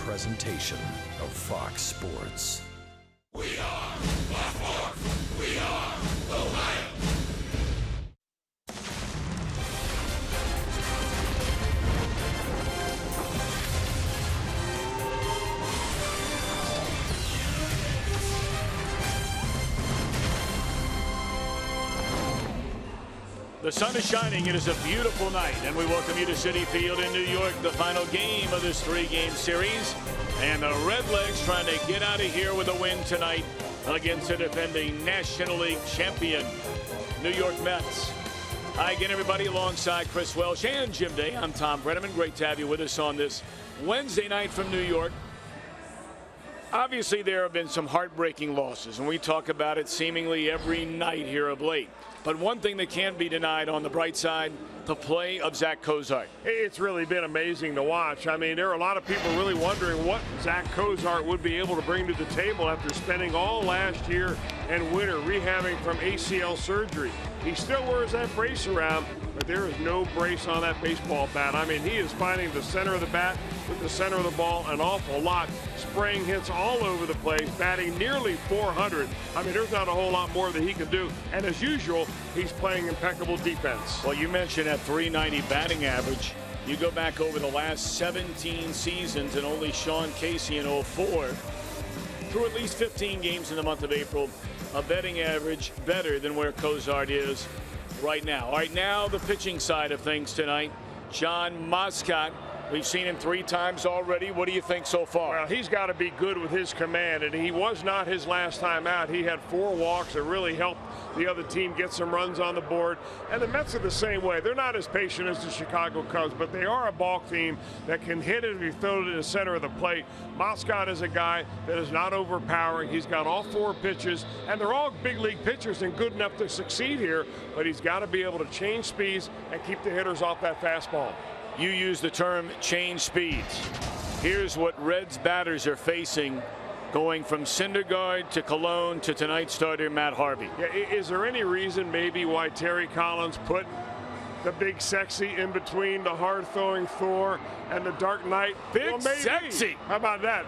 presentation of Fox Sports. We are Baltimore. We are Ohio. The sun is shining. It is a beautiful night, and we welcome you to Citi Field in New York, the final game of this three-game series. And the Redlegs trying to get out of here with a win tonight against the defending National League champion, New York Mets. Hi again, everybody, alongside Chris Welsh and Jim Day. I'm Tom Brenneman. Great to have you with us on this Wednesday night from New York. Obviously, there have been some heartbreaking losses, and we talk about it seemingly every night here of late. But one thing that can't be denied on the bright side, the play of Zach Cozart. It's really been amazing to watch. I mean, there are a lot of people really wondering what Zach Cozart would be able to bring to the table after spending all last year and winter rehabbing from ACL surgery. He still wears that brace around, but there is no brace on that baseball bat. I mean, he is finding the center of the bat with the center of the ball an awful lot, spraying hits all over the place, batting nearly 400. I mean, there's not a whole lot more that he can do. And as usual, he's playing impeccable defense. Well, you mentioned that .390 batting average. You go back over the last 17 seasons, and only Sean Casey in 04, through at least 15 games in the month of April, a betting average better than where Cozart is right now. All right, now the pitching side of things tonight. John Moscott, we've seen him 3 times already. What do you think so far? Well, he's got to be good with his command, and he was not his last time out. He had 4 walks that really helped the other team get some runs on the board. And the Mets are the same way. They're not as patient as the Chicago Cubs, but they are a ball team that can hit it if you throw it in the center of the plate. Moscott is a guy that is not overpowering. He's got all 4 pitches, and they're all big league pitchers and good enough to succeed here, but he's got to be able to change speeds and keep the hitters off that fastball. You use the term change speeds. Here's what Reds batters are facing going from Syndergaard to Cologne to tonight's starter Matt Harvey. Yeah, is there any reason maybe why Terry Collins put the big sexy in between the hard-throwing Thor and the Dark Knight? Big sexy. How about that?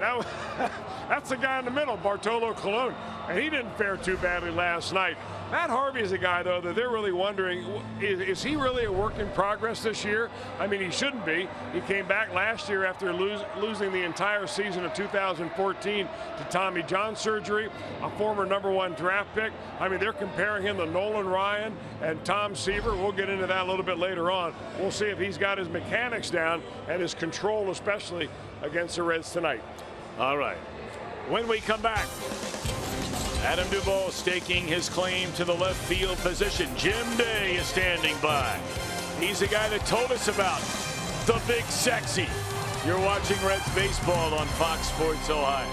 That's the guy in the middle, Bartolo Colon, and he didn't fare too badly last night. Matt Harvey is a guy, though, that they're really wondering, is he really a work in progress this year? I mean, he shouldn't be. He came back last year after losing the entire season of 2014 to Tommy John surgery, a former #1 draft pick. I mean, they're comparing him to Nolan Ryan and Tom Seaver. We'll get into that a little bit later on. We'll see if he's got his mechanics down and his control, especially against the Reds tonight. All right. When we come back, Adam Duvall staking his claim to the left field position. Jim Day is standing by. He's the guy that told us about the big sexy. You're watching Reds baseball on Fox Sports Ohio.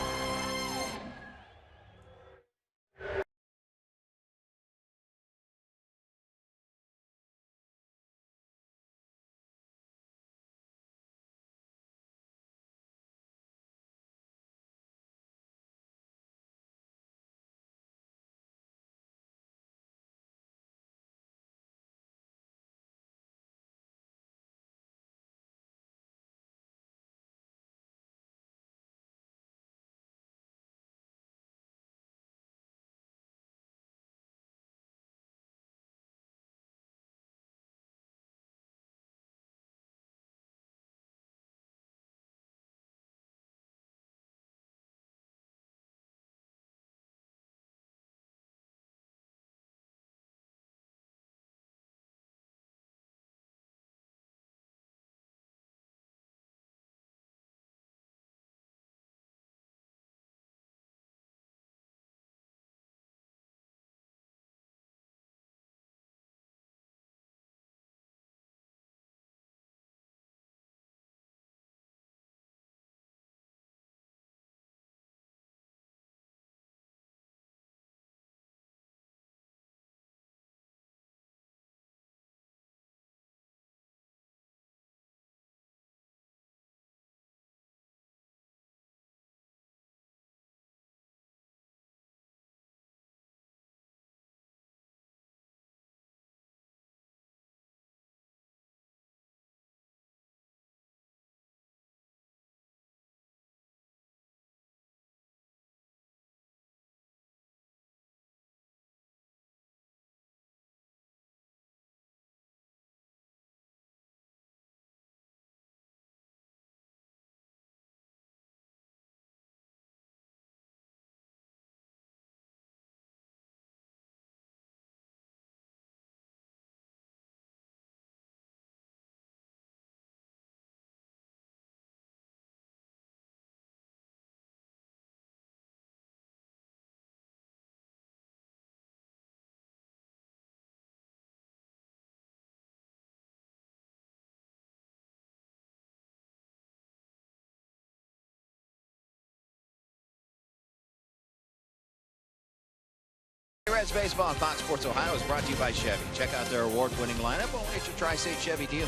Sports Baseball on Fox Sports Ohio is brought to you by Chevy. Check out their award-winning lineup only at your Tri-State Chevy dealer.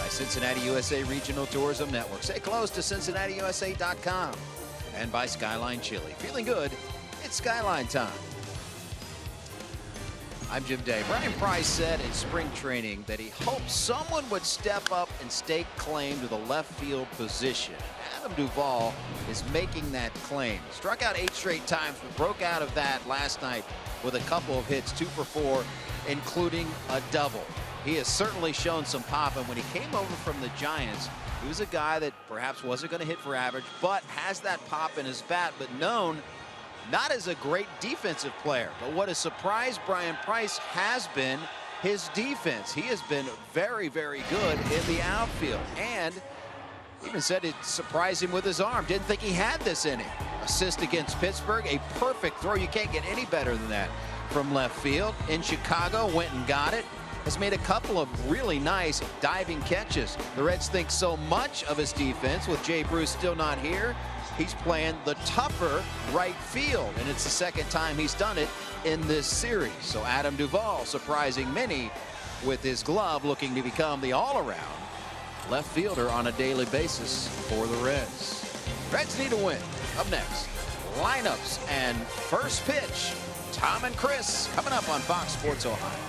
By Cincinnati USA Regional Tourism Network. Stay close to CincinnatiUSA.com. And by Skyline Chili. Feeling good? It's Skyline time. I'm Jim Day. Brian Price said in spring training that he hoped someone would step up and stake claim to the left field position. Adam Duvall is making that claim. Struck out 8 straight times, but broke out of that last night with a couple of hits, 2 for 4, including a double. He has certainly shown some pop, and when he came over from the Giants, he was a guy that perhaps wasn't going to hit for average, but has that pop in his bat, but known not as a great defensive player. But what has surprised Brian Price has been his defense. He has been very, very good in the outfield, and even said it surprised him with his arm. Didn't think he had this in him. Assist against Pittsburgh, a perfect throw. You can't get any better than that from left field. In Chicago, went and got it. Has made a couple of really nice diving catches. The Reds think so much of his defense with Jay Bruce still not here. He's playing the tougher right field, and it's the second time he's done it in this series. So Adam Duvall surprising many with his glove, looking to become the all-around left fielder on a daily basis for the Reds. Reds need a win. Up next, lineups and first pitch. Tom and Chris coming up on Fox Sports Ohio.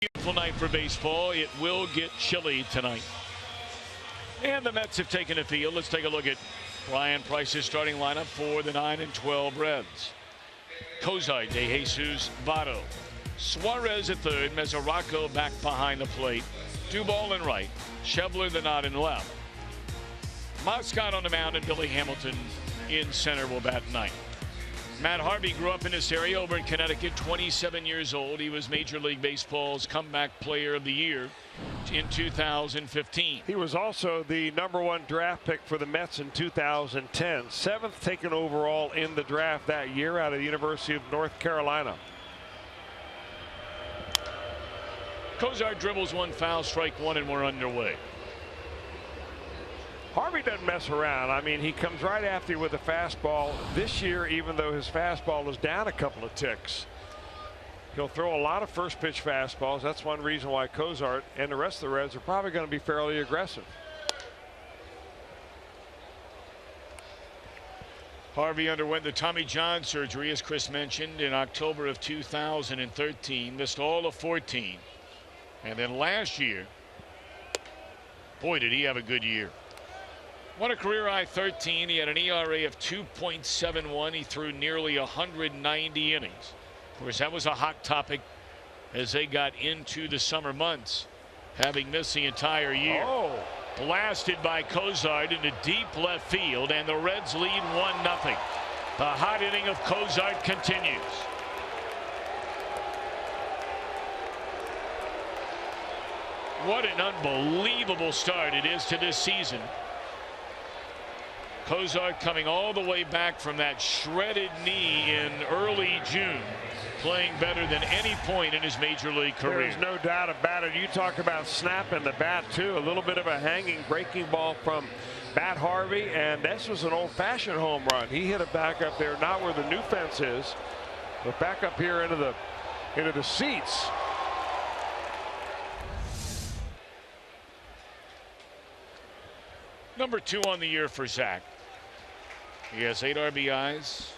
Beautiful night for baseball. It will get chilly tonight. And the Mets have taken the field. Let's take a look at Brian Price's starting lineup for the 9-12 Reds. Kozai, De Jesus, Votto, Suarez at third, Mesoraco back behind the plate, Duvall in right, Schebler the nod in left. Moscott on the mound and Billy Hamilton in center will bat ninth. Matt Harvey grew up in this area over in Connecticut, 27 years old. He was Major League Baseball's comeback player of the year in 2015. He was also the #1 draft pick for the Mets in 2010, 7th taken overall in the draft that year out of the University of North Carolina. Kozar dribbles one foul, strike one, and we're underway. Harvey doesn't mess around. I mean, he comes right after you with a fastball. This year, even though his fastball is down a couple of ticks, he'll throw a lot of first pitch fastballs. That's one reason why Kozart and the rest of the Reds are probably going to be fairly aggressive. Harvey underwent the Tommy John surgery, as Chris mentioned, in October of 2013. Missed all of 14. And then last year, Boy, did he have a good year. Won a career high 13. He had an ERA of 2.71. He threw nearly 190 innings. Of course, that was a hot topic as they got into the summer months, having missed the entire year. Oh. Blasted by Cozart into deep left field, and the Reds lead 1-0. The hot inning of Cozart continues. What an unbelievable start it is to this season. Cozart coming all the way back from that shredded knee in early June, playing better than any point in his major league career. There's no doubt about it. You talk about snapping the bat, too. A little bit of a hanging breaking ball from Bat Harvey, and this was an old-fashioned home run. He hit it back up there, not where the new fence is, but back up here into the seats. Number 2 on the year for Zach. He has 8 RBIs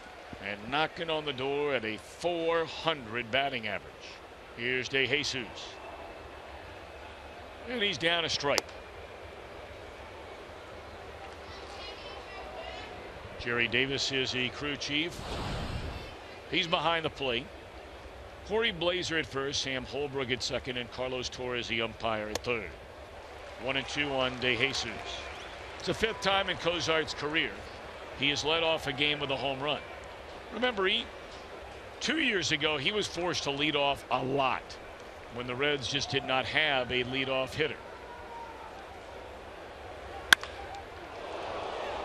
and knocking on the door at a .400 batting average. Here's De Jesus. And he's down a strike. Jerry Davis is the crew chief. He's behind the plate. Corey Blazer at first, Sam Holbrook at second, and Carlos Torres the umpire at third. 1-2 on De Jesus. It's the 5th time in Cozart's career he has led off a game with a home run. Remember, 2 years ago he was forced to lead off a lot when the Reds just did not have a leadoff hitter.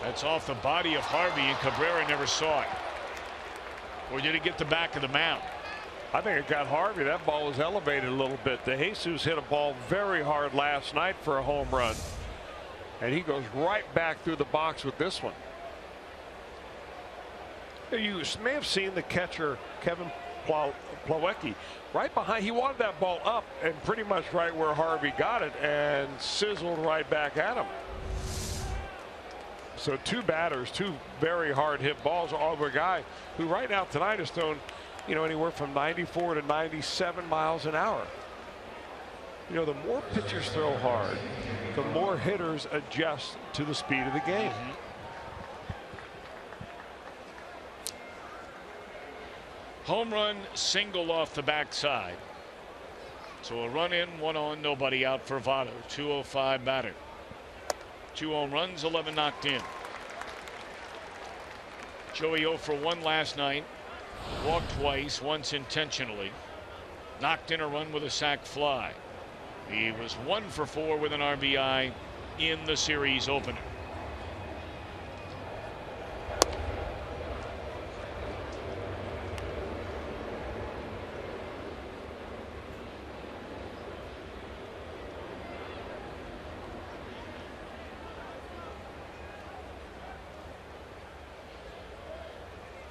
That's off the body of Harvey, and Cabrera never saw it. Or did it get the back of the mound? I think it got Harvey. That ball was elevated a little bit. De Jesus hit a ball very hard last night for a home run, and he goes right back through the box with this one. You may have seen the catcher, Kevin Plawecki, right behind. He wanted that ball up and pretty much right where Harvey got it, and sizzled right back at him. So 2 batters, 2 very hard hit balls over a guy who right now tonight is thrown, anywhere from 94 to 97 miles an hour. The more pitchers throw hard, the more hitters adjust to the speed of the game. Home run single off the backside. So a run in, 1 on, nobody out for Votto. 205 batter. 2 home runs, 11 knocked in. Joey 0 for 1 last night. Walked twice, once intentionally. Knocked in a run with a sac fly. He was 1 for 4 with an RBI in the series opener.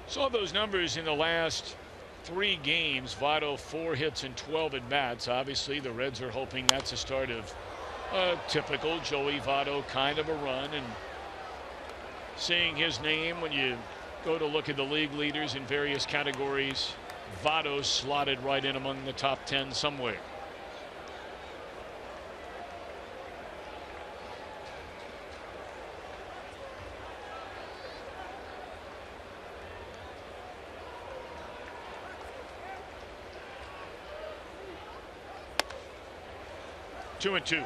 Saw those numbers in the last 3 games. Votto 4 hits and 12 at bats. Obviously the Reds are hoping that's a start of a typical Joey Votto kind of a run, and seeing his name when you go to look at the league leaders in various categories, Votto slotted right in among the top 10 somewhere. Two and 2.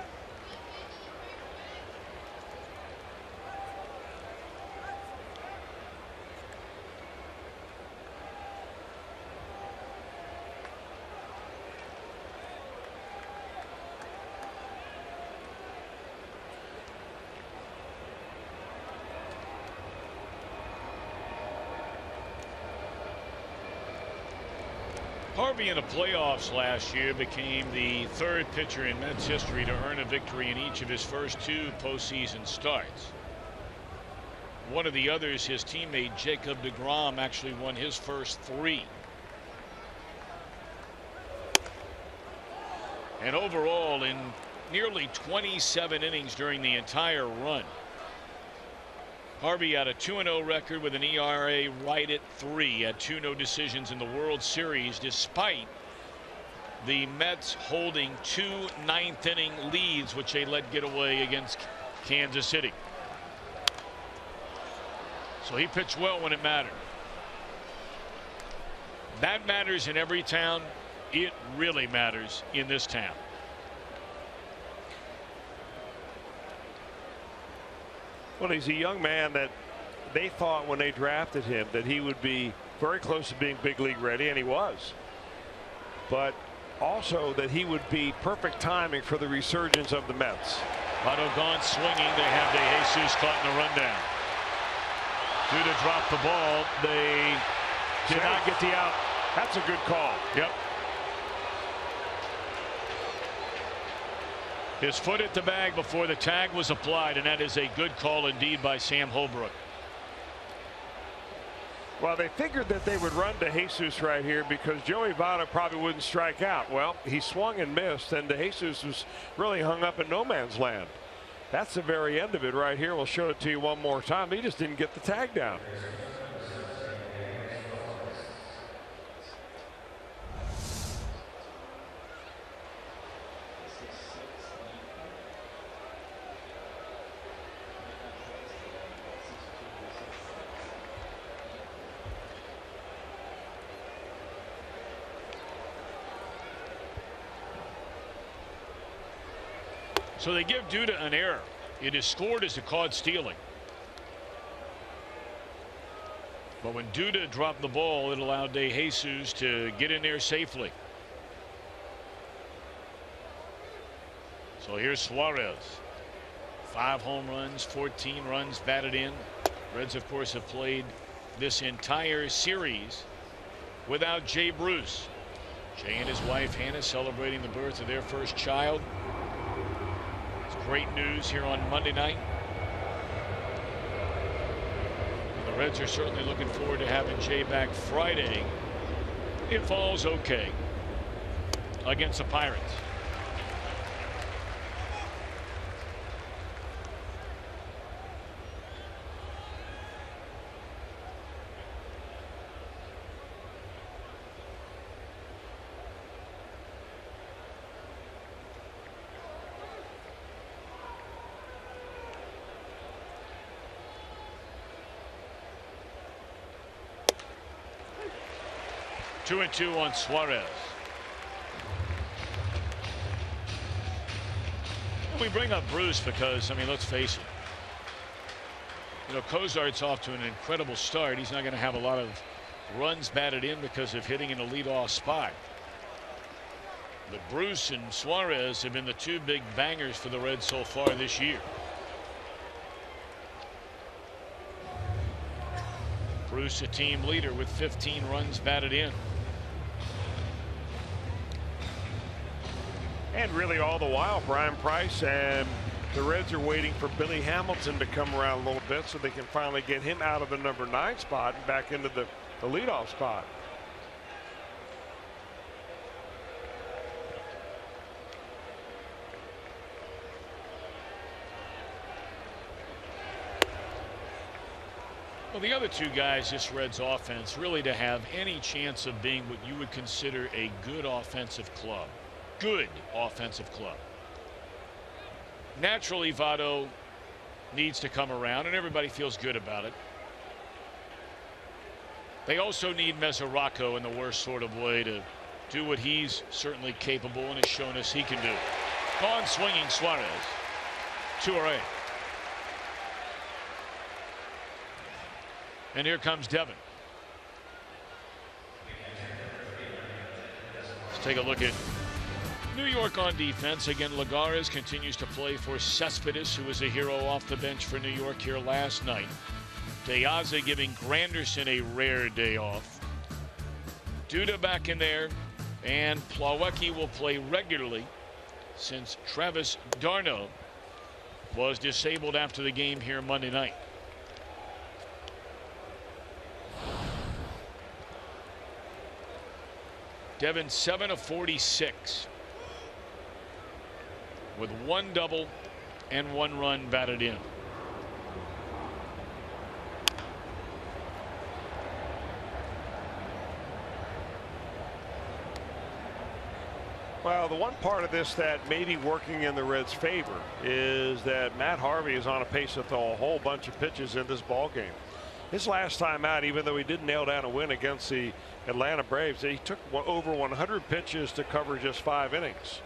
Harvey in the playoffs last year became the 3rd pitcher in Mets history to earn a victory in each of his first 2 postseason starts. One of the others, his teammate Jacob deGrom, actually won his first 3. And overall, in nearly 27 innings during the entire run, Harvey had a 2-0 record with an ERA right at 3, had 2 no decisions in the World Series, despite The Mets holding 2 ninth-inning leads, which they let get away against Kansas City. So he pitched well when it mattered. That matters in every town. It really matters in this town. Well, he's a young man that they thought when they drafted him that he would be very close to being big league ready, and he was. But also that he would be perfect timing for the resurgence of the Mets. Votto gone swinging. They have De Jesus caught in the rundown. Due to drop the ball, they did not get the out. That's a good call. Yep. His foot hit the bag before the tag was applied, and that is a good call indeed by Sam Holbrook. Well, they figured that they would run to Jesus right here because Joey Votto probably wouldn't strike out. Well, he swung and missed, and De Jesus was really hung up in no man's land. That's the very end of it right here. We'll show it to you one more time. He just didn't get the tag down. So they give Duda an error. It is scored as a caught stealing. But when Duda dropped the ball, it allowed De Jesus to get in there safely. So here's Suarez. 5 home runs, 14 runs batted in. Reds, of course, have played this entire series without Jay Bruce. Jay and his wife Hannah celebrating the birth of their first child. Great news here on Monday night. And the Reds are certainly looking forward to having Jay back Friday. It falls okay against the Pirates. Two and two on Suarez. We bring up Bruce because, I mean, let's face it. You know, Cozart's off to an incredible start. He's not going to have a lot of runs batted in because of hitting in a leadoff spot. But Bruce and Suarez have been the 2 big bangers for the Reds so far this year. Bruce, a team leader with 15 runs batted in. And really all the while, Brian Price and the Reds are waiting for Billy Hamilton to come around a little bit so they can finally get him out of the number 9 spot and back into the leadoff spot. Well, the other 2 guys, this Reds offense, really to have any chance of being what you would consider a good offensive club. Good offensive club. Naturally, Votto needs to come around, and everybody feels good about it. They also need Mesoraco in the worst sort of way to do what he's certainly capable and has shown us he can do. Gone swinging Suarez. 2-0. And here comes Devin. Let's take a look at New York on defense. Again, Lagares continues to play for Cespedes, who was a hero off the bench for New York here last night. De Aza giving Granderson a rare day off. Duda back in there, and Plawecki will play regularly since Travis d'Arnaud was disabled after the game here Monday night. Devin 7 of 46 with 1 double and 1 run batted in. Well, the one part of this that may be working in the Reds' favor is that Matt Harvey is on a pace to throw a whole bunch of pitches in this ball game. His last time out, even though he didn't nail down a win against the Atlanta Braves, he took over 100 pitches to cover just 5 innings.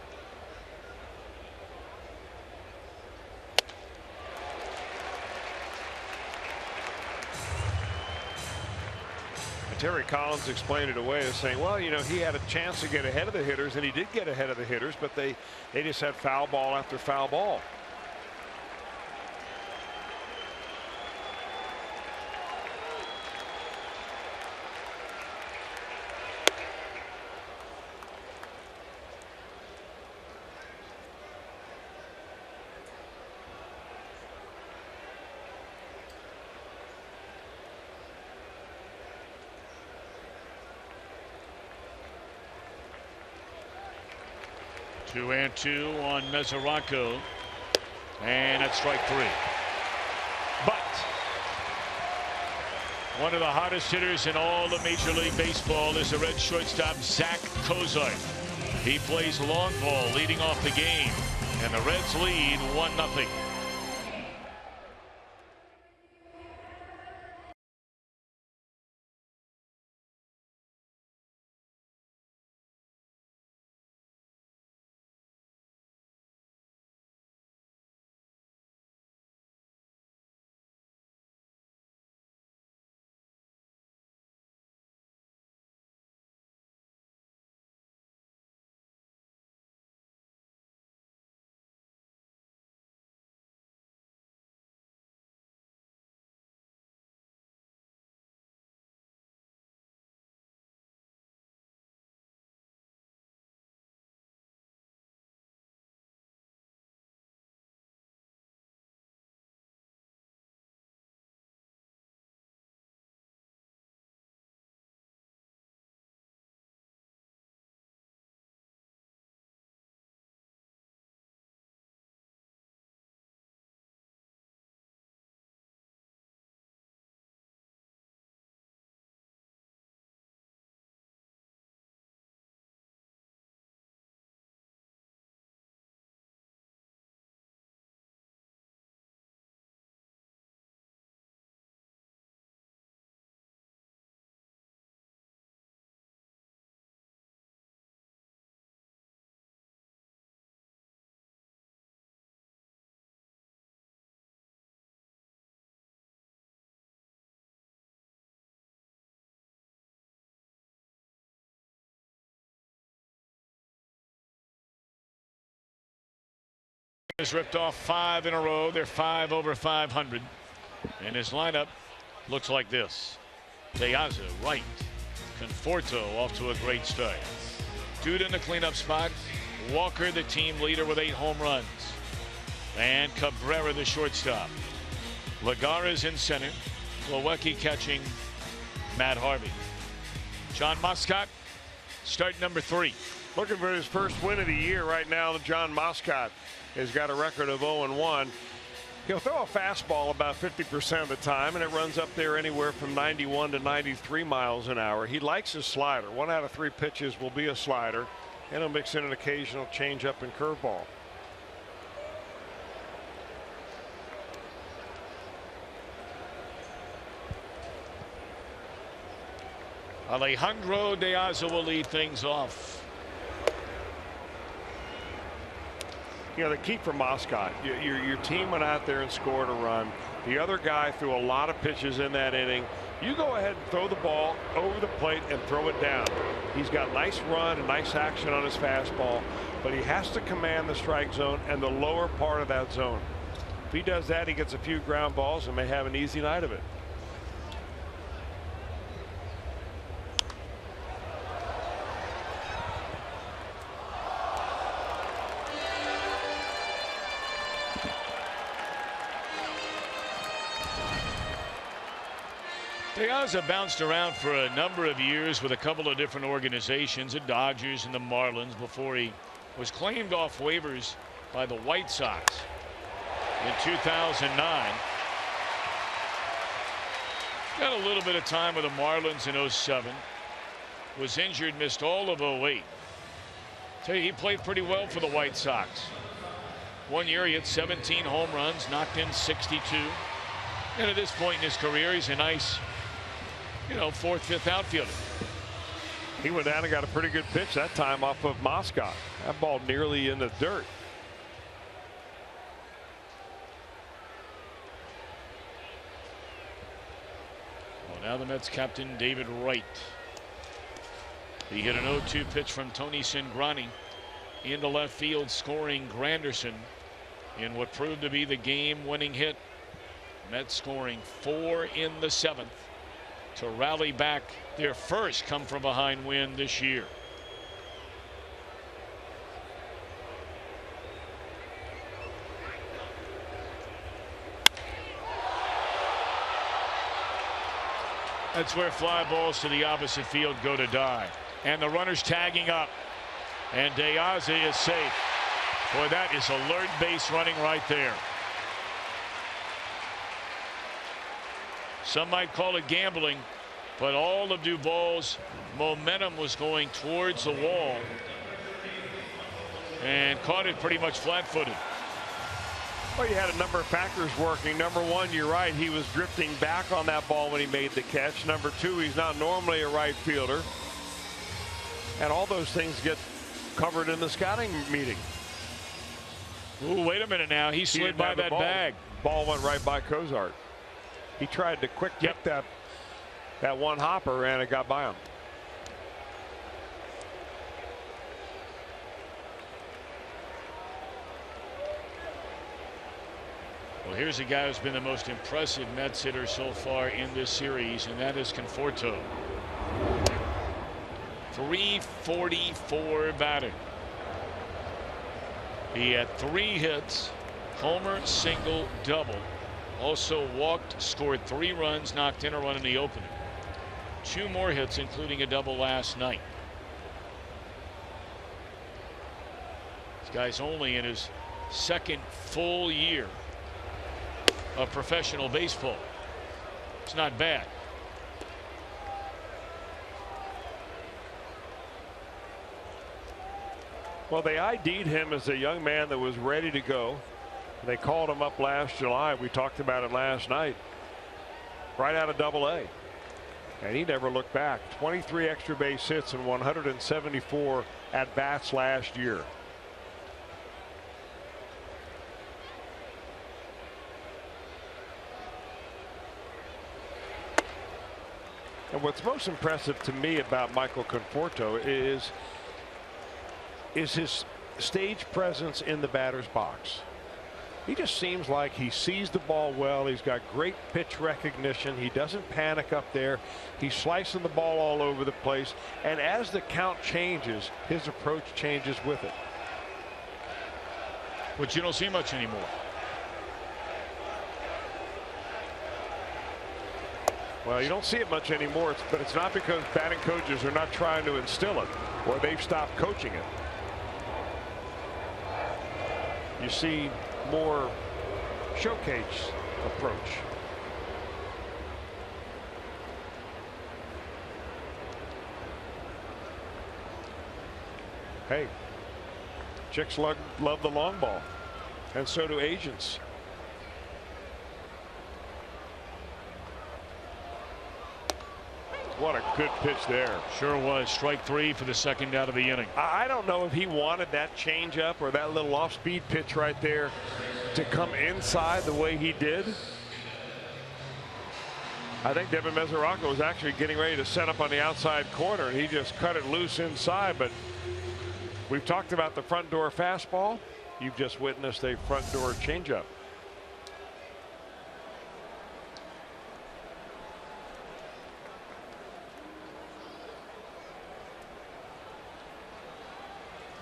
Terry Collins explained it away as saying, well, you know, he had a chance to get ahead of the hitters, and he did get ahead of the hitters, but they just had foul ball after foul ball. Two and two on Mesoraco, and that's strike 3. But one of the hottest hitters in all of Major League Baseball is the Red shortstop Zach Cozart. He plays long ball leading off the game, and the Reds lead 1-0. Has ripped off 5 in a row. They're 5 over 500, and his lineup looks like this: Deaza right, Conforto off to a great start, Duda in the cleanup spot, Walker the team leader with 8 home runs, and Cabrera the shortstop. Lagares in center, Plawecki catching, Matt Harvey. John Moscott, start number 3. Looking for his first win of the year right now. John Moscott has got a record of 0-1. He'll throw a fastball about 50% of the time, and it runs up there anywhere from 91 to 93 miles an hour. He likes his slider. 1 out of 3 pitches will be a slider, and he'll mix in an occasional changeup and curveball. Alejandro Deaza will lead things off. You know, the key for Moscott, your team went out there and scored a run. The other guy threw a lot of pitches in that inning. You go ahead and throw the ball over the plate and throw it down. He's got nice run and nice action on his fastball, but he has to command the strike zone and the lower part of that zone. If he does that, he gets a few ground balls and may have an easy night of it. Deaza bounced around for a number of years with a couple of different organizations, the Dodgers and the Marlins, before he was claimed off waivers by the White Sox in 2009. Got a little bit of time with the Marlins in 07. Was injured, missed all of 08. Tell you, he played pretty well for the White Sox. One year he hit 17 home runs, knocked in 62. And at this point in his career, he's a nice, fourth, fifth outfielder. He went down and got a pretty good pitch that time off of Moscott. That ball nearly in the dirt. Well, now the Mets captain David Wright. He hit an 0-2 pitch from Tony Cingrani into left field, scoring Granderson in what proved to be the game-winning hit. Mets scoring 4 in the 7th to rally back their first come-from-behind win this year. That's where fly balls to the opposite field go to die. And the runner's tagging up. And Diaze is safe. Boy, that is alert base running right there. Some might call it gambling, but all of Duvall's momentum was going towards the wall and caught it pretty much flat-footed. Well, you had a number of factors working. Number one, you're right, he was drifting back on that ball when he made the catch. Number two, he's not normally a right fielder. And all those things get covered in the scouting meeting. Ooh, wait a minute now. He slid by that bag. Ball went right by Cozart. He tried to quick kick that one hopper, and it got by him. Well, here's a guy who's been the most impressive Mets hitter so far in this series, and that is Conforto. 344 batting. He had 3 hits, homer, single, double. Also walked, scored 3 runs, knocked in a run in the opening. 2 more hits, including a double last night. This guy's only in his 2nd full year of professional baseball. It's not bad. Well, they ID'd him as a young man that was ready to go. They called him up last July. We talked about it last night. Right out of Double-A. And he never looked back. 23 extra base hits and 174 at bats last year. And what's most impressive to me about Michael Conforto is his stage presence in the batter's box. He just seems like he sees the ball well. He's got great pitch recognition. He doesn't panic up there. He's slicing the ball all over the place. And as the count changes, his approach changes with it. Which you don't see much anymore. Well, you don't see it much anymore, but it's not because batting coaches are not trying to instill it or they've stopped coaching it. You see more showcase approach. Hey, chicks love the long ball, and so do agents. What a good pitch there. Sure was. Strike 3 for the 2nd out of the inning. I don't know if he wanted that changeup or that little off-speed pitch right there to come inside the way he did. I think Devin Mesoraco was actually getting ready to set up on the outside corner, and he just cut it loose inside. But we've talked about the front door fastball. You've just witnessed a front door changeup.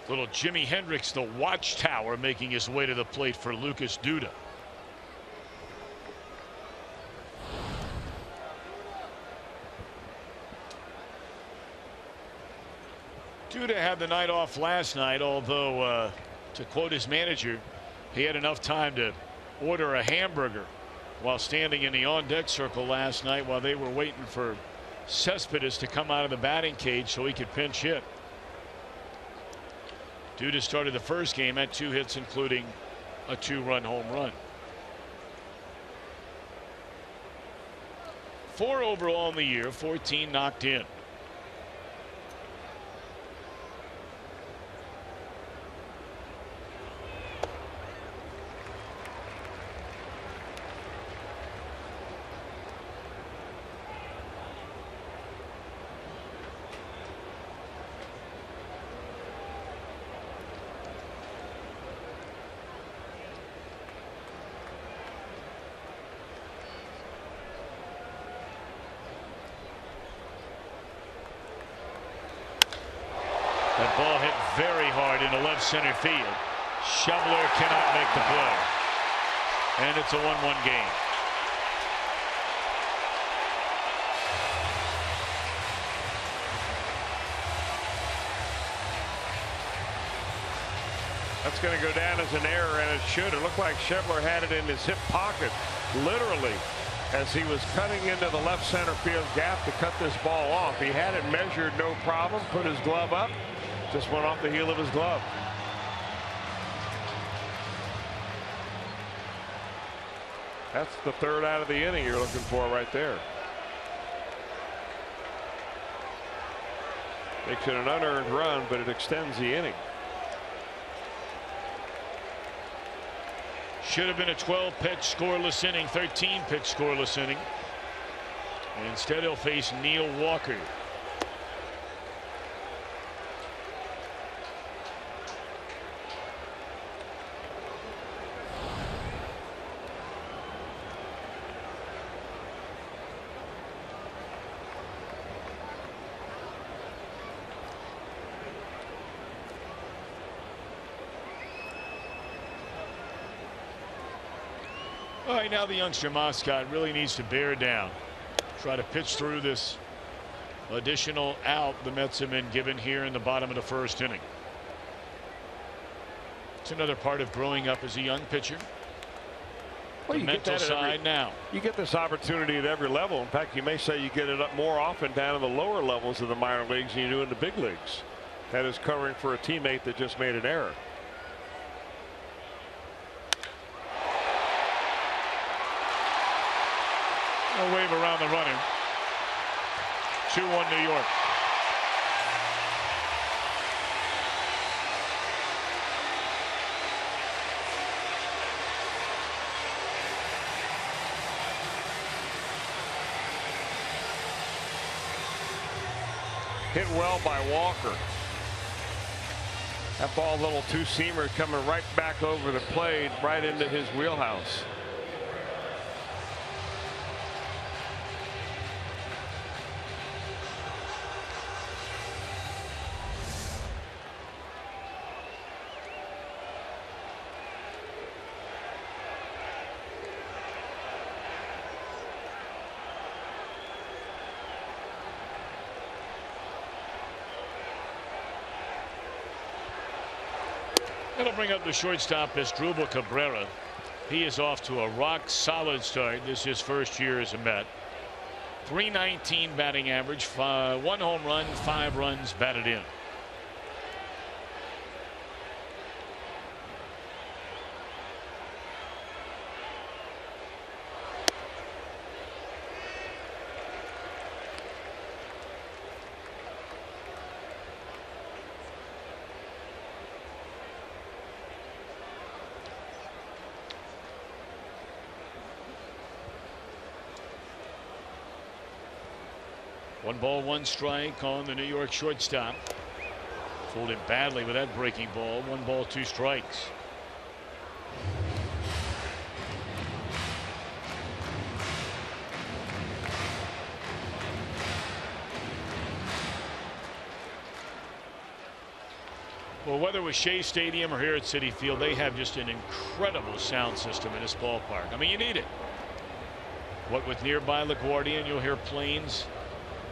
Little Jimi Hendrix, the watchtower, making his way to the plate for Lucas Duda. Duda had the night off last night, although to quote his manager, he had enough time to order a hamburger while standing in the on-deck circle last night while they were waiting for Cespedes to come out of the batting cage so he could pinch hit. Duda started the first game at 2 hits, including a 2-run home run. 4 overall in the year, 14 knocked in. That ball hit very hard into left center field. Shoveler cannot make the play. And it's a 1-1 game. That's going to go down as an error, and it should. It looked like Shoveler had it in his hip pocket, literally, as he was cutting into the left center field gap to cut this ball off. He had it measured, no problem, put his glove up, just went off the heel of his glove. That's the 3rd out of the inning you're looking for right there. Makes it an unearned run, but it extends the inning. Should have been a 12-pitch scoreless inning, 13-pitch scoreless inning. And instead he'll face Neil Walker. All right, now the youngster Moscott really needs to bear down. Try to pitch through this additional out the Mets have been given here in the bottom of the 1st inning. It's another part of growing up as a young pitcher. Well, the mental side now. You get this opportunity at every level. In fact, you may say you get it up more often down in the lower levels of the minor leagues than you do in the big leagues. That is covering for a teammate that just made an error. A wave around the runner. 2-1 New York. Hit well by Walker. That ball, little two-seamer coming right back over the plate, right into his wheelhouse. That'll bring up the shortstop, Duvall Cabrera. He is off to a rock-solid start. This is his first year as a Met. .319 batting average, 1 home run, 5 runs batted in. One ball, 1 strike on the New York shortstop. Fooled him badly with that breaking ball. 1 ball, 2 strikes. Well, whether it was Shea Stadium or here at Citi Field, they have just an incredible sound system in this ballpark. I mean, you need it. What with nearby LaGuardia, and you'll hear planes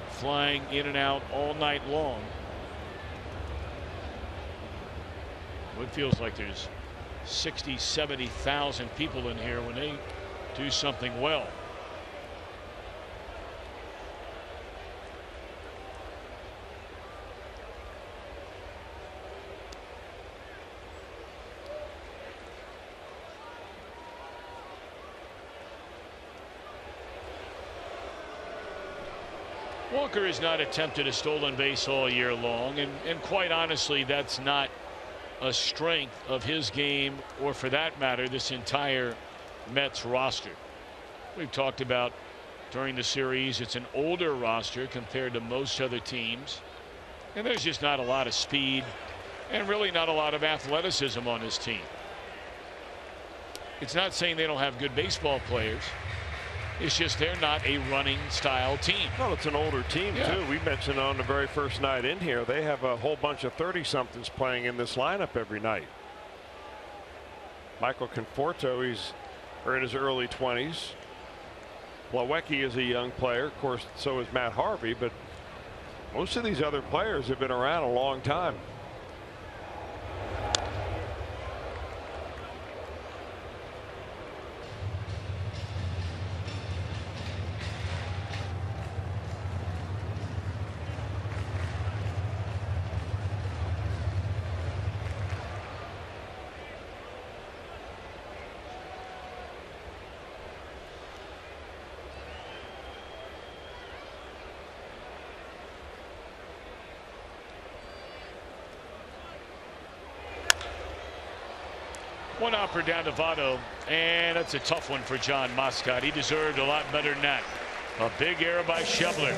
flying in and out all night long. It feels like there's 60,000-70,000 people in here when they do something well. Walker has not attempted a stolen base all year long, and quite honestly, that's not a strength of his game, or for that matter, this entire Mets roster. We've talked about during the series, it's an older roster compared to most other teams, and there's just not a lot of speed and really not a lot of athleticism on his team. It's not saying they don't have good baseball players. It's just they're not a running style team. Well, it's an older team, too. We mentioned on the very first night in here, they have a whole bunch of 30-somethings playing in this lineup every night. Michael Conforto, he's in his early 20s. Plawecki is a young player. Of course, so is Matt Harvey, but most of these other players have been around a long time. One hopper down to Votto, and that's a tough one for John Moscott. He deserved a lot better than that. A big error by Schebler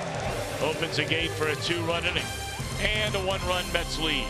opens the gate for a 2-run inning and a 1-run Mets lead.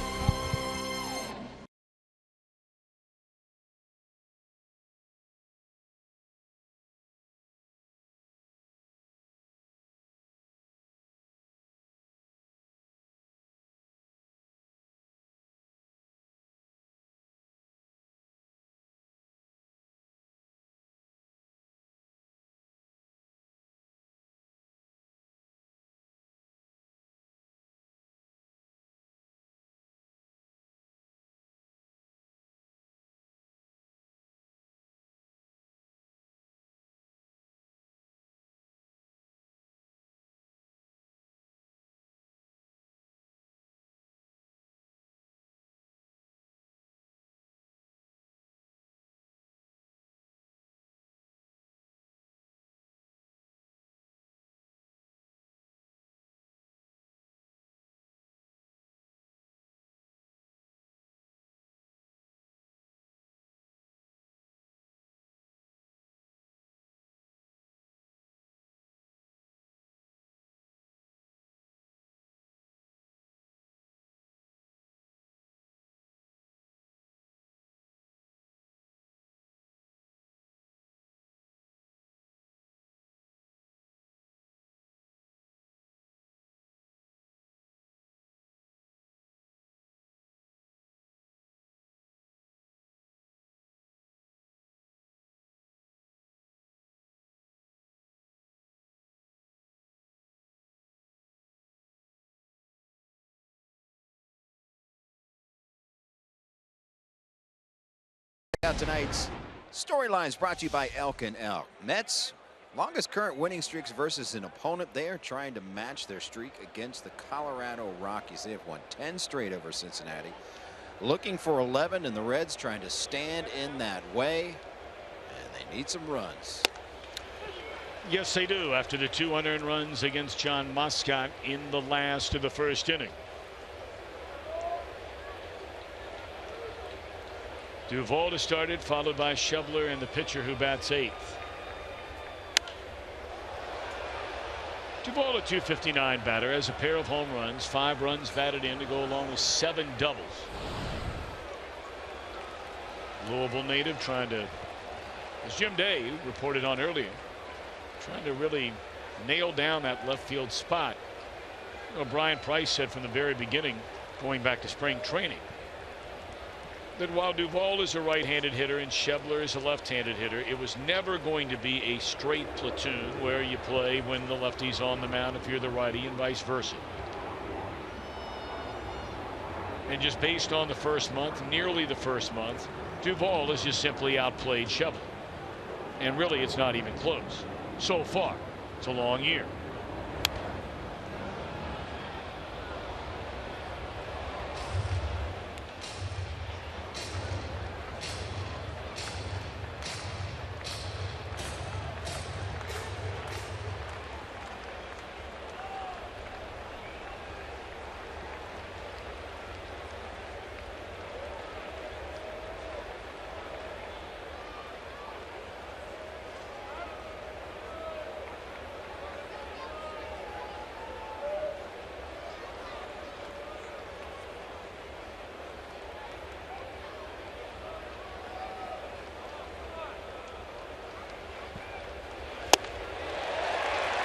Out tonight's storylines brought to you by Elk & Elk. Mets longest current winning streaks versus an opponent. They are trying to match their streak against the Colorado Rockies. They have won 10 straight over Cincinnati, looking for 11, and the Reds trying to stand in that way, and they need some runs. Yes, they do, after the 200 runs against John Moscott in the last of the first inning. Duvall to start it, followed by Schebler and the pitcher who bats 8th. Duvall, a .259 batter, has a pair of home runs, 5 runs batted in to go along with 7 doubles. Louisville native trying to, as Jim Day reported on earlier, trying to really nail down that left field spot. You know, Brian Price said from the very beginning, going back to spring training, that while Duvall is a right-handed hitter and Schebler is a left-handed hitter, it was never going to be a straight platoon where you play when the lefty's on the mound if you're the righty and vice versa. And just based on the first month, nearly the first month, Duvall has just simply outplayed Schebler. And really, it's not even close. So far, it's a long year.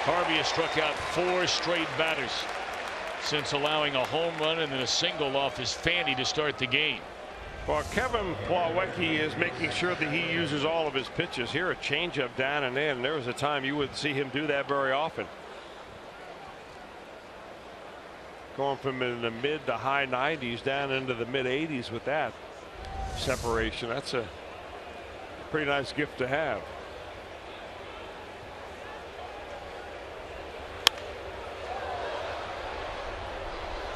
Harvey has struck out 4 straight batters since allowing a home run and then a single off his fanny to start the game. Well, Kevin Plawecki is making sure that he uses all of his pitches. Here, a changeup down and in. There was a time you wouldn't see him do that very often. Going from in the mid to high 90s down into the mid 80s with that separation. That's a pretty nice gift to have.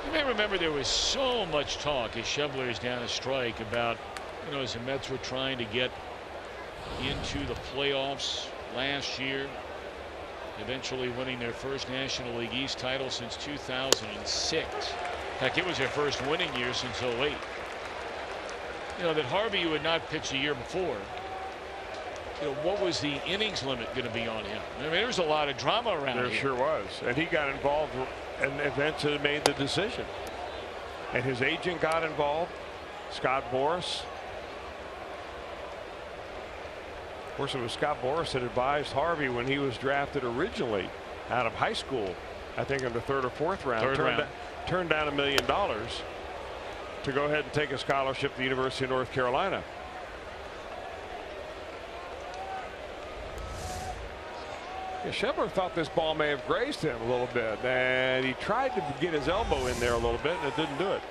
You may remember there was so much talk as Schebler is down a strike about, as the Mets were trying to get into the playoffs last year, eventually winning their first National League East title since 2006. Heck, it was their first winning year since 08. That Harvey would not pitch the year before. What was the innings limit going to be on him? I mean, there was a lot of drama around here. There sure was. And he got involved and eventually made the decision. And his agent got involved, Scott Boras. Of course, it was Scott Boras that advised Harvey when he was drafted originally out of high school, I think in the 3rd or 4th round. Turned down $1 million to go ahead and take a scholarship to the University of North Carolina. Yeah, Schebler thought this ball may have grazed him a little bit, and he tried to get his elbow in there a little bit, and it didn't do it.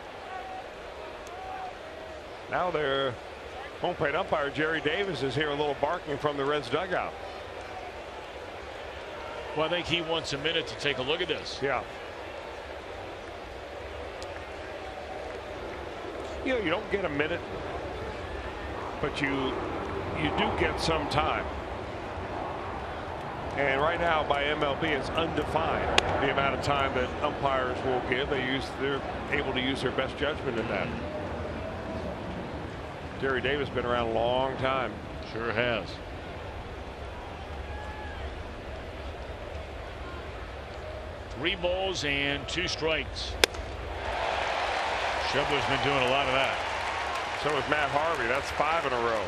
Now their home plate umpire Jerry Davis is here a little barking from the Reds dugout. Well, I think he wants a minute to take a look at this. Yeah. You don't get a minute, but you do get some time. And right now by MLB it's undefined the amount of time that umpires will give. They're able to use their best judgment in that. Jerry Davis been around a long time. Sure has. Three balls and 2 strikes. Schebler's been doing a lot of that. So is Matt Harvey. That's 5 in a row.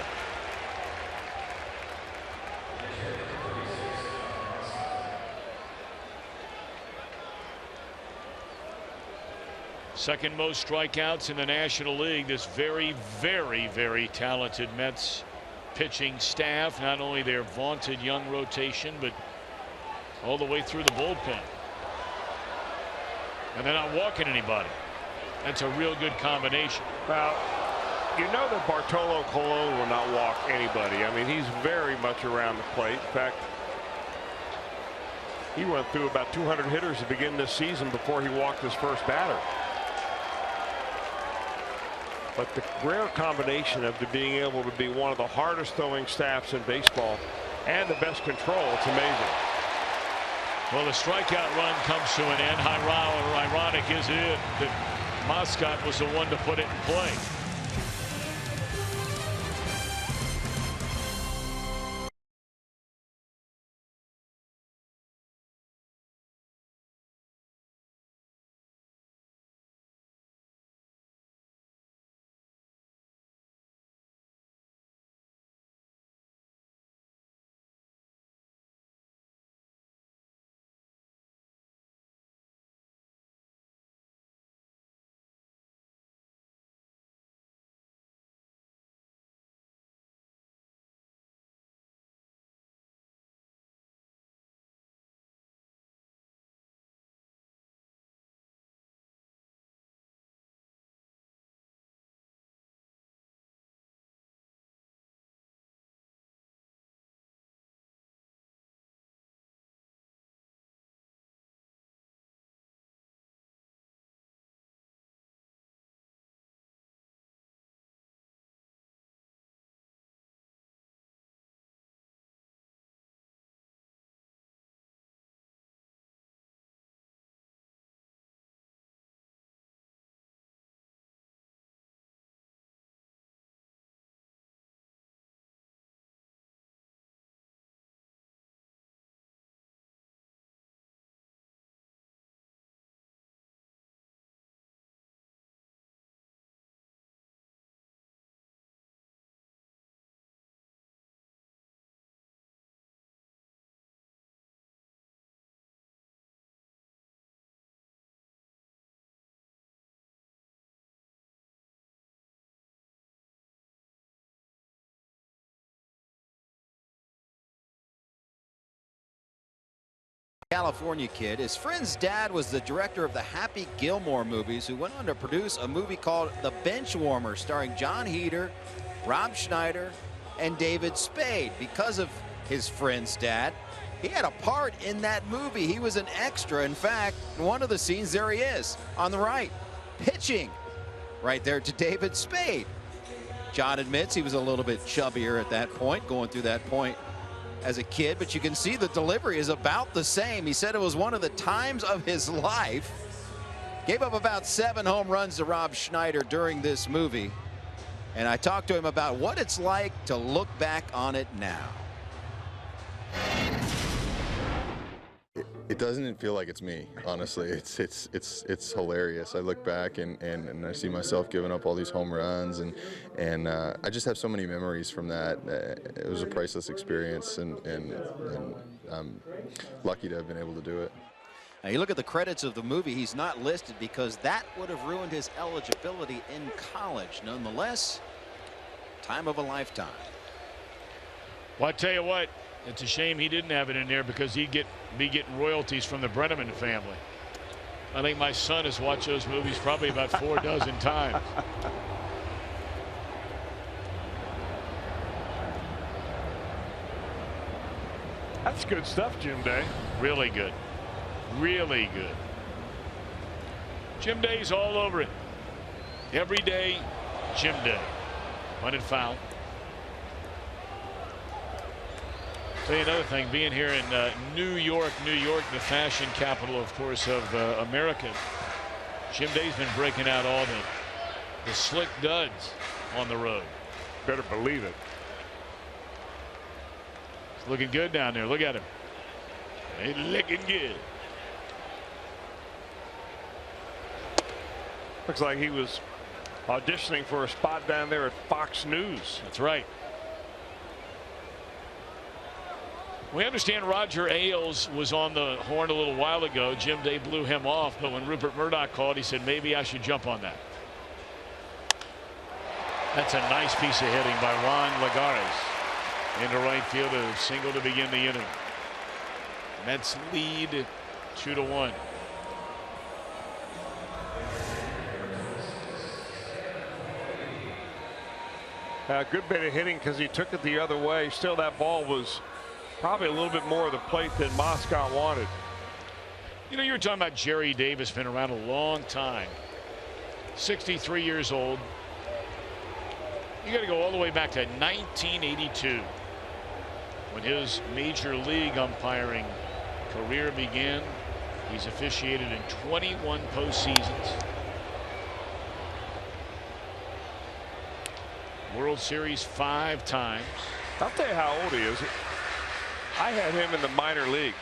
Second most strikeouts in the National League. This very, very, very talented Mets pitching staff. Not only their vaunted young rotation, but all the way through the bullpen. And they're not walking anybody. That's a real good combination. Well, you know that Bartolo Colon will not walk anybody. I mean, he's very much around the plate. In fact, he went through about 200 hitters to begin this season before he walked his first batter. But the rare combination of being able to be one of the hardest throwing staffs in baseball and the best control, it's amazing. Well, the strikeout run comes to an end. How ironic is it that Moscott was the one to put it in play? California kid. His friend's dad was the director of the Happy Gilmore movies, who went on to produce a movie called The Benchwarmer, starring John Heder, Rob Schneider, and David Spade. Because of his friend's dad, he had a part in that movie. He was an extra. In fact, in one of the scenes, there he is on the right, pitching right there to David Spade. John admits he was a little bit chubbier at that point, going through that point as a kid, but you can see the delivery is about the same. He said it was one of the times of his life. Gave up about 7 home runs to Rob Schneider during this movie. And I talked to him about what it's like to look back on it now. It doesn't feel like it's me, honestly. It's hilarious. I look back and I see myself giving up all these home runs, and I just have so many memories from that. It was a priceless experience, and I'm lucky to have been able to do it. Now you look at the credits of the movie, he's not listed because that would have ruined his eligibility in college. Nonetheless, time of a lifetime. Well, I tell you what, it's a shame he didn't have it in there, because he'd be getting royalties from the Brenneman family. I think my son has watched those movies probably about 4 dozen times. That's good stuff, Jim Day. Really good. Really good. Jim Day's all over it. Every day, Jim Day. Run and foul. Tell you another thing, being here in New York, the fashion capital, of course, of America. Jim Day's been breaking out all the slick duds on the road. Better believe it. It's looking good down there. Look at him. He's looking good. Looks like he was auditioning for a spot down there at Fox News. That's right. We understand Roger Ailes was on the horn a little while ago. Jim Day blew him off, but when Rupert Murdoch called, he said maybe I should jump on that. That's a nice piece of hitting by Juan Lagares into right field, a single to begin the inning. Mets lead 2-1. Good bit of hitting because he took it the other way. Still, that ball was probably a little bit more of the plate than Moscott wanted. You know, you were talking about Jerry Davis, been around a long time. 63 years old. You got to go all the way back to 1982 when his major league umpiring career began. He's officiated in 21 postseasons. World Series 5 times. I'll tell you how old he is. I had him in the minor leagues.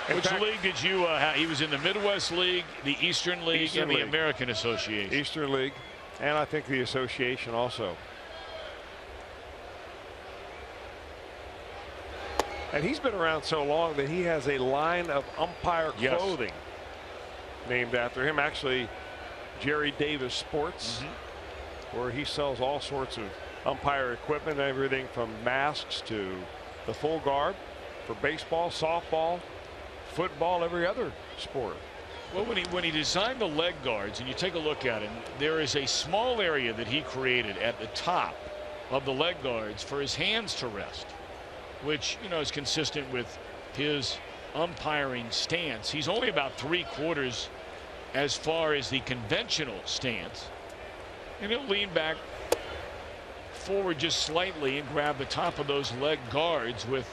Which league did you have? He was in the Midwest League, the Eastern League, and the American Association. Eastern League, and I think the association also. And he's been around so long that he has a line of umpire clothing named after him. Actually, Jerry Davis Sports, where he sells all sorts of umpire equipment, everything from masks to the full guard for baseball, softball, football, every other sport. Well, when he designed the leg guards, and you take a look at him, there is a small area that he created at the top of the leg guards for his hands to rest, which, you know, is consistent with his umpiring stance. He's only about 3/4 as far as the conventional stance, and he'll lean back forward just slightly and grab the top of those leg guards with,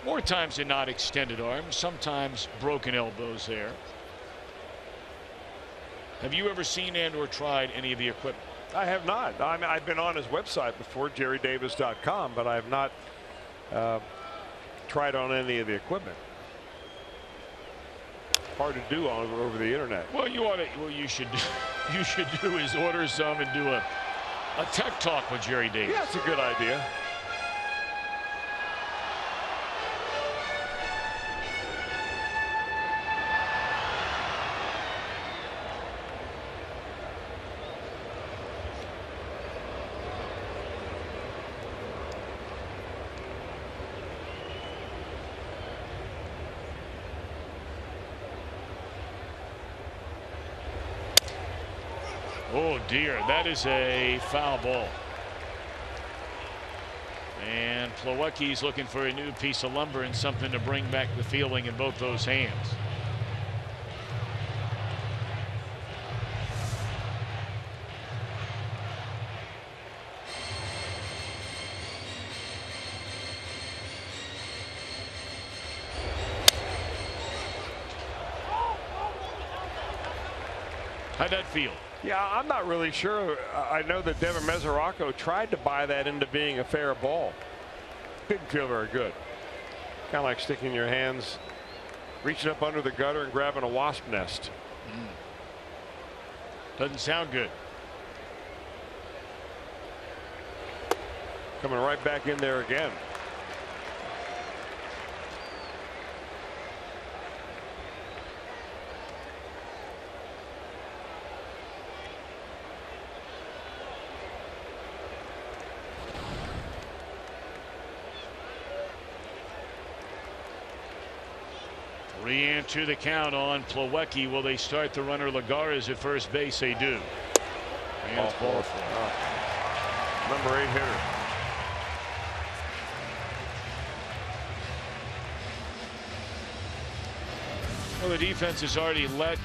more times than not, extended arms, sometimes broken elbows there. Have you ever seen and or tried any of the equipment? I have not. I mean, I've been on his website before, jerrydavis.com, but I have not tried on any of the equipment. Hard to do over the internet. Well, you should do is order some and do a tech talk with Jerry Davis. Yeah, that's a good idea. Oh dear, that is a foul ball. And Plawecki's looking for a new piece of lumber and something to bring back the feeling in both those hands. How'd that feel? Yeah, I'm not really sure. I know that Devin Mesoraco tried to buy that into being a fair ball. Didn't feel very good. Kind of like sticking your hands, reaching up under the gutter and grabbing a wasp nest. Doesn't sound good. Coming right back in there again. Three and two the count on Plawecki. Will they start the runner Lagares at first base? They do. And it's ball four. Number 8 hitter. Well, the defense has already let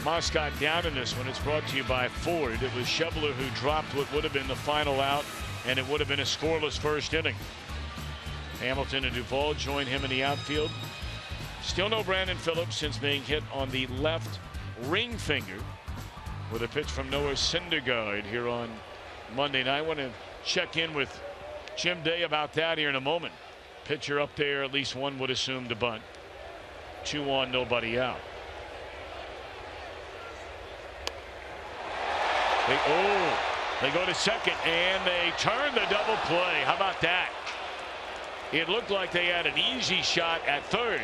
Moscott down in this one. It's brought to you by Ford. It was Schebler who dropped what would have been the final out, and it would have been a scoreless first inning. Hamilton and Duvall join him in the outfield. Still no Brandon Phillips since being hit on the left ring finger with a pitch from Noah Syndergaard here on Monday night. I want to check in with Jim Day about that here in a moment. Pitcher up there, at least one would assume to bunt. 2 on, nobody out. They go to second and they turn the double play. How about that? It looked like they had an easy shot at third,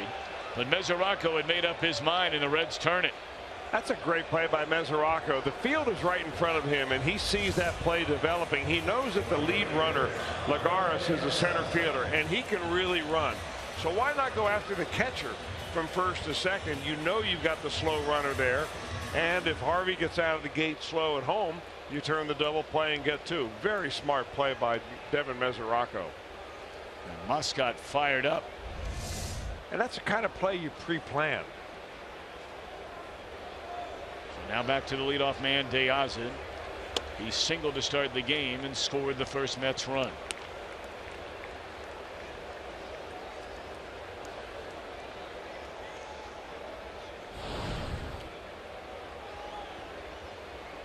but Mesoraco had made up his mind and the Reds turn it. That's a great play by Mesoraco. The field is right in front of him and he sees that play developing. He knows that the lead runner Lagares is a center fielder and he can really run. So why not go after the catcher from first to second? You know you've got the slow runner there, and if Harvey gets out of the gate slow at home, you turn the double play and get 2. Very smart play by Devin Mesoraco. And Moscott fired up. And that's the kind of play you pre-plan. So now back to the leadoff man, De Aza. He singled to start the game and scored the first Mets run.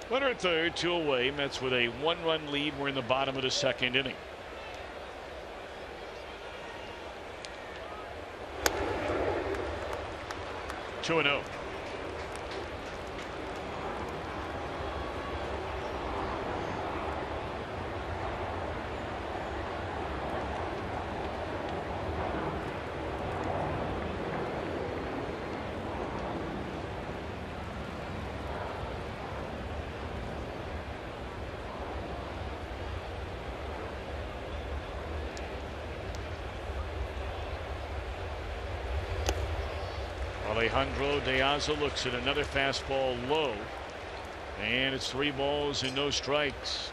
Runner at third, 2 away. Mets with a 1-run lead. We're in the bottom of the second inning. Two and 0. Alejandro De Aza looks at another fastball low, and it's 3 balls and no strikes.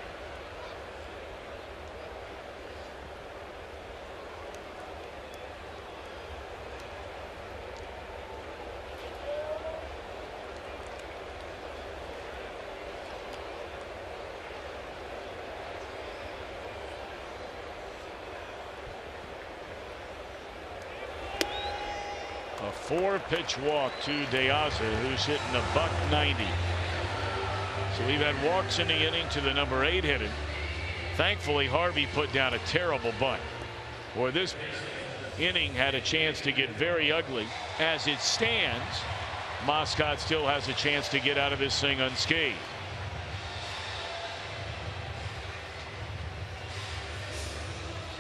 A 4-pitch walk to De Aza, who's hitting $190. So we've had walks in the inning to the number 8 hitter. Thankfully, Harvey put down a terrible bunt. Boy, this inning had a chance to get very ugly. As it stands, Moscott still has a chance to get out of this thing unscathed.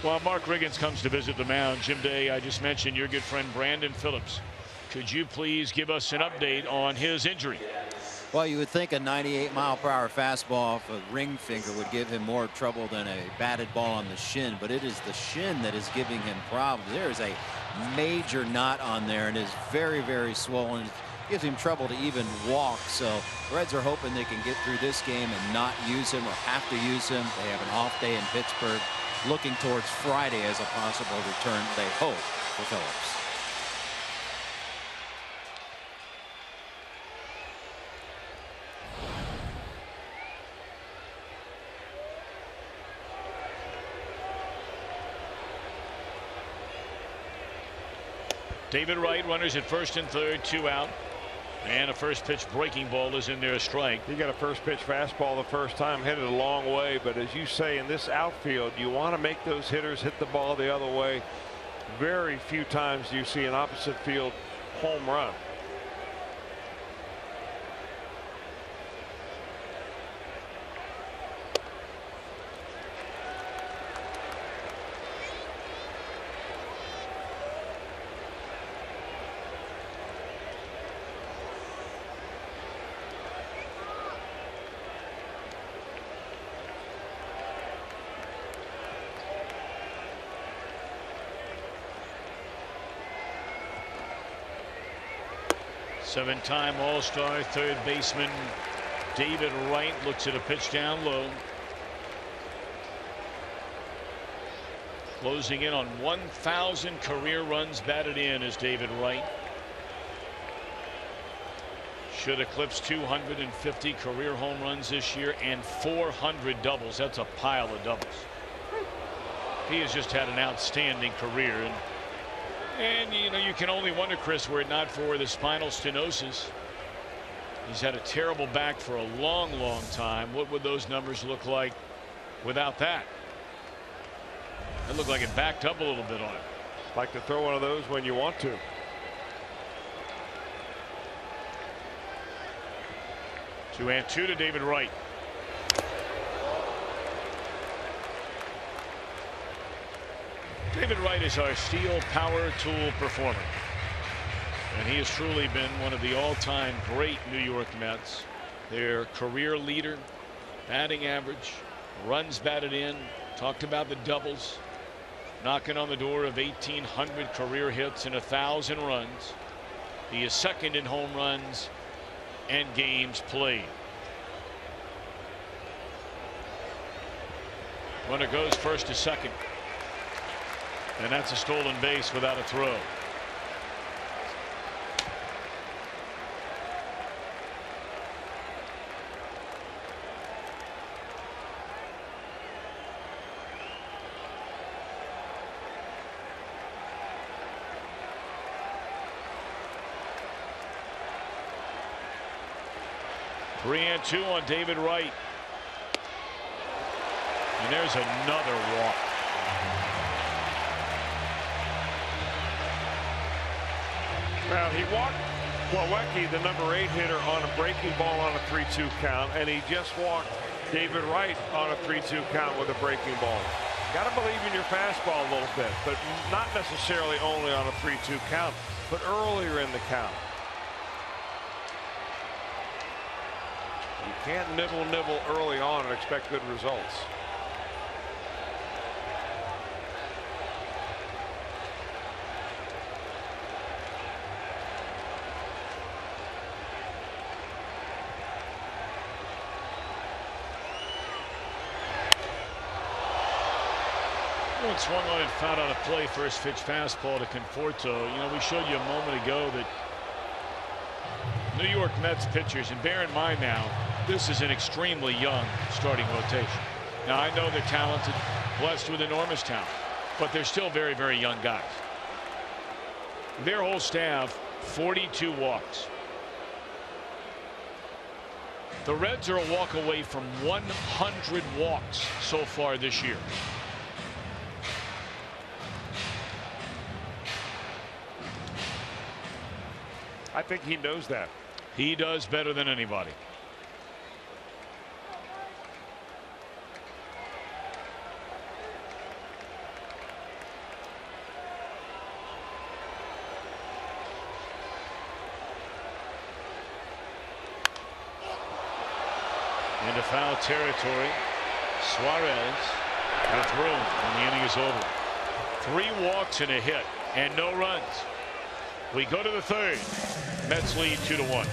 While Mark Riggins comes to visit the mound, Jim Day, I just mentioned your good friend Brandon Phillips. Could you please give us an update on his injury? Well, you would think a 98-mile-per-hour fastball off a ring finger would give him more trouble than a batted ball on the shin, but it is the shin that is giving him problems. There is a major knot on there and is very, very swollen. gives him trouble to even walk. So the Reds are hoping they can get through this game and not use him or have to use him. They have an off day in Pittsburgh, looking towards Friday as a possible return, they hope, for Phillips. David Wright, runners at first and third, 2 out. And a first pitch breaking ball is in there, a strike. He got a first pitch fastball the first time, hit it a long way. But as you say, in this outfield, you want to make those hitters hit the ball the other way. Very few times do you see an opposite field home run. Seven-time All-Star third baseman David Wright looks at a pitch down low. Closing in on 1,000 career runs batted in is David Wright. Should eclipse 250 career home runs this year and 400 doubles. That's a pile of doubles. He has just had an outstanding career. And you know, you can only wonder, Chris, were it not for the spinal stenosis. He's had a terrible back for a long time. What would those numbers look like without that? It looked like it backed up a little bit on him. Like to throw one of those when you want to. Two and two to David Wright. David Wright is our steel power tool performer. And he has truly been one of the all-time great New York Mets. Their career leader, batting average, runs batted in, talked about the doubles, knocking on the door of 1,800 career hits and 1,000 runs. He is second in home runs and games played. Runner goes first to second. And that's a stolen base without a throw. Three and two on David Wright. And there's another walk. Well, he walked Milwaukee, the number 8 hitter, on a breaking ball on a 3-2 count, and he just walked David Wright on a 3-2 count with a breaking ball. Got to believe in your fastball a little bit, but not necessarily only on a 3-2 count, but earlier in the count. You can't nibble early on and expect good results. Swung on and fouled on a play. First pitch fastball to Conforto. You know, we showed you a moment ago that New York Mets pitchers, and bear in mind now, this is an extremely young starting rotation. Now, I know they're talented, blessed with enormous talent, but they're still very, very young guys. Their whole staff, 42 walks. The Reds are a walk away from 100 walks so far this year. I think he knows that. He does better than anybody. Into foul territory. Suarez with room, and the inning is over. 3 walks and a hit and no runs. We go to the third. Mets lead 2-1.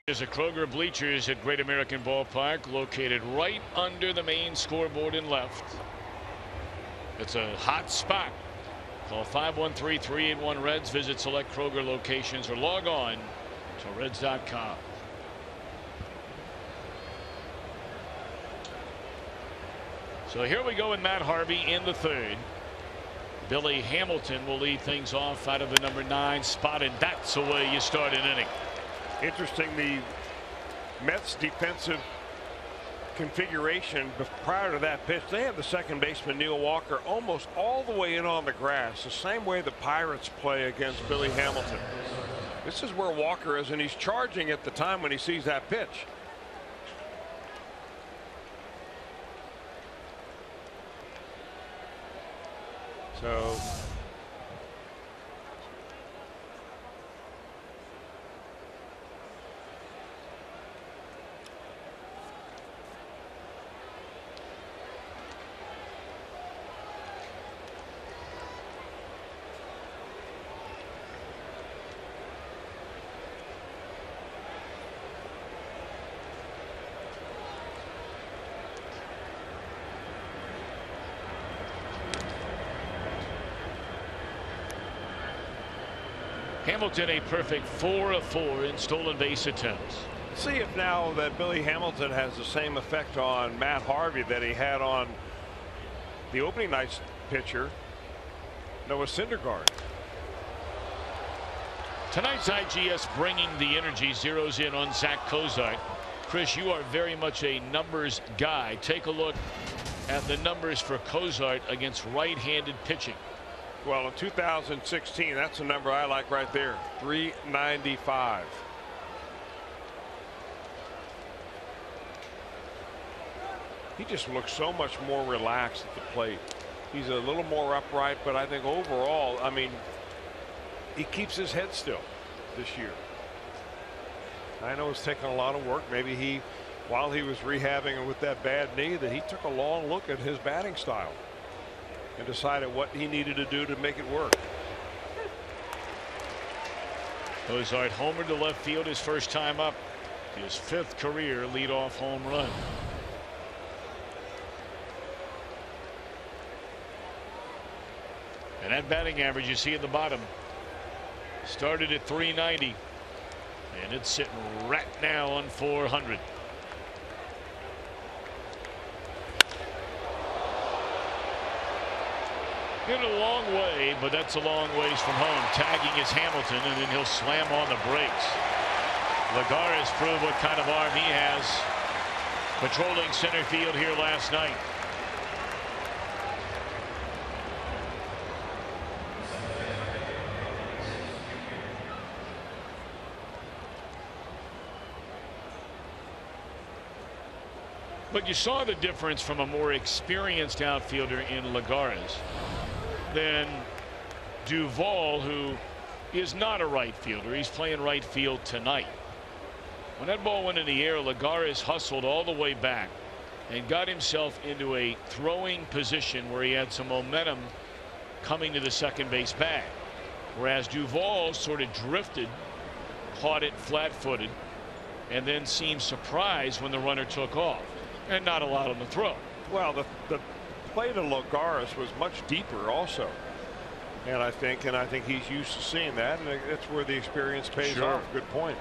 Is a Kroger bleachers at Great American Ballpark, located right under the main scoreboard in left. It's a hot spot. Call 513-381-REDS. Visit select Kroger locations or log on to reds.com. So here we go with Matt Harvey in the third. Billy Hamilton will lead things off out of the number 9 spot, and that's the way you start an inning. Interesting, the Mets defensive configuration prior to that pitch, they had the second baseman Neil Walker almost all the way in on the grass, the same way the Pirates play against Billy Hamilton. This is where Walker is, and he's charging at the time when he sees that pitch. So Hamilton a perfect 4 of 4 in stolen base attempts. See if now that Billy Hamilton has the same effect on Matt Harvey that he had on the opening night's pitcher Noah Syndergaard. Tonight's IGS bringing the energy zeroes in on Zach Cozart. Chris, you are very much a numbers guy. Take a look at the numbers for Cozart against right-handed pitching. Well, in 2016, that's a number I like right there, 395. He just looks so much more relaxed at the plate. He's a little more upright, but I think overall, I mean, he keeps his head still this year. I know it's taken a lot of work. Maybe he, while he was rehabbing with that bad knee, that he took a long look at his batting style and decided what he needed to do to make it work. Cozart homered to left field his first time up. His 5th career leadoff home run. And that batting average you see at the bottom started at 390, and it's sitting right now on 400. Hit a long way, but that's a long ways from home. Tagging is Hamilton, and then he'll slam on the brakes. Lagares proved what kind of arm he has. patrolling center field here last night. But you saw the difference from a more experienced outfielder in Lagares than Duvall, who is not a right fielder. He's playing right field tonight. When that ball went in the air, Lagares hustled all the way back and got himself into a throwing position where he had some momentum coming to the second base bag. Whereas Duvall sort of drifted, caught it flat-footed, and then seemed surprised when the runner took off. And not allowed him to throw. Well, the play to Lagares was much deeper also. And I think he's used to seeing that, and that's where the experience pays off. Good point.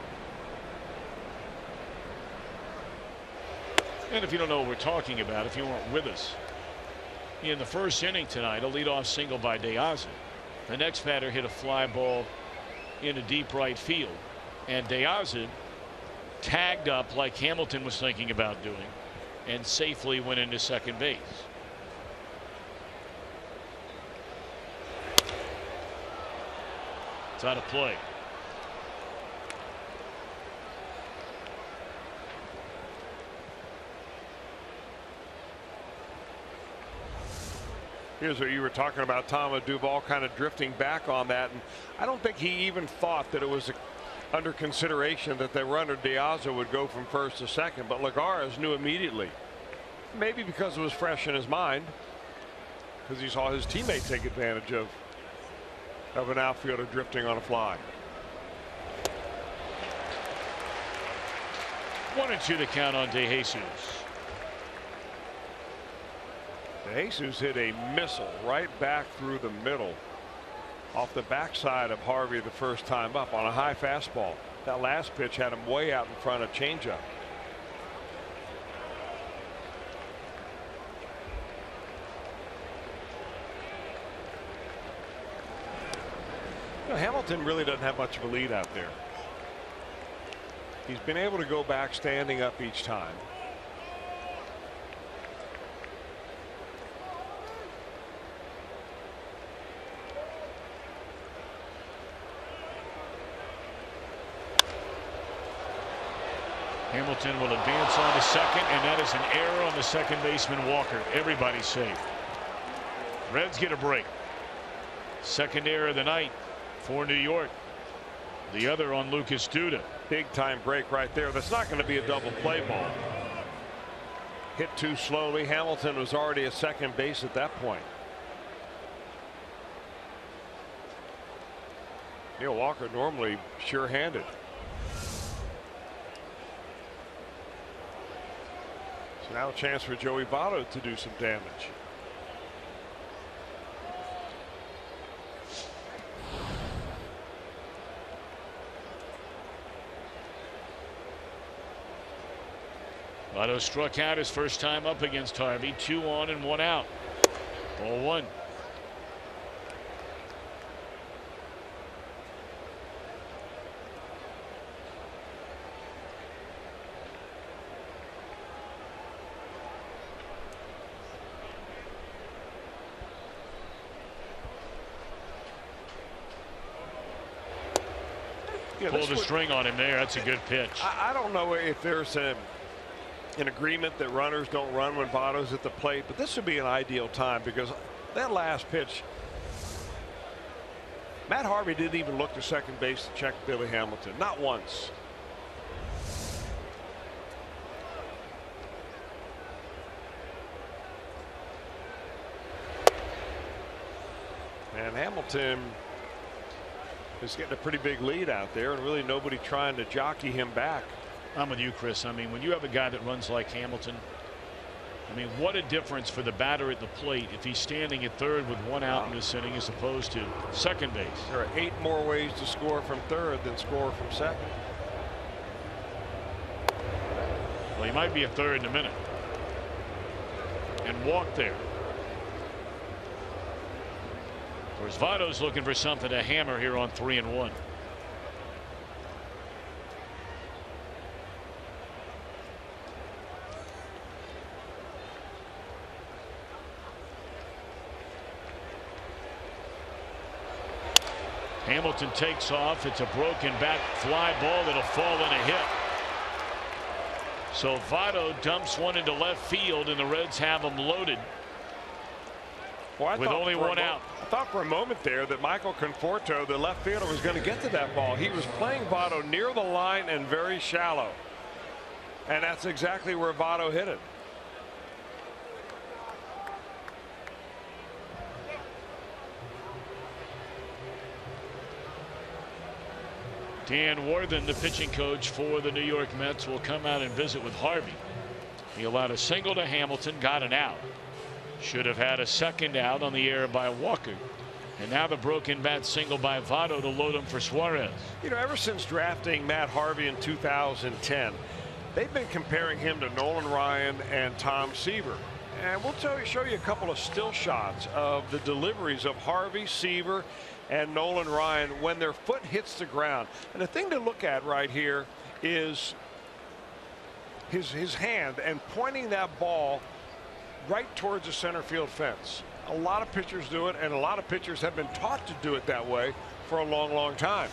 And if you don't know what we're talking about, if you weren't with us, in the first inning tonight, a leadoff single by De Aza. The next batter hit a fly ball into deep right field, and De Aza tagged up like Hamilton was thinking about doing, and safely went into second base. It's out of play. Here's what you were talking about, Tom, Duvall kind of drifting back on that, and I don't think he even thought that it was under consideration that the runner De Aza would go from first to second, but Lagares knew immediately. Maybe because it was fresh in his mind, because he saw his teammate take advantage of an outfielder drifting on a fly. 1-2 the count on De Jesus. De Jesus hit a missile right back through the middle off the backside of Harvey the first time up on a high fastball. That last pitch had him way out in front of changeup. You know, Hamilton really doesn't have much of a lead out there. He's been able to go back standing up each time. Hamilton will advance on to second, and that is an error on the second baseman Walker. Everybody's safe. Reds get a break. Second error of the night for New York. The other on Lucas Duda. Big time break right there. That's not going to be a double play ball. Hit too slowly. Hamilton was already at second base at that point. Neil Walker normally sure-handed. So now a chance for Joey Votto to do some damage. Votto struck out his first time up against Harvey. 2 on and 1 out. Ball 1. Yeah, pulled the string on him there. That's a good pitch. I don't know if there's an agreement that runners don't run when Votto's at the plate, but this would be an ideal time because that last pitch, Matt Harvey didn't even look to second base to check Billy Hamilton. Not once. And Hamilton is getting a pretty big lead out there, and really nobody trying to jockey him back. I'm with you, Chris. I mean, when you have a guy that runs like Hamilton, I mean, what a difference for the batter at the plate if he's standing at third with 1 out in this inning as opposed to second base. There are 8 more ways to score from third than score from second. Well, he might be a third in a minute and walk there. Whereas Votto's looking for something to hammer here on 3-1. Hamilton takes off. It's a broken back fly ball that'll fall in a hit. So Votto dumps one into left field, and the Reds have him loaded with only one out. I thought for a moment there that Michael Conforto, the left fielder, was going to get to that ball. He was playing Votto near the line and very shallow. And that's exactly where Votto hit it. Dan Worthen, the pitching coach for the New York Mets, will come out and visit with Harvey. He allowed a single to Hamilton, got an out. Should have had a second out on the air by Walker. And now the broken bat single by Votto to load him for Suarez. You know, ever since drafting Matt Harvey in 2010, they've been comparing him to Nolan Ryan and Tom Seaver. And we'll show you a couple of still shots of the deliveries of Harvey, Seaver, and Nolan Ryan when their foot hits the ground. And the thing to look at right here is his hand and pointing that ball right towards the center field fence. A lot of pitchers do it, and a lot of pitchers have been taught to do it that way for a long, long time.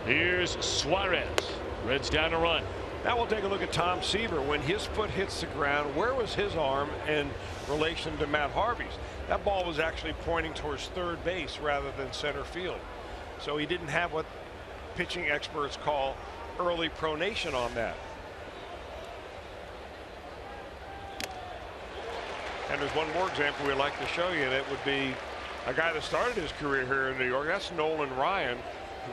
Here's Suarez. Reds down a run. Now we'll take a look at Tom Seaver. When his foot hits the ground, where was his arm in relation to Matt Harvey's? That ball was actually pointing towards third base rather than center field. So he didn't have what pitching experts call early pronation on that. And there's one more example we'd like to show you, and it would be a guy that started his career here in New York. That's Nolan Ryan.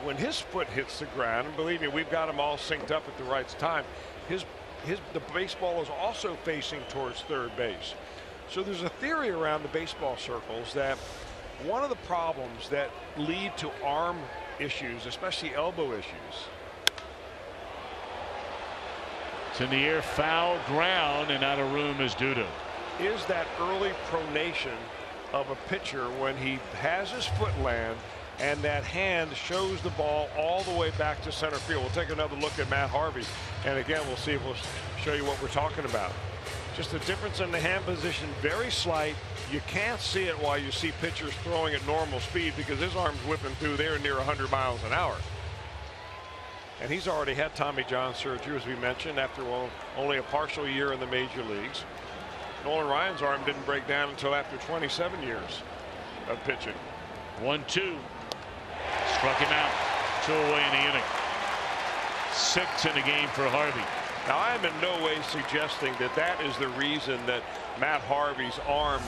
When his foot hits the ground, and believe me, we've got him all synced up at the right time, the baseball is also facing towards third base. So there's a theory around the baseball circles that one of the problems that lead to arm issues, especially elbow issues. It's in the air, foul ground, and out of room is Duda. Is that early pronation of a pitcher when he has his foot land and that hand shows the ball all the way back to center field. We'll take another look at Matt Harvey, and again we'll see if we'll show you what we're talking about. Just a difference in the hand position, very slight. You can't see it while you see pitchers throwing at normal speed because his arm's whipping through there near 100 miles an hour. And he's already had Tommy John surgery, as we mentioned, after only a partial year in the major leagues. Nolan Ryan's arm didn't break down until after 27 years of pitching. 1-2. Struck him out. 2 away in the inning. 6 in the game for Harvey. Now, I am in no way suggesting that that is the reason that Matt Harvey's arm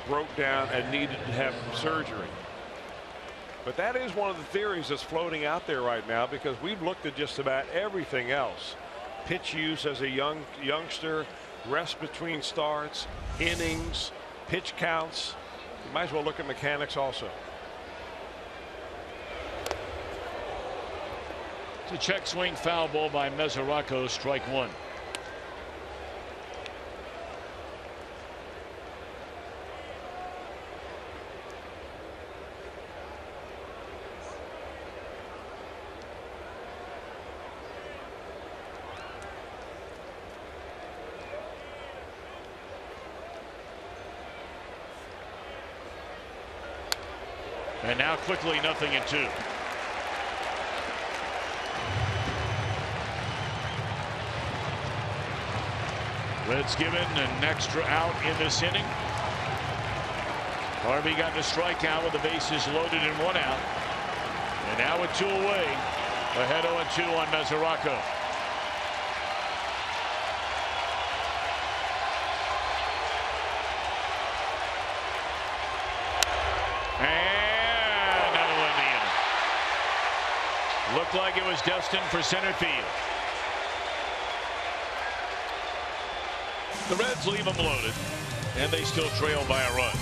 broke down and needed to have surgery. But that is one of the theories that's floating out there right now, because we've looked at just about everything else. Pitch use as a youngster, rest between starts, innings, pitch counts. You might as well look at mechanics also. It's a check swing foul ball by Mesoraco, strike 1. And now quickly 0-2. Reds given an extra out in this inning. Harvey got the strikeout with the bases loaded and 1 out. And now with 2 away, ahead 0-2 on Mesoraco. And that'll end the inning. Looked like it was destined for center field. The Reds leave them loaded, and they still trail by a run.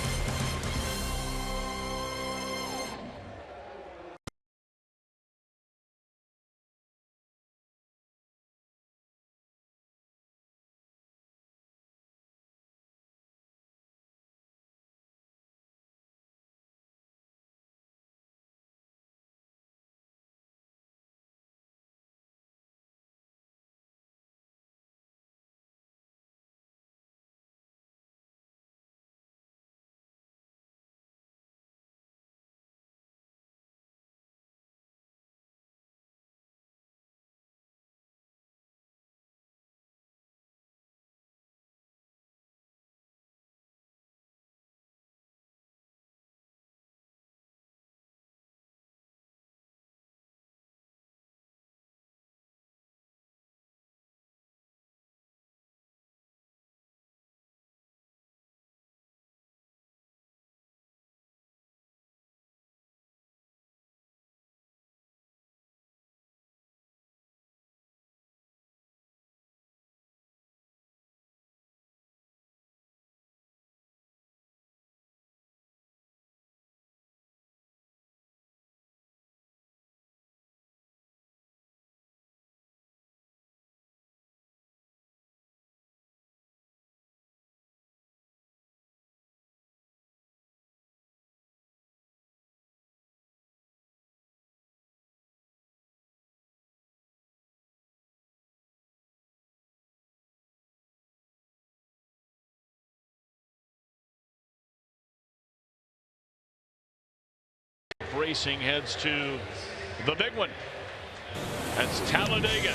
racing heads to the big one. That's Talladega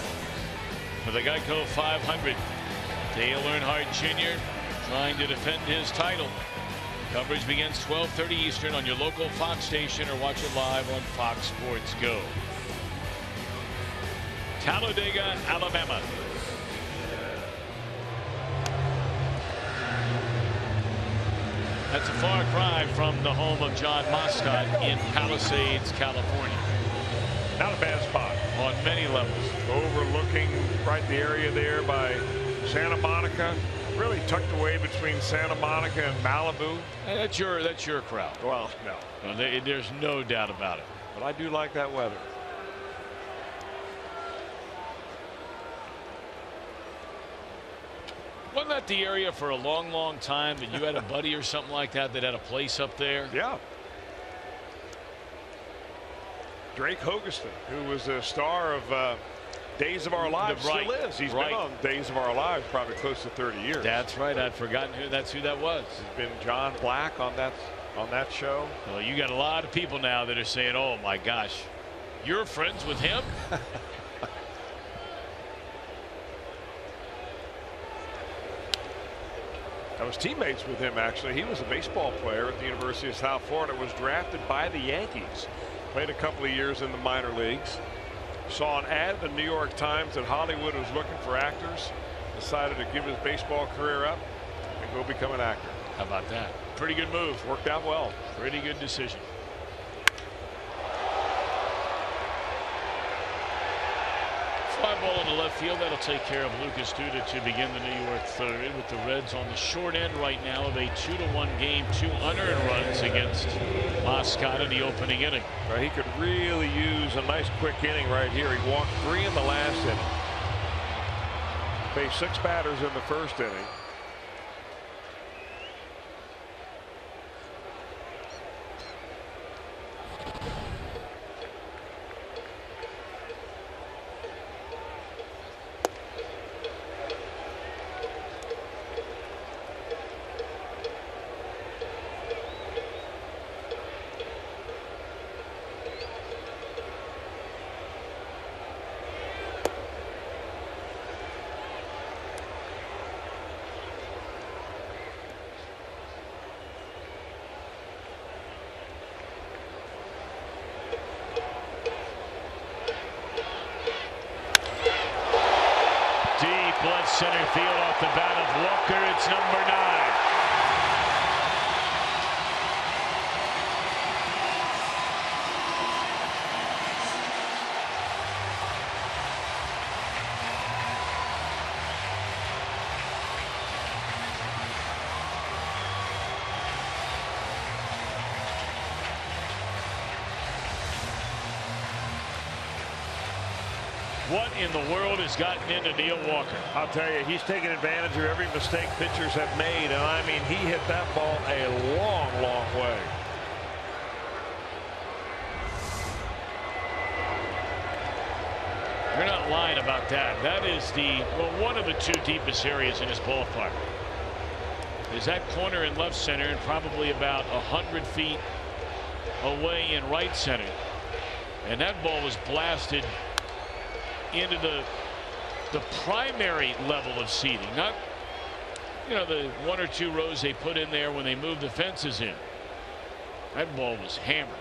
for the Geico 500. Dale Earnhardt Jr. trying to defend his title. Coverage begins 12:30 Eastern on your local Fox station, or watch it live on Fox Sports Go. Talladega, Alabama. That's a far cry from the home of John Moscott in Palisades, California. Not a bad spot on many levels. Overlooking right the area there by Santa Monica. Really tucked away between Santa Monica and Malibu. That's your crowd. Well, no. There's no doubt about it. But I do like that weather. Wasn't that the area for a long, long time that you had a buddy or something like that that had a place up there? Yeah. Drake Hogeston, who was a star of Days of Our Lives, still is. He's been on Days of Our Lives probably close to 30 years. That's right. I'd forgotten who that was. He's been John Black on that show. Well, you got a lot of people now that are saying, "Oh my gosh, you're friends with him?" I was teammates with him, actually. He was a baseball player at the University of South Florida. Was drafted by the Yankees. Played a couple of years in the minor leagues. Saw an ad in the New York Times that Hollywood was looking for actors. Decided to give his baseball career up and go become an actor. How about that? Pretty good move. Worked out well. Pretty good decision. Fly ball in the left field. That'll take care of Lucas Duda to begin the New York third, with the Reds on the short end right now of a 2-1 game, 2 unearned runs against Moscott in the opening inning. Right, he could really use a nice quick inning right here. He walked 3 in the last inning. Faced 6 batters in the first inning. Left center field off the bat of Walker. It's number 9. What in the world has gotten into Neil Walker? I'll tell you, he's taken advantage of every mistake pitchers have made, and I mean, he hit that ball a long, long way. You're not lying about that. That is one of the 2 deepest areas in his ballpark. Is that corner in left center, and probably about 100 feet away in right center. And that ball was blasted into the primary level of seating, not the 1 or 2 rows they put in there when they moved the fences in. That ball was hammered.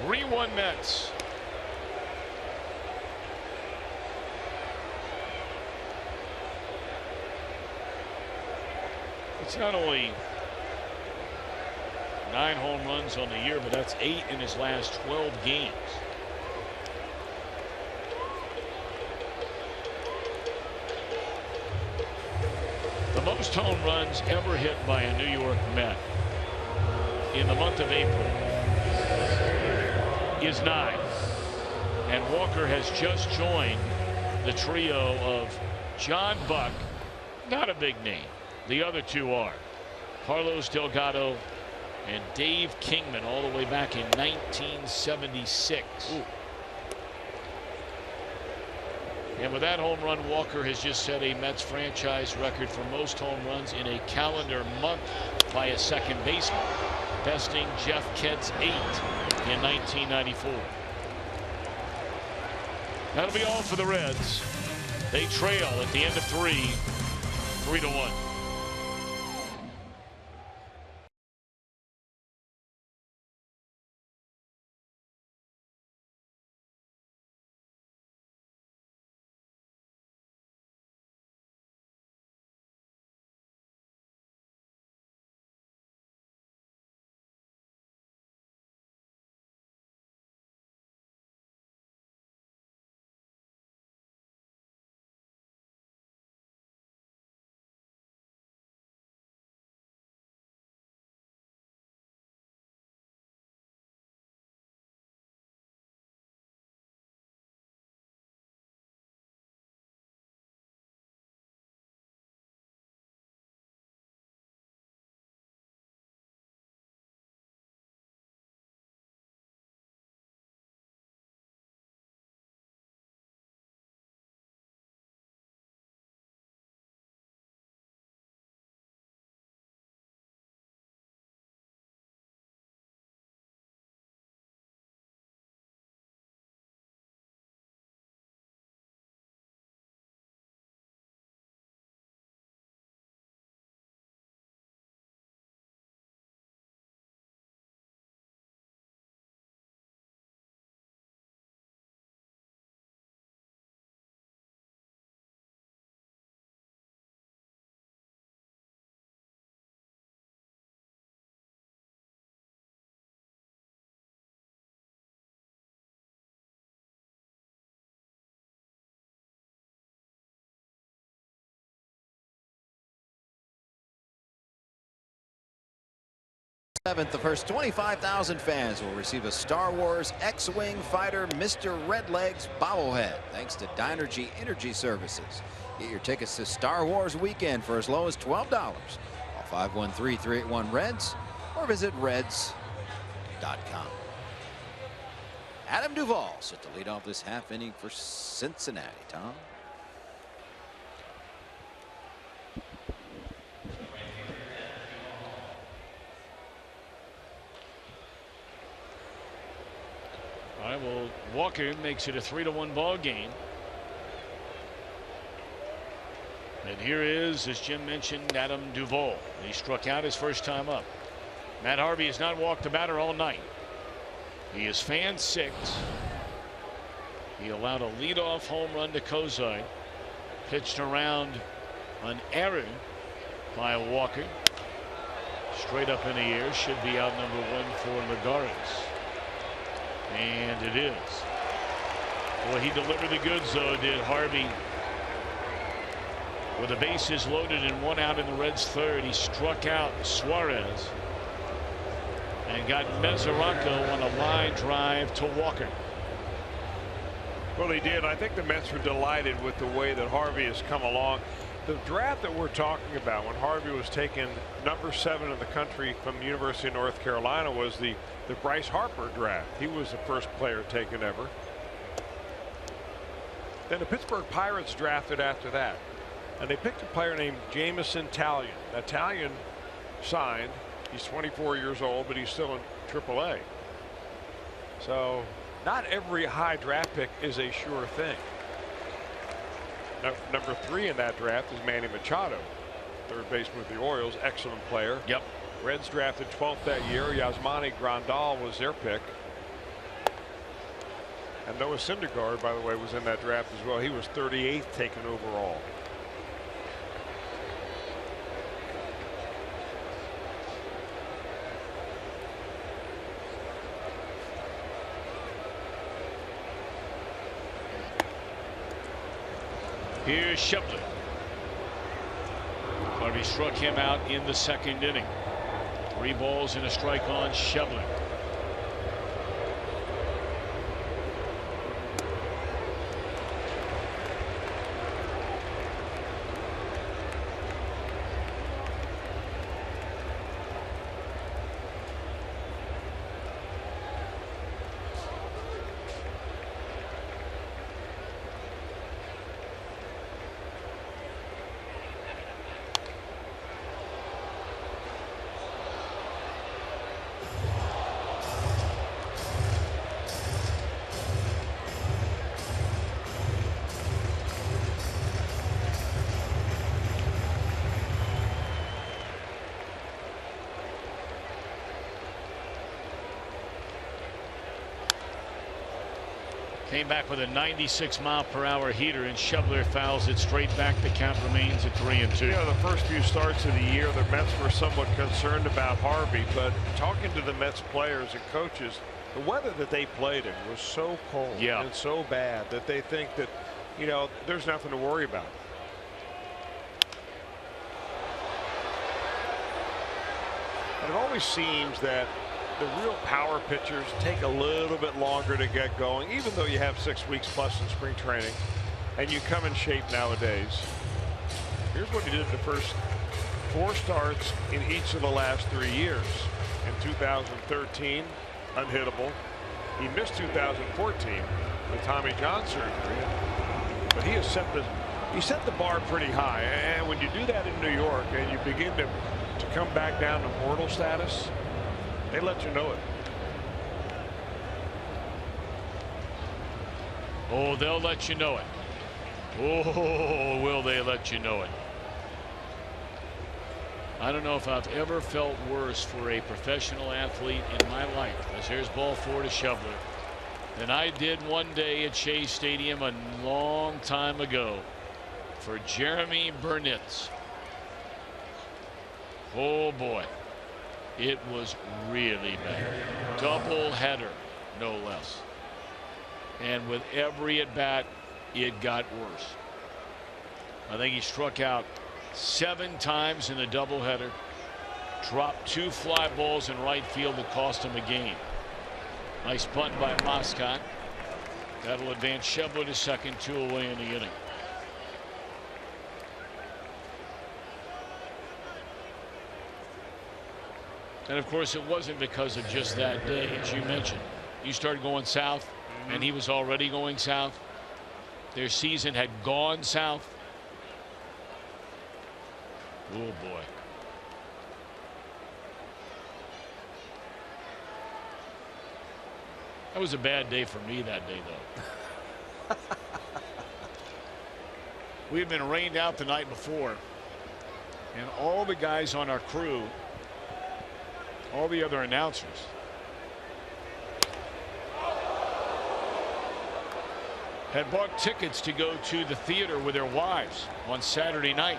(3-1) Mets. It's not only 9 home runs on the year, but that's 8 in his last 12 games. The most home runs ever hit by a New York Met in the month of April is 9. And Walker has just joined the trio of John Buck, not a big name. The other 2 are Carlos Delgado and Dave Kingman, all the way back in 1976. Ooh. And with that home run, Walker has just set a Mets franchise record for most home runs in a calendar month by a second baseman, besting Jeff Kett's 8 in 1994. That'll be all for the Reds. They trail at the end of 3-1. The first 25,000 fans will receive a Star Wars X-Wing fighter Mr. Redlegs bobblehead thanks to Dynergy Energy Services. Get your tickets to Star Wars weekend for as low as $12. Call 513-381-REDS or visit reds.com. Adam Duvall set to lead off this half inning for Cincinnati. Tom. All right, well, Walker makes it a 3-1 ball game. And here is, as Jim mentioned, Adam Duvall. He struck out his first time up. Matt Harvey has not walked the batter all night. He is fan 6. He allowed a leadoff home run to Kozai. Pitched around an error by Walker. Straight up in the air. Should be out number 1 for Lagares. And it is. Well, he delivered the goods, though, did Harvey. With the bases loaded and 1 out in the Reds' third, he struck out Suarez and got Mesoranco on a line drive to Walker. Well, he did. I think the Mets were delighted with the way that Harvey has come along. The draft that we're talking about, when Harvey was taken number 7 in the country from the University of North Carolina, was the Bryce Harper draft. He was the first player taken ever. Then the Pittsburgh Pirates drafted after that, and they picked a player named Jamison Talion. Now, Talion signed. He's 24 years old, but he's still in AAA. So not every high draft pick is a sure thing. Number 3 in that draft is Manny Machado, third baseman with the Orioles, excellent player. Yep. Reds drafted 12th that year. Yasmani Grandal was their pick. And Noah Syndergaard, by the way, was in that draft as well. He was 38th taken overall. Here's Shepler. Harvey struck him out in the second inning. 3 balls and a strike on Shepler. Came back with a 96-mile-per-hour heater, and Schebler fouls it straight back. The count remains at 3-2. You know, the first few starts of the year, the Mets were somewhat concerned about Harvey, but talking to the Mets players and coaches, the weather that they played in was so cold and so bad that they think that, you know, there's nothing to worry about. And it always seems that the real power pitchers take a little bit longer to get going, even though you have 6 weeks plus in spring training and you come in shape nowadays. Here's what he did the first 4 starts in each of the last 3 years. In 2013, unhittable. He missed 2014 with Tommy John surgery, but he has set the bar pretty high. And when you do that in New York and you begin to come back down to mortal status, they let you know it. Oh, they'll let you know it. Oh, will they let you know it? I don't know if I've ever felt worse for a professional athlete in my life, as here's ball 4 to Schebler, than I did one day at Shea Stadium a long time ago for Jeremy Burnitz. Oh boy, it was really bad. Double header, no less. And with every at bat, it got worse. I think he struck out 7 times in the doubleheader, dropped 2 fly balls in right field that cost him a game. Nice bunt by Moscott. That'll advance Schebler to second, 2 away in the inning. And of course, it wasn't because of just that day, as you mentioned. You started going south, and he was already going south. Their season had gone south. Oh boy. That was a bad day for me that day, though. We had been rained out the night before, and all the guys on our crew, all the other announcers, had bought tickets to go to the theater with their wives on Saturday night.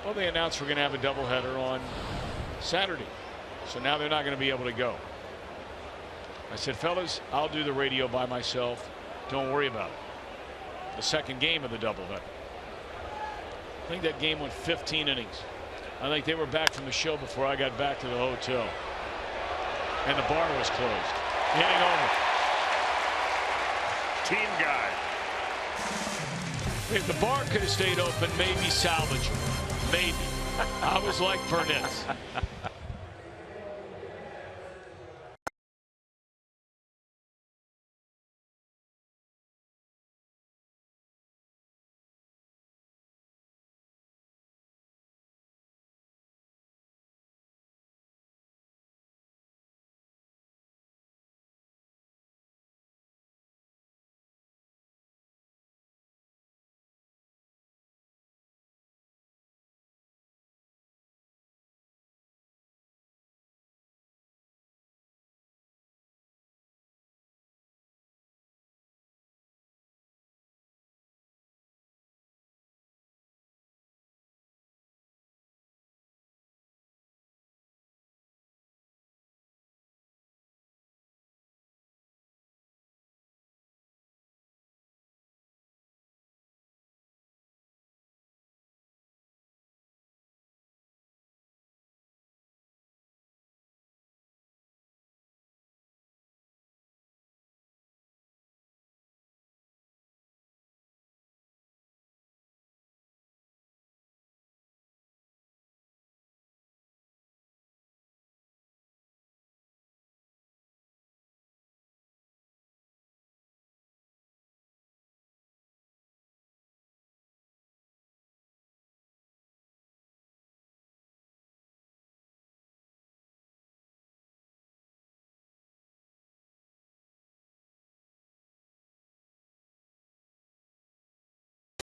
Well, they announced we're going to have a doubleheader on Saturday, so now they're not going to be able to go. I said, fellas, I'll do the radio by myself. Don't worry about it. The second game of the doubleheader. I think that game went 15 innings. I think they were back from the show before I got back to the hotel. And the bar was closed. Inning over. Team guy. If the bar could have stayed open, maybe salvage. Maybe. I was like Burnitz.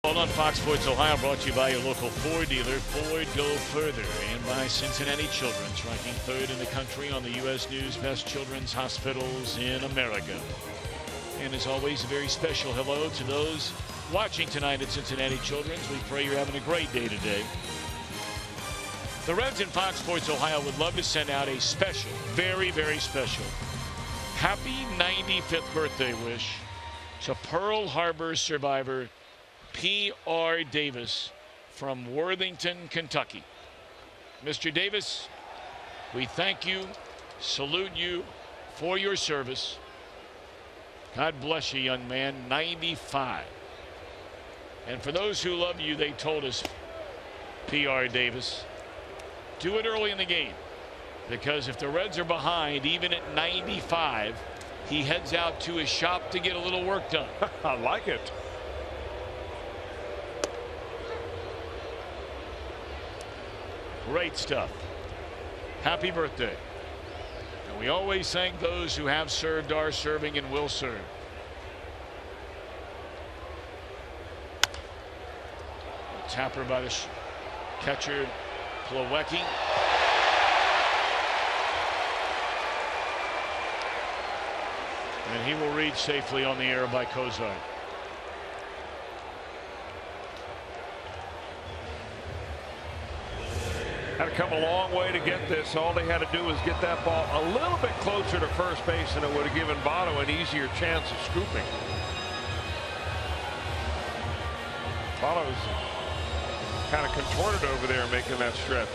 On Fox Sports Ohio, brought to you by your local Ford dealer, Ford Go Further, and by Cincinnati Children's, ranking 3rd in the country on the U.S. News Best Children's Hospitals in America. And as always, a very special hello to those watching tonight at Cincinnati Children's. We pray you're having a great day today. The Reds in Fox Sports Ohio would love to send out a special, very, very special, happy 95th birthday wish to Pearl Harbor survivor P.R. Davis from Worthington, Kentucky. Mr. Davis, we thank you, salute you for your service. God bless you, young man. 95. And for those who love you, they told us, P.R. Davis, do it early in the game, because if the Reds are behind, even at 95, he heads out to his shop to get a little work done. I like it. Great stuff. Happy birthday. And we always thank those who have served, are serving, and will serve. A tapper by the catcher, Plawecki. And he will reach safely on the air by Kozar. Had to come a long way to get this. All they had to do was get that ball a little bit closer to first base, and it would have given Votto an easier chance of scooping. Votto's kind of contorted over there making that stretch.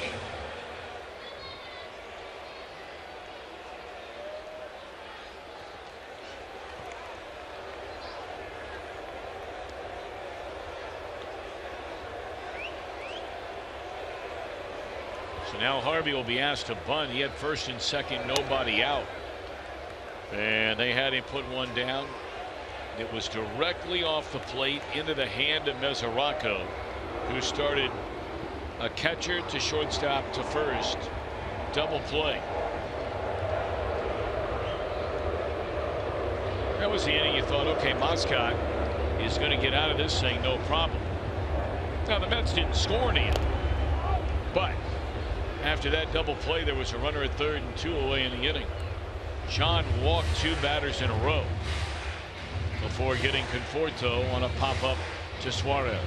So now Harvey will be asked to bunt. He had first and second, nobody out. And they had him put one down. It was directly off the plate into the hand of Mesoraco, who started a catcher to shortstop to first. Double play. That was the inning you thought, okay, Moscott is going to get out of this thing, no problem. Now, the Mets didn't score any, but after that double play, there was a runner at third and 2 away in the inning. John walked 2 batters in a row before getting Conforto on a pop-up to Suarez.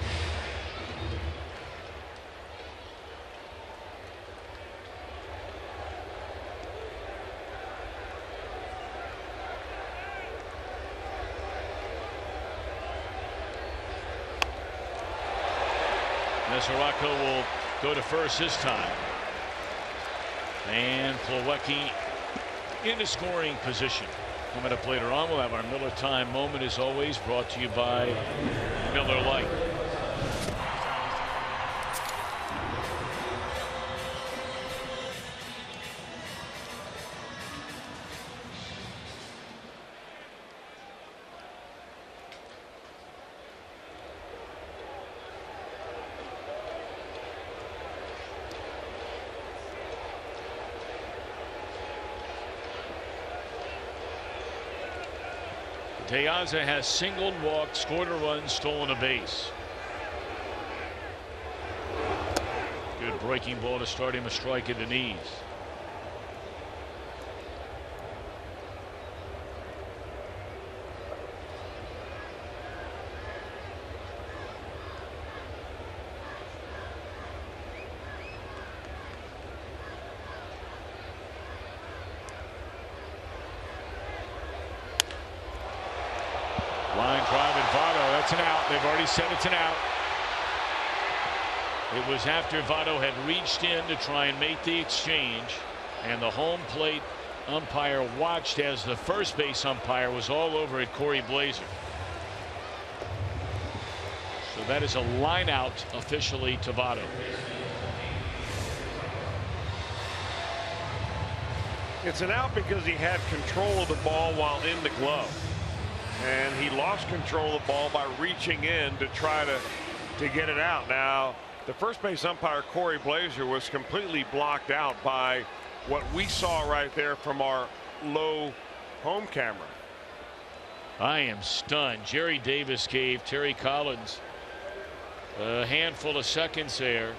Mesoraco will go to first this time. And Plawecki into scoring position. Coming up later on, we'll have our Miller Time moment, as always, brought to you by Miller Lite. Teaza has singled, walked, scored a run, stolen a base. Good breaking ball to start him, a strike at the knees. Line drive and Votto. That's an out. They've already said it's an out. It was after Votto had reached in to try and make the exchange, and the home plate umpire watched as the first base umpire was all over it, Corey Blazer. So that is a line out officially to Votto. It's an out because he had control of the ball while in the glove. And he lost control of the ball by reaching in to try to get it out. Now, the first base umpire, Corey Blazer, was completely blocked out by what we saw right there from our low home camera. I am stunned. Jerry Davis gave Terry Collins a handful of seconds there.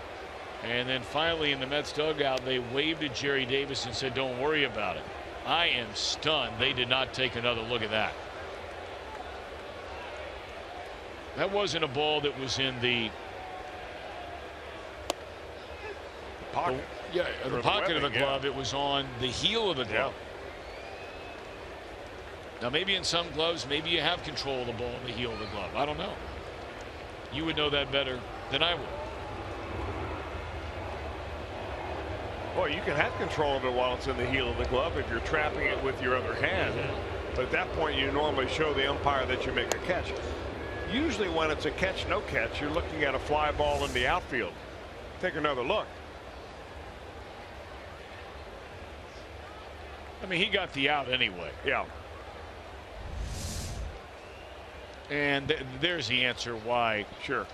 And then finally in the Mets dugout, they waved at Jerry Davis and said, don't worry about it. I am stunned they did not take another look at that. That wasn't a ball that was in the pocket. The pocket of the glove. It was on the heel of the glove. Now, maybe in some gloves, maybe you have control of the ball in the heel of the glove. I don't know. You would know that better than I would. Well, you can have control of it while it's in the heel of the glove if you're trapping it with your other hand. But at that point, you normally show the umpire that you make a catch. Usually when it's a catch, no catch, you're looking at a fly ball in the outfield. Take another look. I mean, he got the out anyway. Yeah. And there's the answer why. Sure.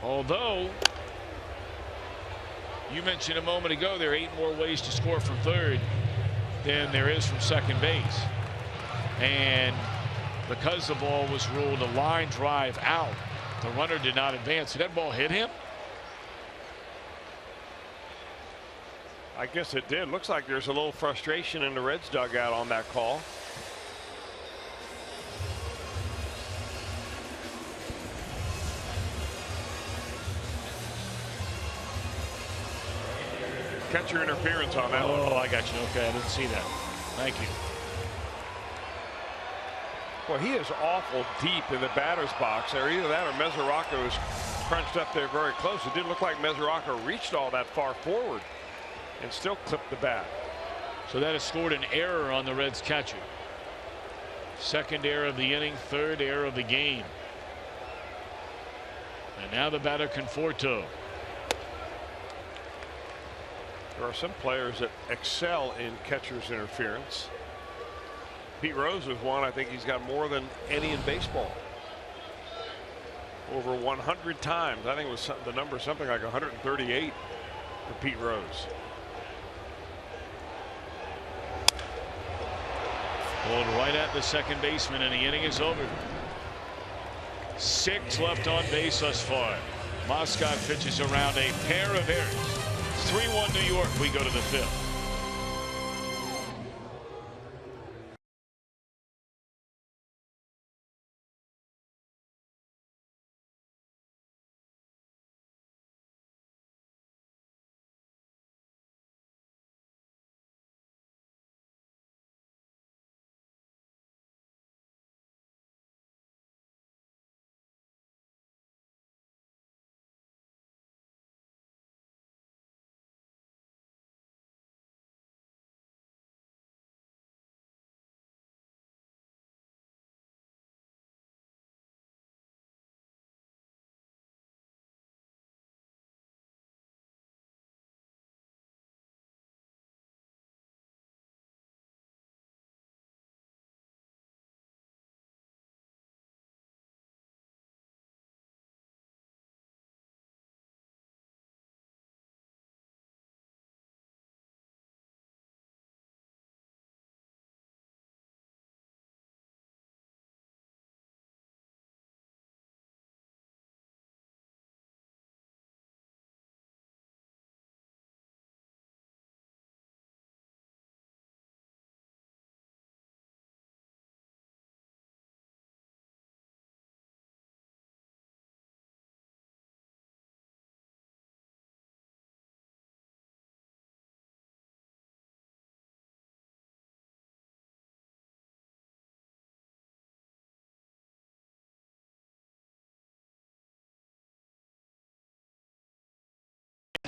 Although you mentioned a moment ago there are 8 more ways to score from third than there is from second base. And because the ball was ruled a line drive out, the runner did not advance. Did that ball hit him? I guess it did. Looks like there's a little frustration in the Reds dugout on that call. Catcher interference on that one. Oh, I got you. Okay, I didn't see that. Thank you. Well, he is awful deep in the batter's box there. Either that or Mesoraco is crunched up there very close. It didn't look like Mesoraco reached all that far forward and still clipped the bat. So that has scored an error on the Reds catcher. Second error of the inning, third error of the game. And now the batter Conforto. There are some players that excel in catcher's interference. Pete Rose is one. I think he's got more than any in baseball. Over 100 times. I think it was the number something like 138 for Pete Rose. Pulled right at the second baseman, and the inning is over. 6 left on base thus far. Moscott pitches around a pair of errors. 3-1 New York. We go to the 5th.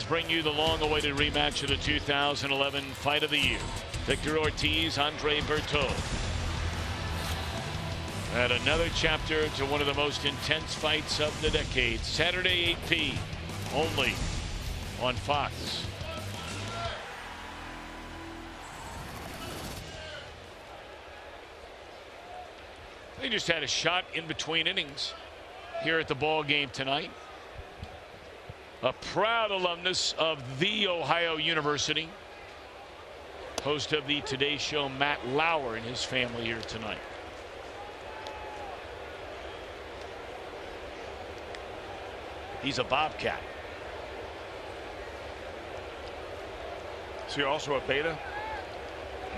Bring you the long-awaited rematch of the 2011 Fight of the Year. Victor Ortiz, Andre Berto. And another chapter to one of the most intense fights of the decade. Saturday, 8 p. only on Fox. They just had a shot in between innings here at the ball game tonight. A proud alumnus of The Ohio University. Host of the Today Show, Matt Lauer, and his family here tonight. He's a Bobcat. Is he also a Beta?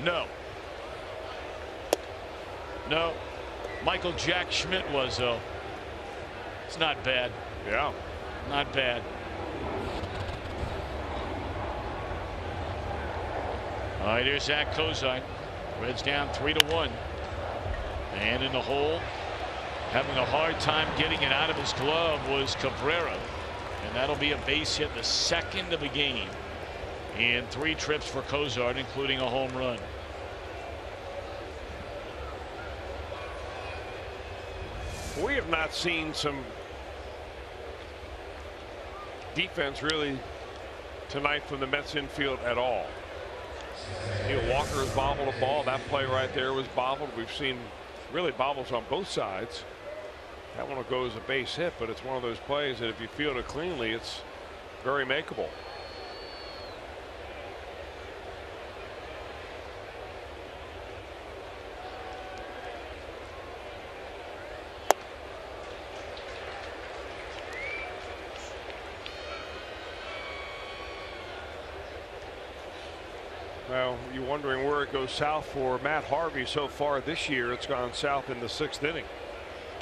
No. No. Michael Jack Schmidt was, though. It's not bad. Yeah. Not bad. All right, here's Zach Kozai. Reds down 3-1. And in the hole, having a hard time getting it out of his glove was Cabrera. And that'll be a base hit, the second of the game. And 3 trips for Kozar, including a home run. We have not seen some defense really tonight from the Mets infield at all. Walker has bobbled a ball. That play right there was bobbled. We've seen really bobbles on both sides. That one will go as a base hit, but it's one of those plays that if you field it cleanly, it's very makeable. Well, you're wondering where it goes south for Matt Harvey so far this year. It's gone south in the 6th inning.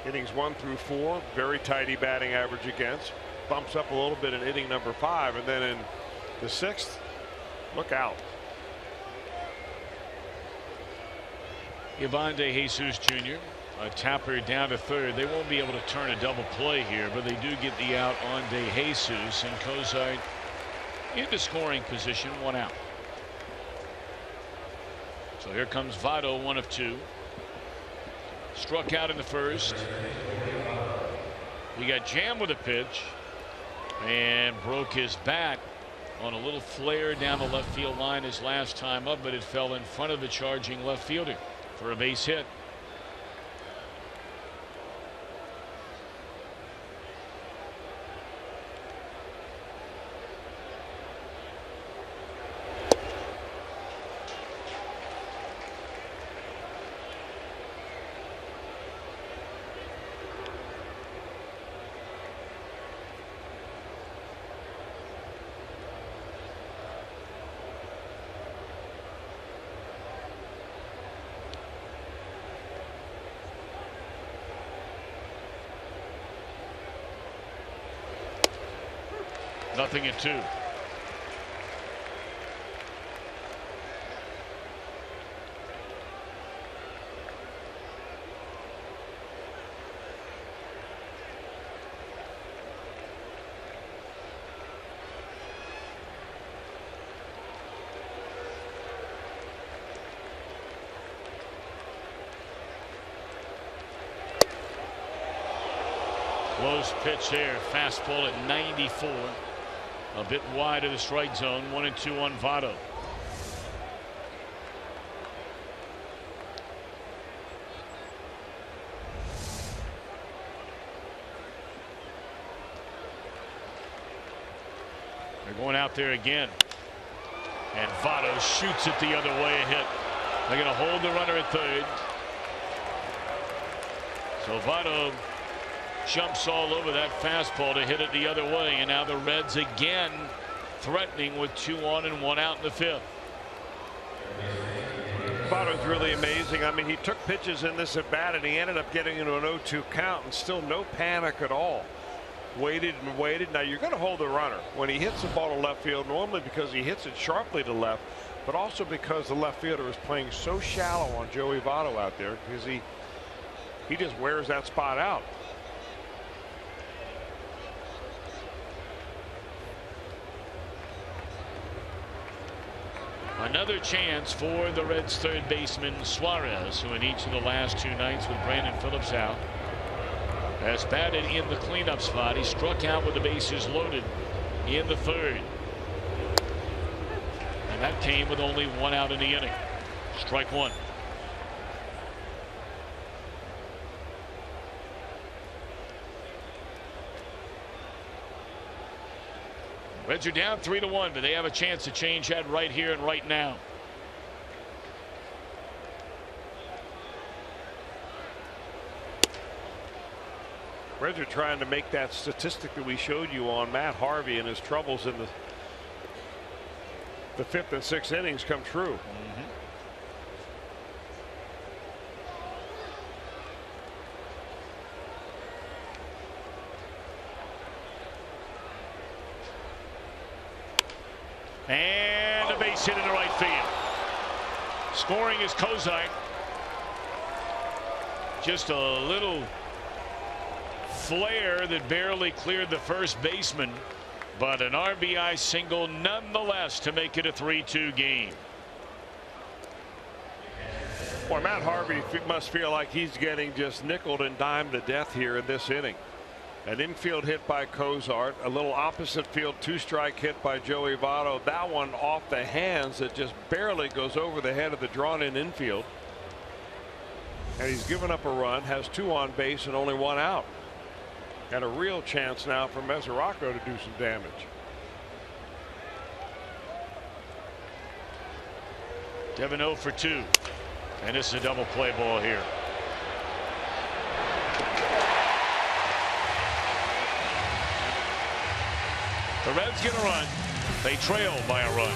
Innings 1 through 4, very tidy batting average against. Bumps up a little bit in inning number 5, and then in the 6th, look out. Ivan De Jesus Jr. A tapper down to 3rd. They won't be able to turn a double play here, but they do get the out on De Jesus, and Kozai into scoring position, 1 out. So here comes Votto, 1 of 2. Struck out in the 1st. He got jammed with a pitch and broke his bat on a little flare down the left field line his last time up, but it fell in front of the charging left fielder for a base hit. Nothing at 2. Close pitch there. Fastball at 94. A bit wide of the strike zone. 1-2 on Votto. They're going out there again. And Votto shoots it the other way. A hit. They're going to hold the runner at 3rd. So Votto jumps all over that fastball to hit it the other way, and now the Reds again threatening with 2 on and 1 out in the 5th. Votto's really amazing. I mean, he took pitches in this at bat and he ended up getting into an 0-2 count and still no panic at all. Waited and waited. Now you're going to hold the runner when he hits the ball to left field, normally because he hits it sharply to left, but also because the left fielder is playing so shallow on Joey Votto out there, because he just wears that spot out. Another chance for the Reds' 3rd baseman Suarez, who in each of the last 2 nights with Brandon Phillips out has batted in the cleanup spot. He struck out with the bases loaded in the 3rd, and that came with only 1 out in the inning. Strike 1. Reds are down 3-1, but they have a chance to change that right here and right now. Reds are trying to make that statistic that we showed you on Matt Harvey and his troubles in the 5th and 6th innings come true. base hit into right field. Scoring is Cozart. Just a little flare that barely cleared the first baseman, but an RBI single nonetheless to make it a 3-2 game. Boy, Matt Harvey must feel like he's getting just nickeled and dimed to death here in this inning. An infield hit by Cozart, a little opposite field 2-strike hit by Joey Votto. That one off the hands that just barely goes over the head of the drawn-in infield. And he's given up a run, has 2 on base and only 1 out. And a real chance now for Mesoraco to do some damage. Devin 0 for 2. And this is a double play ball here. The Reds get a run. They trail by a run.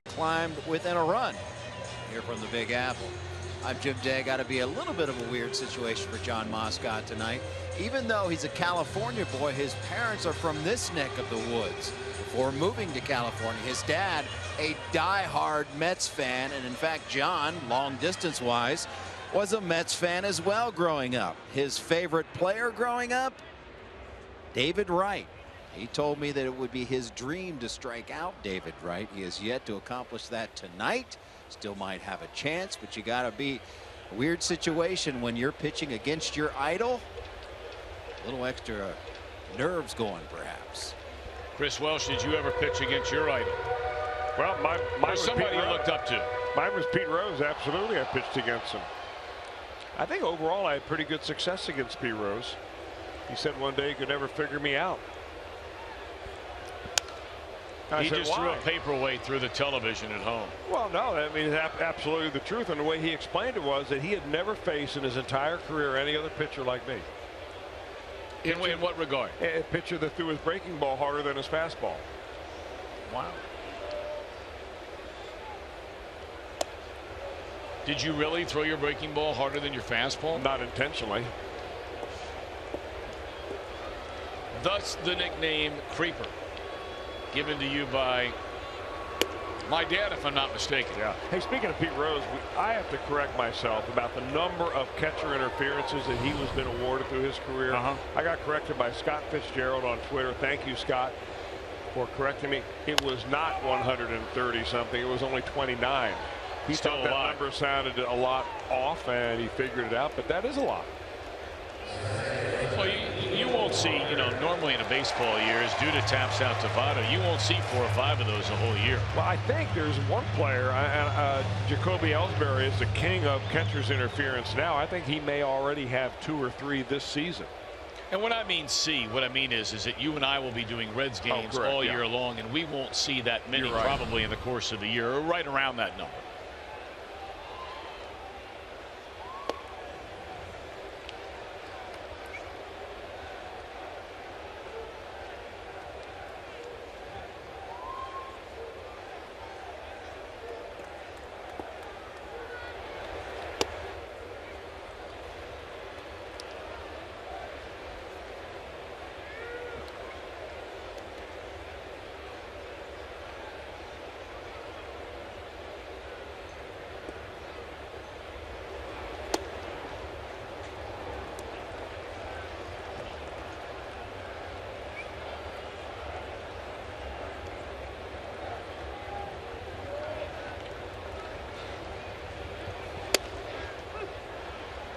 Climbed within a run here from the Big Apple. I'm Jim Day. Got to be a little bit of a weird situation for John Moscott tonight. Even though he's a California boy, his parents are from this neck of the woods. Before moving to California, his dad, a die-hard Mets fan, and in fact, John, long distance wise, was a Mets fan as well growing up. His favorite player growing up, David Wright. He told me that it would be his dream to strike out David Wright. He has yet to accomplish that tonight. Still might have a chance, but you got to be a weird situation when you're pitching against your idol. A little extra nerves going, perhaps. Chris Welsh, did you ever pitch against your idol? Well, mine was somebody you looked up to. Mine was Pete Rose. Absolutely, I pitched against him. I think overall I had pretty good success against Pete Rose. He said one day he could never figure me out. He just threw a paperweight through the television at home. Well, no, I mean, it's absolutely the truth. And the way he explained it was that he had never faced in his entire career any other pitcher like me. In what regard? A pitcher that threw his breaking ball harder than his fastball. Wow. Did you really throw your breaking ball harder than your fastball? Not intentionally. Thus the nickname Creeper, given to you by my dad, if I'm not mistaken. Yeah. Hey, speaking of Pete Rose, I have to correct myself about the number of catcher interferences that he has been awarded through his career. I got corrected by Scott Fitzgerald on Twitter. Thank you, Scott, for correcting me. It was not 130 something. It was only 29. He thought that number sounded a lot off, and he figured it out, but that is a lot. Well, you won't see, normally in a baseball year, as Duda taps out to Votto, you won't see 4 or 5 of those a whole year. Well, I think there's one player, Jacoby Ellsbury is the king of catcher's interference now. I think he may already have 2 or 3 this season. And when I mean see, what I mean is that you and I will be doing Reds games all year long, and we won't see that many probably in the course of the year, or right around that number.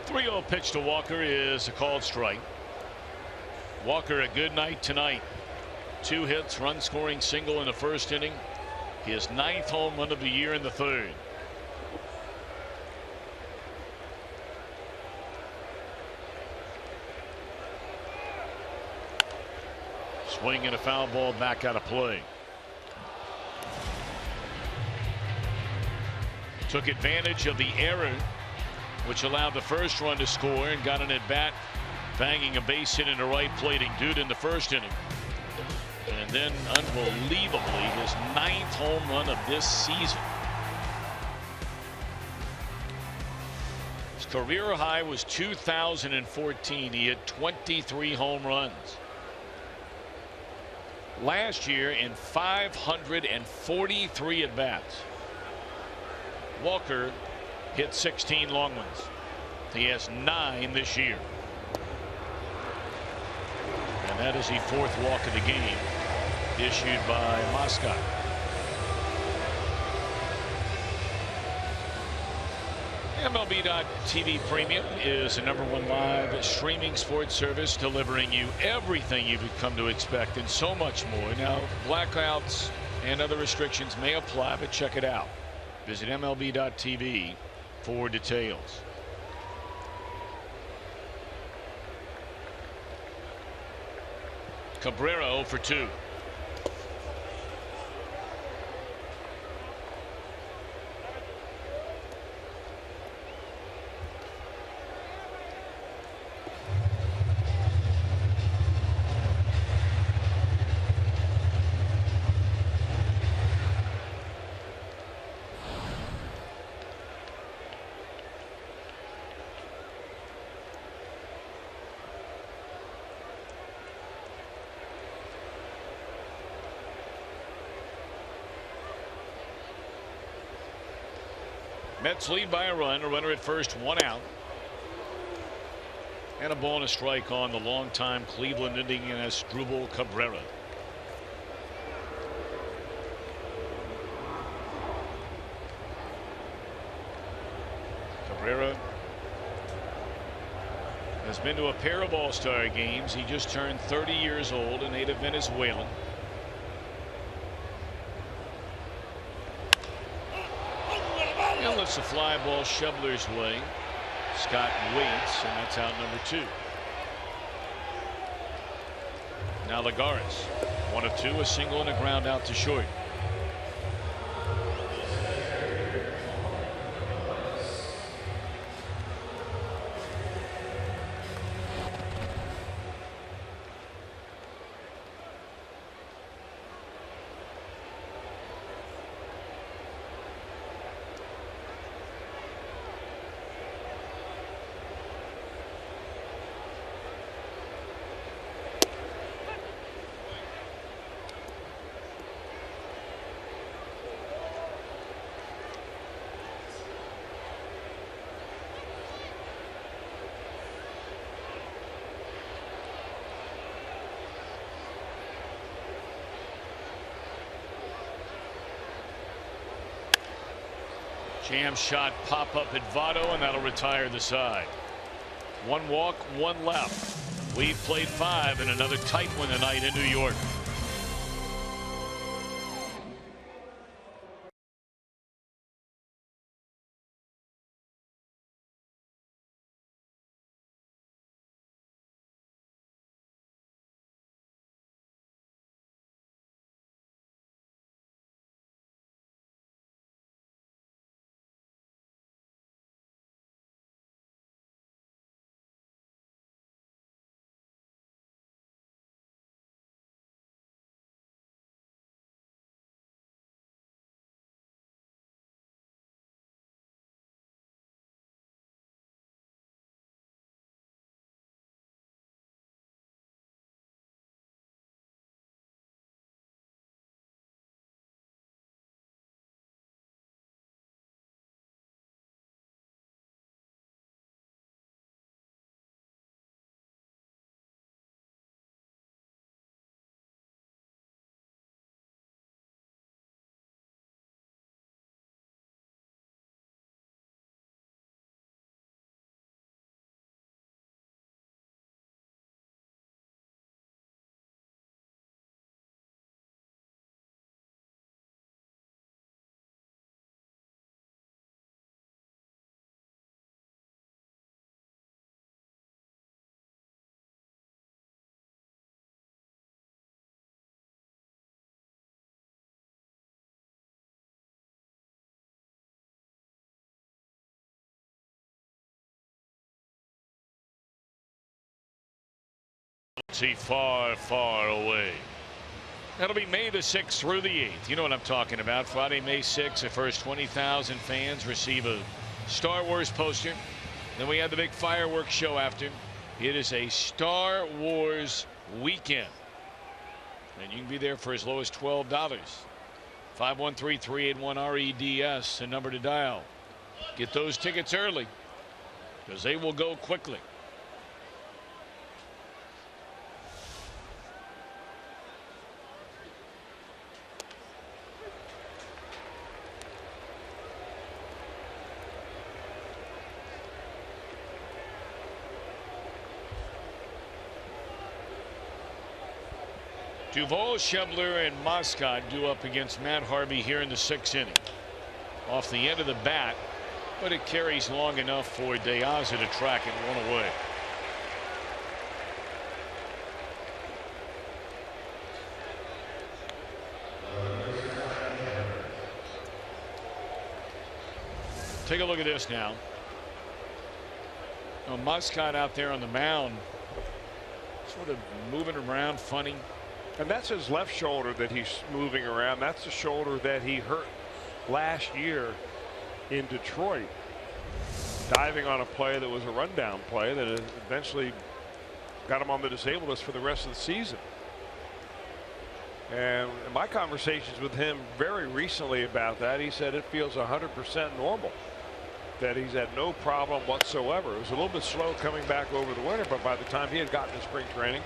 .3-0 pitch to Walker is a called strike. Walker, a good night tonight. 2 hits, run scoring single in the first inning. His 9th home run of the year in the 3rd. Swing and a foul ball back out of play. Took advantage of the error, which allowed the first run to score, and got an at bat banging a base hit into right, plating Dude in the first inning. And then unbelievably his 9th home run of this season. His career high was 2014. He had 23 home runs. Last year in 543 at bats. Walker hit 16 long ones. He has 9 this year. And that is the 4th walk of the game issued by Moscott. MLB.TV Premium is the #1 live streaming sports service, delivering you everything you've come to expect and so much more. Now, blackouts and other restrictions may apply, but check it out. Visit MLB.TV for details. Cabrera 0 for 2. Mets lead by a run. A runner at first, 1 out. And a ball and a strike on the longtime Cleveland Indians Duvall Cabrera. Cabrera has been to a pair of All-Star games. He just turned 30 years old, a native Venezuelan. Lets the fly ball Shoveler's way. Scott waits, and that's out number 2. Now Lagares, 1 of 2, a single and a ground out to short. Jam shot pop up at Votto, and that'll retire the side. 1 walk, 1 left. We've played 5 in another tight one tonight in New York. See, far, far away. That'll be May the 6th through the 8th. You know what I'm talking about. Friday, May 6th, the first 20,000 fans receive a Star Wars poster. Then we have the big fireworks show after. It is a Star Wars weekend. And you can be there for as low as $12. 513-381-REDS, the number to dial. Get those tickets early because they will go quickly. Duvall, Schebler, and Moscott due up against Matt Harvey here in the 6th inning. Off the end of the bat, but it carries long enough for De Aza to track it one away. Take a look at this now. Moscott out there on the mound, sort of moving around funny. And that's his left shoulder that he's moving around. That's the shoulder that he hurt last year in Detroit, diving on a play that was a rundown play that eventually got him on the disabled list for the rest of the season. And in my conversations with him very recently about that, he said it feels 100% normal, that he's had no problem whatsoever. It was a little bit slow coming back over the winter, but by the time he had gotten to spring training,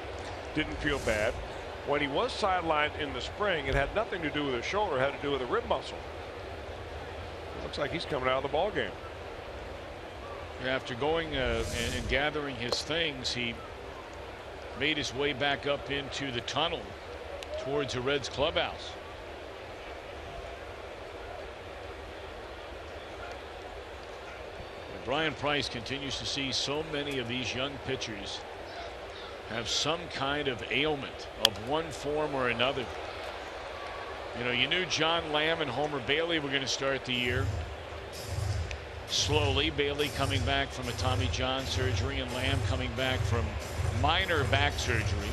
didn't feel bad. When he was sidelined in the spring, it had nothing to do with his shoulder. It had to do with the rib muscle. It looks like he's coming out of the ball game. After going and gathering his things, he made his way back up into the tunnel towards the Reds clubhouse. And Brian Price continues to see so many of these young pitchers have some kind of ailment of one form or another. You know, you knew John Lamb and Homer Bailey were going to start the year slowly. Bailey coming back from a Tommy John surgery and Lamb coming back from minor back surgery.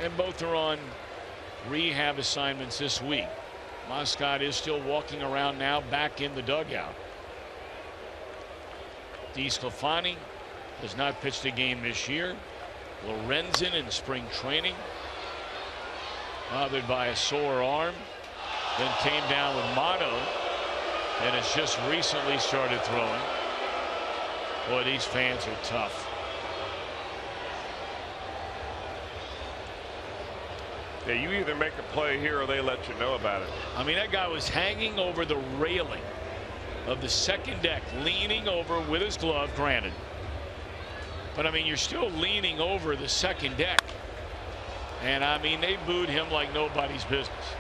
And both are on rehab assignments this week. Moscott is still walking around now back in the dugout. DeSclafani has not pitched a game this year. Lorenzen in spring training, bothered by a sore arm, then came down with mono and has just recently started throwing. Boy, these fans are tough. Yeah, you either make a play here or they let you know about it. I mean, that guy was hanging over the railing of the second deck, leaning over with his glove, granted. But I mean, you're still leaning over the second deck. And I mean, they booed him like nobody's business.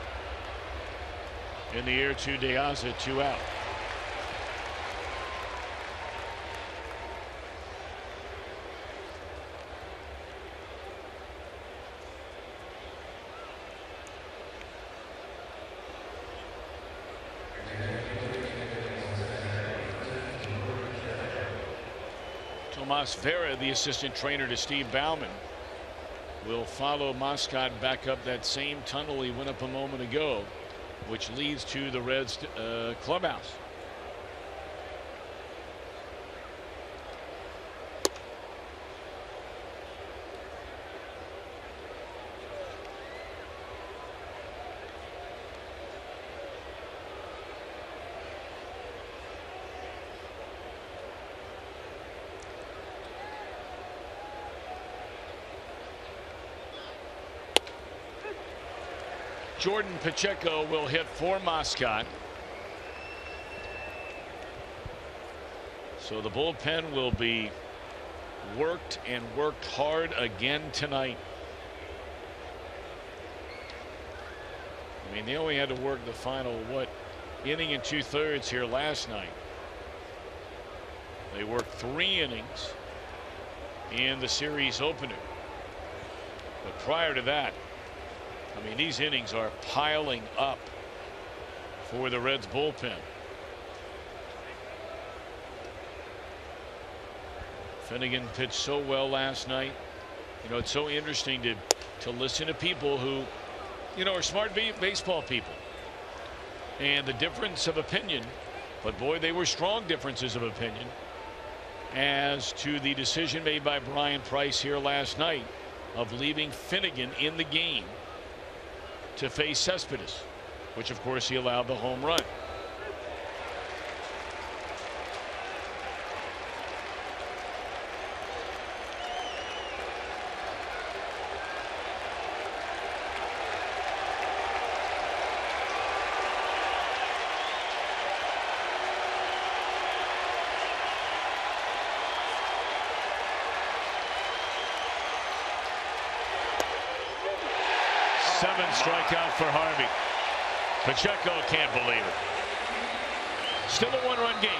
In the air to De Aza, 2 out. Tomas Vera, the assistant trainer to Steve Bauman, will follow Moscott back up that same tunnel he went up a moment ago, which leads to the Reds clubhouse. Jordan Pacheco will hit for Moscott. So the bullpen will be worked and worked hard again tonight. I mean, they only had to work the final, inning and 2/3 here last night. They worked 3 innings in the series opener. But prior to that, I mean, these innings are piling up for the Reds bullpen. Finnegan pitched so well last night. You know, it's so interesting to listen to people who, you know, are smart baseball people, and the difference of opinion, but boy, they were strong differences of opinion as to the decision made by Brian Price here last night of leaving Finnegan in the game to face Cespedes, which of course he allowed the home run. Strikeout for Harvey. Pacheco can't believe it. Still a one-run game.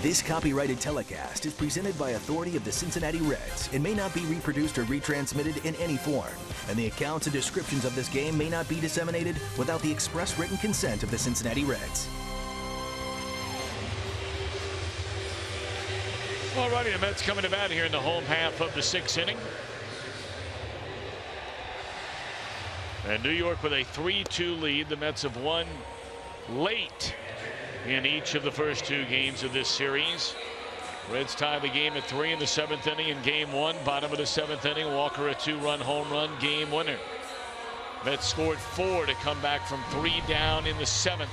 This copyrighted telecast is presented by authority of the Cincinnati Reds and may not be reproduced or retransmitted in any form. And the accounts and descriptions of this game may not be disseminated without the express written consent of the Cincinnati Reds. All righty, the Mets coming to bat here in the home half of the sixth inning. And New York with a 3-2 lead. The Mets have won late in each of the first two games of this series. Reds tie the game at 3 in the 7th inning in game 1. Bottom of the 7th inning, Walker a 2-run home run game winner. Mets scored 4 to come back from 3 down in the 7th.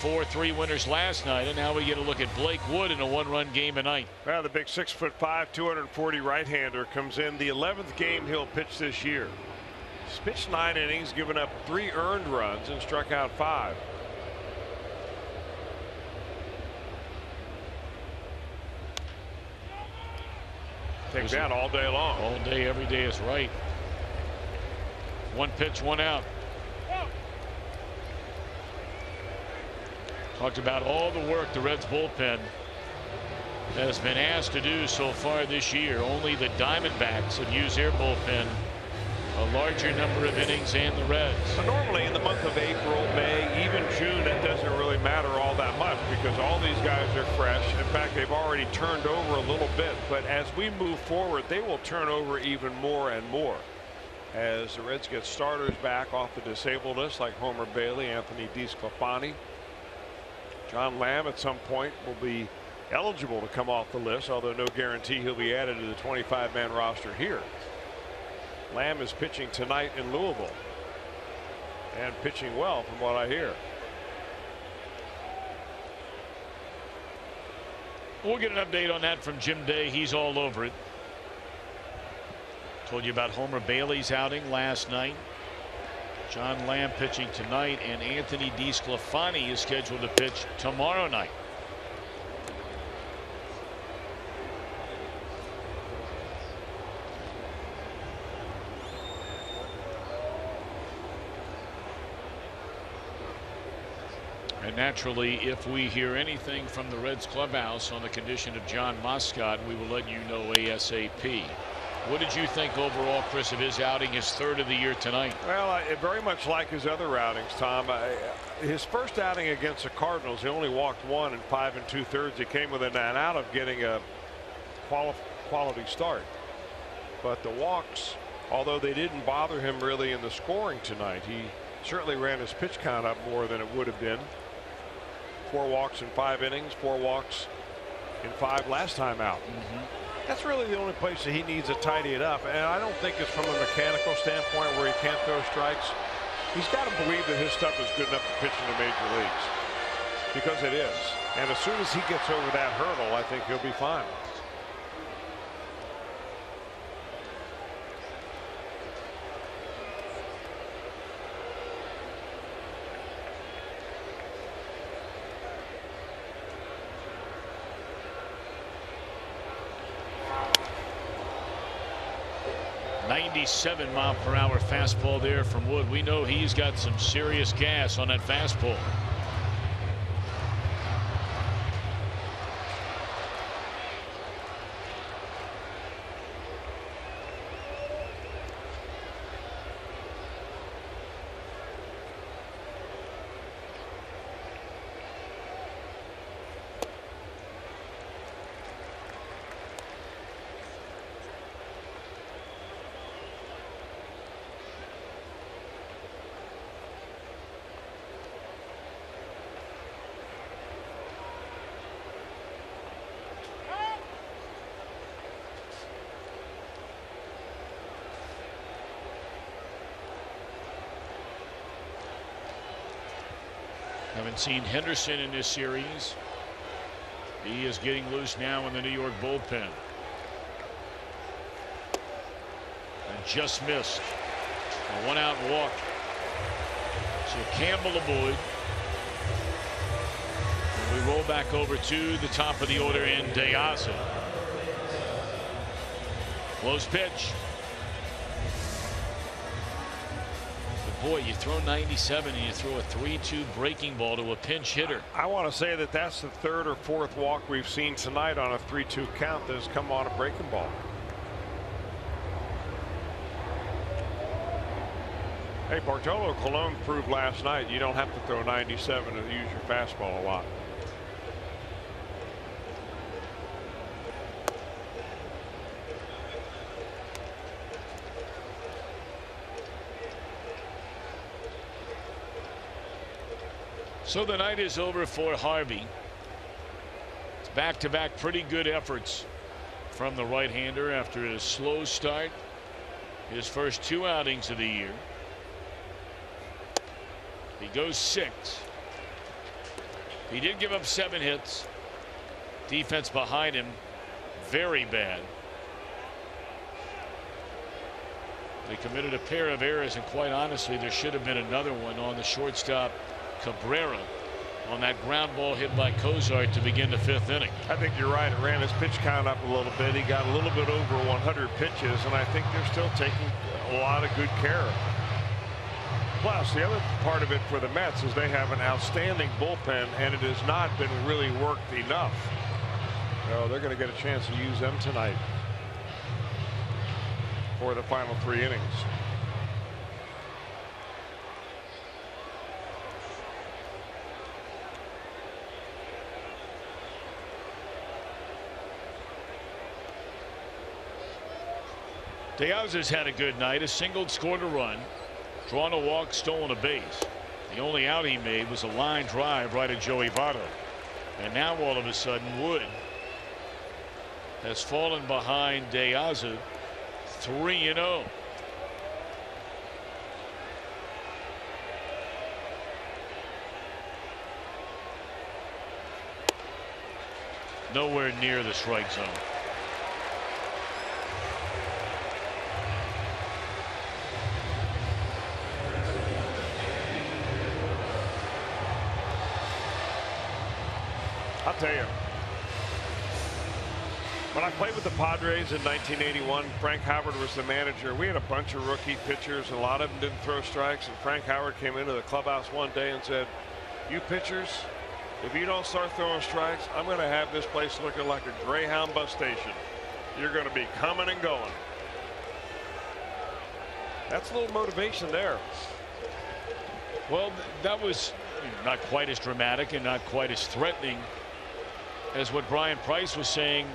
4-3 winners last night, and now we get a look at Blake Wood in a 1-run game tonight. Well, the big 6'5", 240 right-hander comes in the 11th game he'll pitch this year. He's pitched 9 innings, given up 3 earned runs, and struck out 5. Take that all day long. All day, every day is right. 1 pitch, 1 out. Talked about all the work the Reds bullpen has been asked to do so far this year. Only the Diamondbacks have used their bullpen a larger number of innings than the Reds. But normally in the month of April, May, even June, that doesn't really matter all that much because all these guys are fresh. In fact, they've already turned over a little bit. But as we move forward, they will turn over even more and more as the Reds get starters back off the disabled list like Homer Bailey, Anthony DeSclafani. John Lamb at some point will be eligible to come off the list, although no guarantee he'll be added to the 25-man roster here. Lamb is pitching tonight in Louisville and pitching well from what I hear. We'll get an update on that from Jim Day. He's all over it. Told you about Homer Bailey's outing last night. John Lamb pitching tonight, and Anthony DeSclafani is scheduled to pitch tomorrow night. And naturally, if we hear anything from the Reds clubhouse on the condition of John Moscott, we will let you know ASAP. What did you think overall, Chris, of his outing, his third of the year tonight? Well, very much like his other outings, Tom. His first outing against the Cardinals, he only walked 1 in 5 2/3. He came within an out of getting a quality start. But the walks, although they didn't bother him really in the scoring tonight, he certainly ran his pitch count up more than it would have been. 4 walks in 5 innings, 4 walks in 5 last time out. That's really the only place that he needs to tidy it up, and I don't think it's from a mechanical standpoint where he can't throw strikes. He's got to believe that his stuff is good enough to pitch in the major leagues, because it is. And as soon as he gets over that hurdle, I think he'll be fine. .97-mile-per-hour fastball there from Wood. We know he's got some serious gas on that fastball. Haven't seen Henderson in this series. He is getting loose now in the New York bullpen. And just missed. A 1-out walk. So Campbell aboard. And we roll back over to the top of the order in De Aza. Close pitch. Boy, you throw 97 and you throw a 3-2 breaking ball to a pinch hitter. I want to say that that's the 3rd or 4th walk we've seen tonight on a 3-2 count that has come on a breaking ball. Hey, Bartolo Colon proved last night you don't have to throw 97 to use your fastball a lot. So the night is over for Harvey. It's back-to-back pretty good efforts from the right-hander after a slow start. His first 2 outings of the year. He goes 6. He did give up 7 hits. Defense behind him very bad. They committed a pair of errors, and quite honestly there should have been another one on the shortstop Cabrera on that ground ball hit by Cozart to begin the 5th inning. I think you're right. It ran his pitch count up a little bit. He got a little bit over 100 pitches, and I think they're still taking a lot of good care. Plus, the other part of it for the Mets is they have an outstanding bullpen, and it has not been really worked enough. So they're going to get a chance to use them tonight for the final 3 innings. De Aza's had a good night. A single, scored a run, drawn a walk, stolen a base. The only out he made was a line drive right at Joey Votto. And now all of a sudden Wood has fallen behind De Aza 3-0. Nowhere near the strike zone. I'll tell you, when I played with the Padres in 1981, Frank Howard was the manager. We had a bunch of rookie pitchers, and a lot of them didn't throw strikes. And Frank Howard came into the clubhouse one day and said, "You pitchers, if you don't start throwing strikes, I'm going to have this place looking like a Greyhound bus station. You're going to be coming and going." That's a little motivation there. Well, that was not quite as dramatic and not quite as threatening as what Brian Price was saying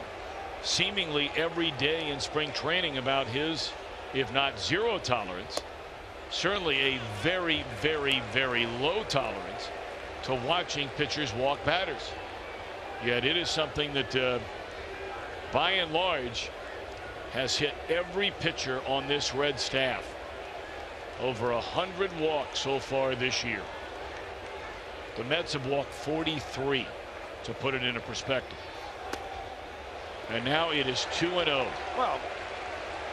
seemingly every day in spring training about his, if not zero tolerance, certainly a very, very, very low tolerance to watching pitchers walk batters. Yet it is something that by and large has hit every pitcher on this Red staff. Over 100 walks so far this year. The Mets have walked 43, to put it into perspective. And now it is 2-0. Well,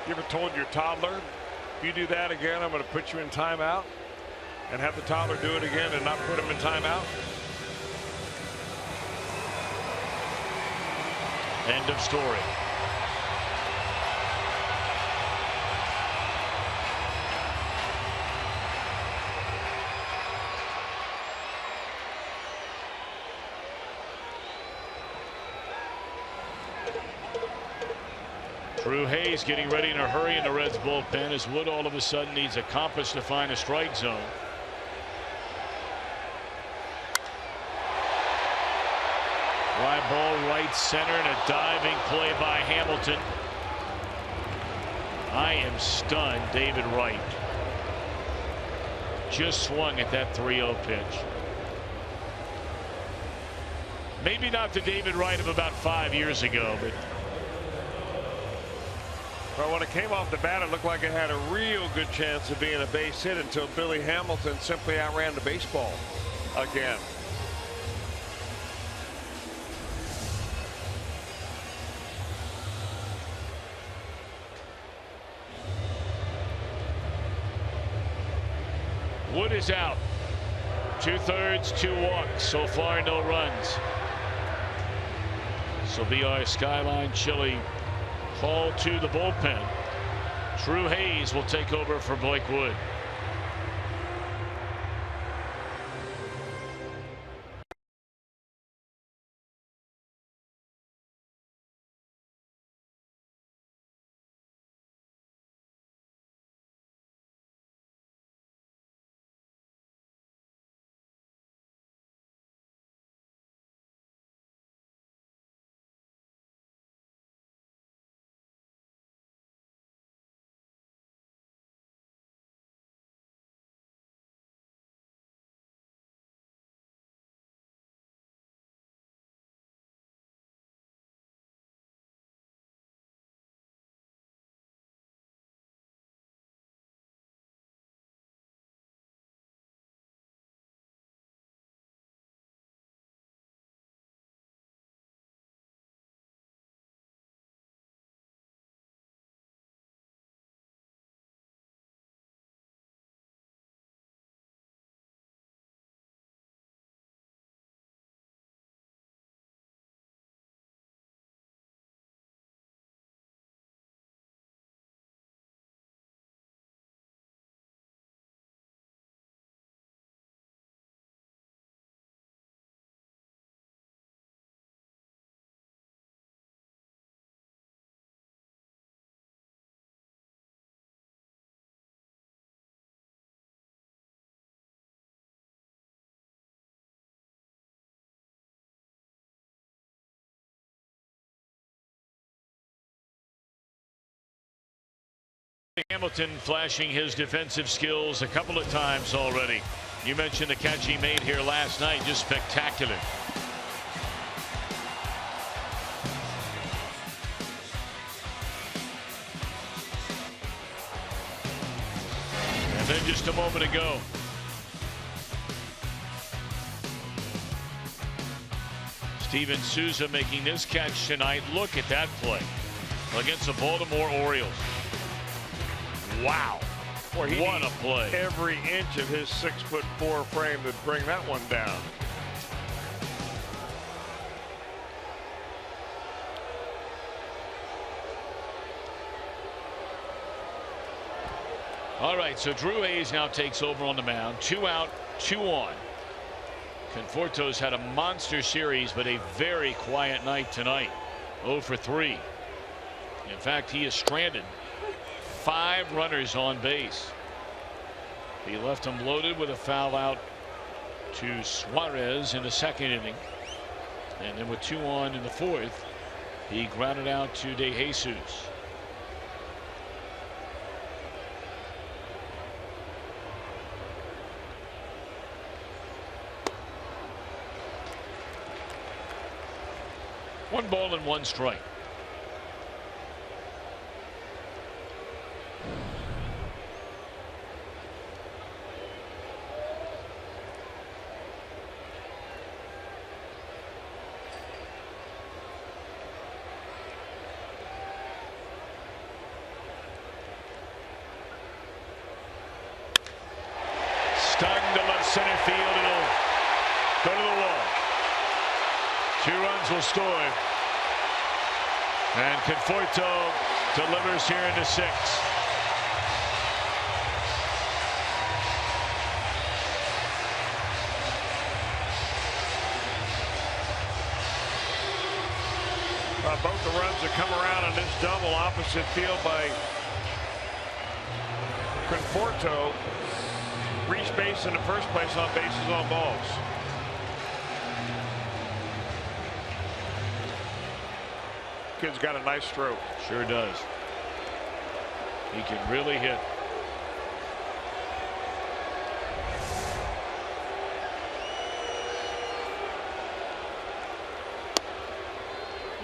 you ever told your toddler, if you do that again, I'm going to put you in timeout, and have the toddler do it again and not put him in timeout? End of story. Drew Hayes getting ready in a hurry in the Reds bullpen as Wood all of a sudden needs a compass to find a strike zone. Fly ball right center and a diving play by Hamilton. I am stunned. David Wright just swung at that 3-0 pitch. Maybe not the David Wright of about 5 years ago, but well, when it came off the bat, it looked like it had a real good chance of being a base hit until Billy Hamilton simply outran the baseball again. Wood is out. 2/3, 2 walks. So far, no runs. So be our Skyline Chili call to the bullpen. Drew Hayes will take over for Blake Wood. Hamilton flashing his defensive skills a couple of times already. You mentioned the catch he made here last night, just spectacular. And then just a moment ago, Steven Souza making this catch tonight. Look at that play against the Baltimore Orioles. Wow. What a play. Every inch of his 6'4" frame to bring that one down. All right, so Drew Hayes now takes over on the mound. 2 out, 2 on. Conforto's had a monster series, but a very quiet night tonight. 0 for 3. In fact, he is stranded. 5 runners on base. He left them loaded with a foul out to Suarez in the 2nd inning. And then with 2 on in the 4th, he grounded out to De Jesus. One ball and 1 strike. Stung to left center field. It'll go to the wall. 2 runs will score. And Conforto delivers here in the 6th. Both the runs that come around on this double opposite field by Conforto reached base in the first place on bases on balls. Kid's got a nice stroke. Sure does. He can really hit.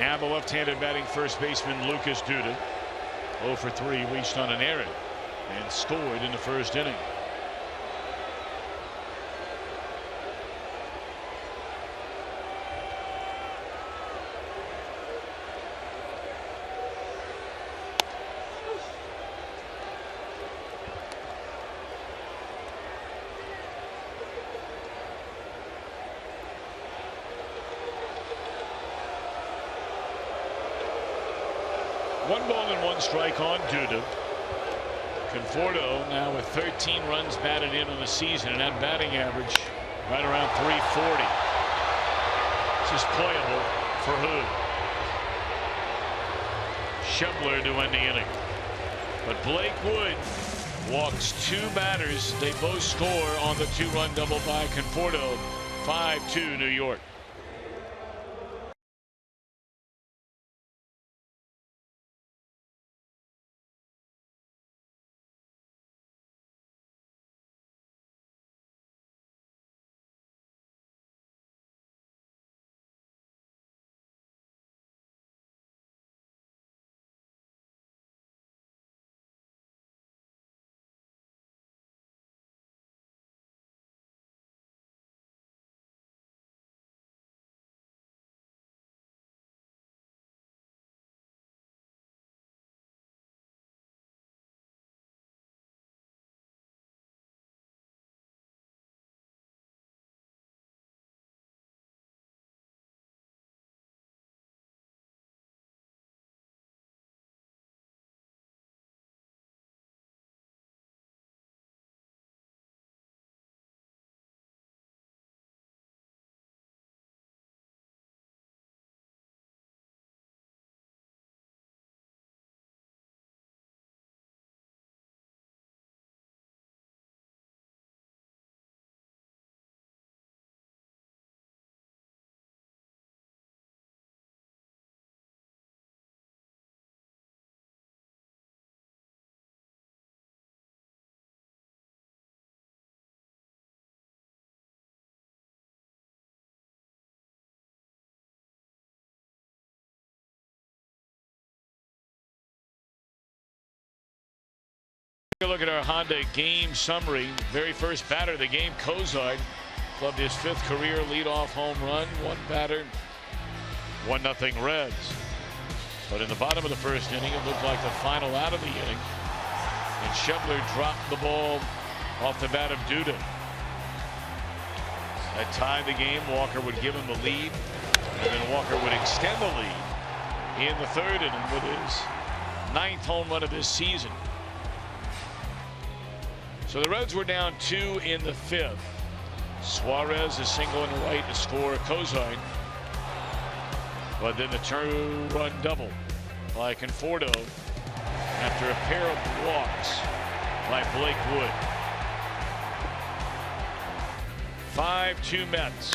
Now the left-handed batting first baseman Lucas Duda. 0 for 3, reached on an error and scored in the 1st inning. One ball and 1 strike on Duda. Conforto now with 13 runs batted in on the season, and that batting average right around 340. This is playable for Hood. Schebler to end the inning. But Blake Wood walks 2 batters. They both score on the 2-run double by Conforto. 5-2 New York. Take a look at our Honda game summary. Very first batter of the game, Cozart, clubbed his 5th career leadoff home run. 1 batter, 1-0 Reds. But in the bottom of the 1st inning, it looked like the final out of the inning. And Schebler dropped the ball off the bat of Duda. That tied the game. Walker would give him the lead, and then Walker would extend the lead in the 3rd inning with his 9th home run of this season. So the Reds were down 2 in the 5th. Suarez a single in the right to score Kozine. But then the 2-run double by Conforto after a pair of walks by Blake Wood. 5-2 Mets.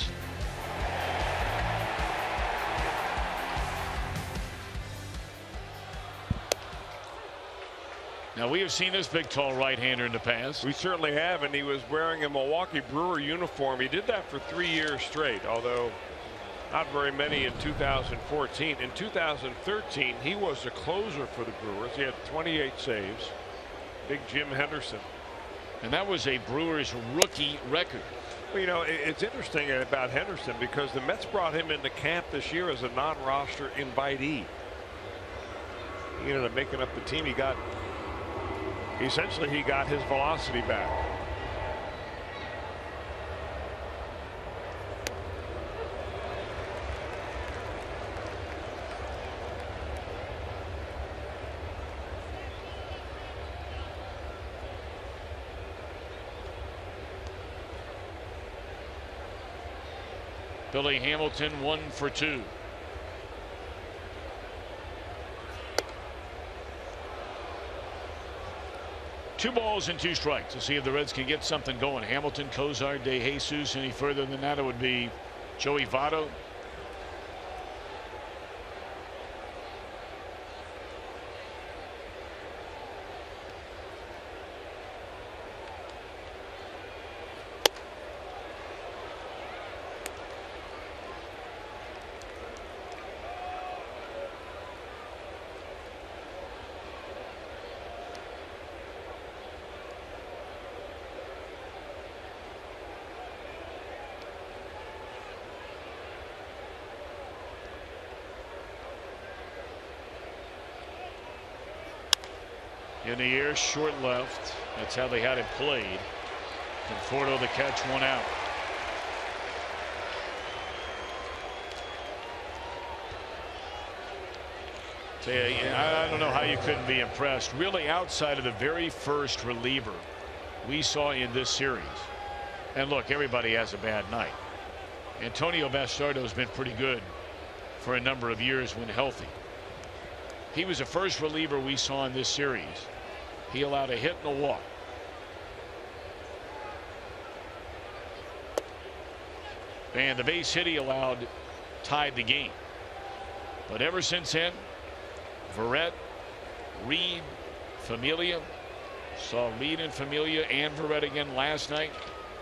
Now, we have seen this big, tall right-hander in the past. We certainly have, and he was wearing a Milwaukee Brewer uniform. He did that for 3 years straight, although not very many in 2014. In 2013, he was the closer for the Brewers. He had 28 saves. Big Jim Henderson. And that was a Brewers rookie record. Well, you know, it's interesting about Henderson because the Mets brought him into camp this year as a non-roster invitee. He ended up making up the team. Essentially, he got his velocity back. Billy Hamilton 1 for 2. Two balls and 2 strikes. To see if the Reds can get something going. Hamilton, Cozart, De Jesus. Any further than that, it would be Joey Votto. In the air, short left. That's how they had it played. Conforto the catch, 1 out. So, I don't know how you couldn't be impressed. Really, outside of the very first reliever we saw in this series. And look, everybody has a bad night. Antonio Bastardo has been pretty good for a number of years when healthy. He was the first reliever we saw in this series. He allowed a hit and a walk. And the base hit he allowed tied the game. But ever since then, Verrett, Reed, Familia, saw Reed and Familia and Verrett again last night.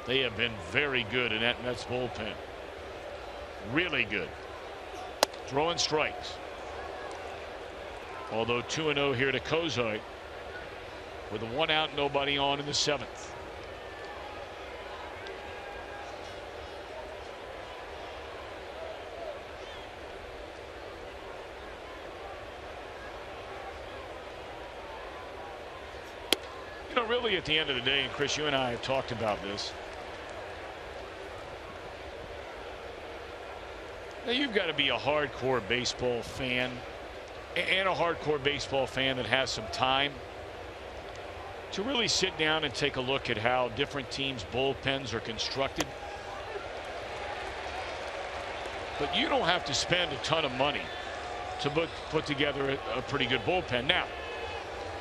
They have been very good in that Mets bullpen. Really good. Throwing strikes. Although 2-0 here to Kozart with a 1 out, nobody on in the 7th. You know, really at the end of the day, and Chris, you and I have talked about this. Now, you've got to be a hardcore baseball fan and a hardcore baseball fan that has some time to really sit down and take a look at how different teams' bullpens are constructed. But you don't have to spend a ton of money to put together a pretty good bullpen. Now,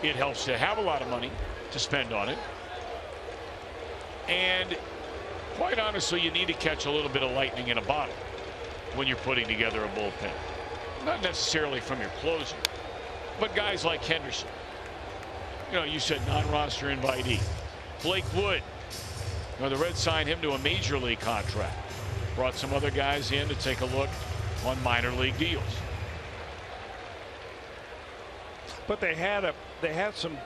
it helps to have a lot of money to spend on it. And quite honestly, you need to catch a little bit of lightning in a bottle when you're putting together a bullpen. Not necessarily from your closer, but guys like Henderson. You know, you said non-roster invitee. Blake Wood. You know, the Reds signed him to a major league contract. Brought some other guys in to take a look on minor league deals. But they had some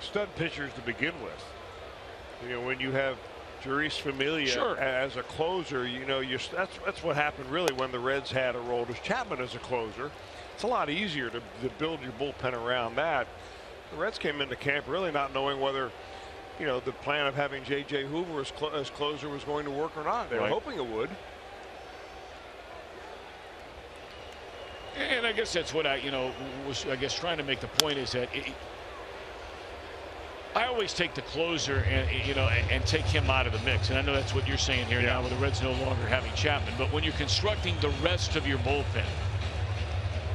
stud pitchers to begin with. You know, when you have Jeurys Familia as a closer, you know, that's what happened really when the Reds had Aroldis Chapman as a closer. It's a lot easier to build your bullpen around that. The Reds came into camp really not knowing whether, you know, the plan of having J.J. Hoover as closer was going to work or not. They were hoping it would. And I guess that's what I, you know, was, I guess, trying to make the point is that I always take the closer and take him out of the mix. And I know that's what you're saying here now with the Reds no longer having Chapman. But when you're constructing the rest of your bullpen.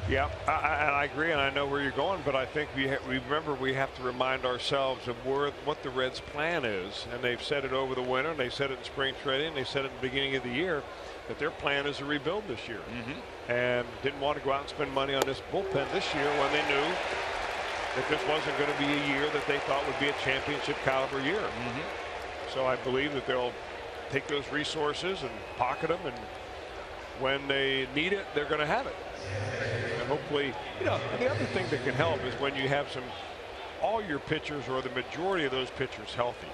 Yeah, I agree, and I know where you're going, but I think we remember we have to remind ourselves of what the Reds' plan is, and they've said it over the winter, and they said it in spring training, and they said it at the beginning of the year, that their plan is to rebuild this year, and didn't want to go out and spend money on this bullpen this year when they knew that this wasn't going to be a year that they thought would be a championship caliber year. So I believe that they'll take those resources and pocket them, and when they need it, they're going to have it. And hopefully, the other thing that can help is when you have all your pitchers or the majority of those pitchers healthy.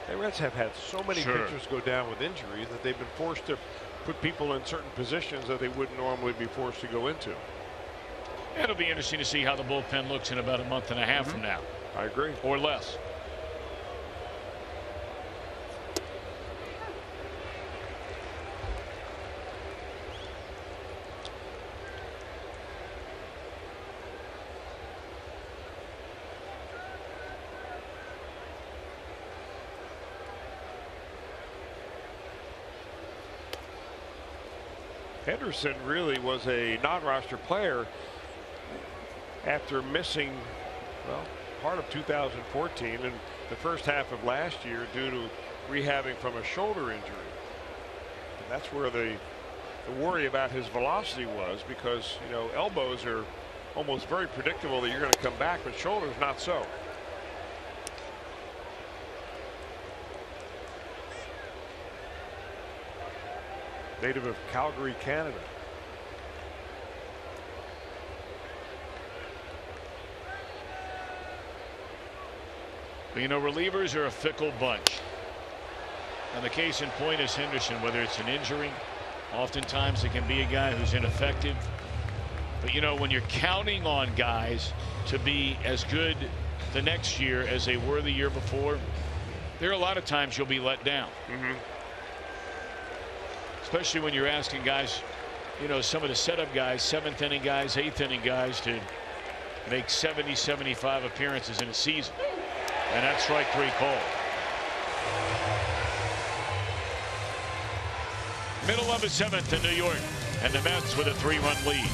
The Reds have had so many pitchers go down with injuries that they've been forced to put people in certain positions that they wouldn't normally be forced to go into. It'll be interesting to see how the bullpen looks in about a month and a half from now. I agree. Or less. Henderson really was a non-roster player after missing, well, part of 2014 and the first half of last year due to rehabbing from a shoulder injury. And that's where the worry about his velocity was, because elbows are almost very predictable that you're going to come back, but shoulders not so. Native of Calgary, Canada. But relievers are a fickle bunch. And the case in point is Henderson, whether it's an injury, oftentimes it can be a guy who's ineffective. But when you're counting on guys to be as good the next year as they were the year before, there are a lot of times you'll be let down. Especially when you're asking guys, some of the setup guys, 7th inning guys, 8th inning guys to make 70, 75 appearances in a season. And that's strike 3 called. Middle of the 7th in New York, and the Mets with a 3-run lead.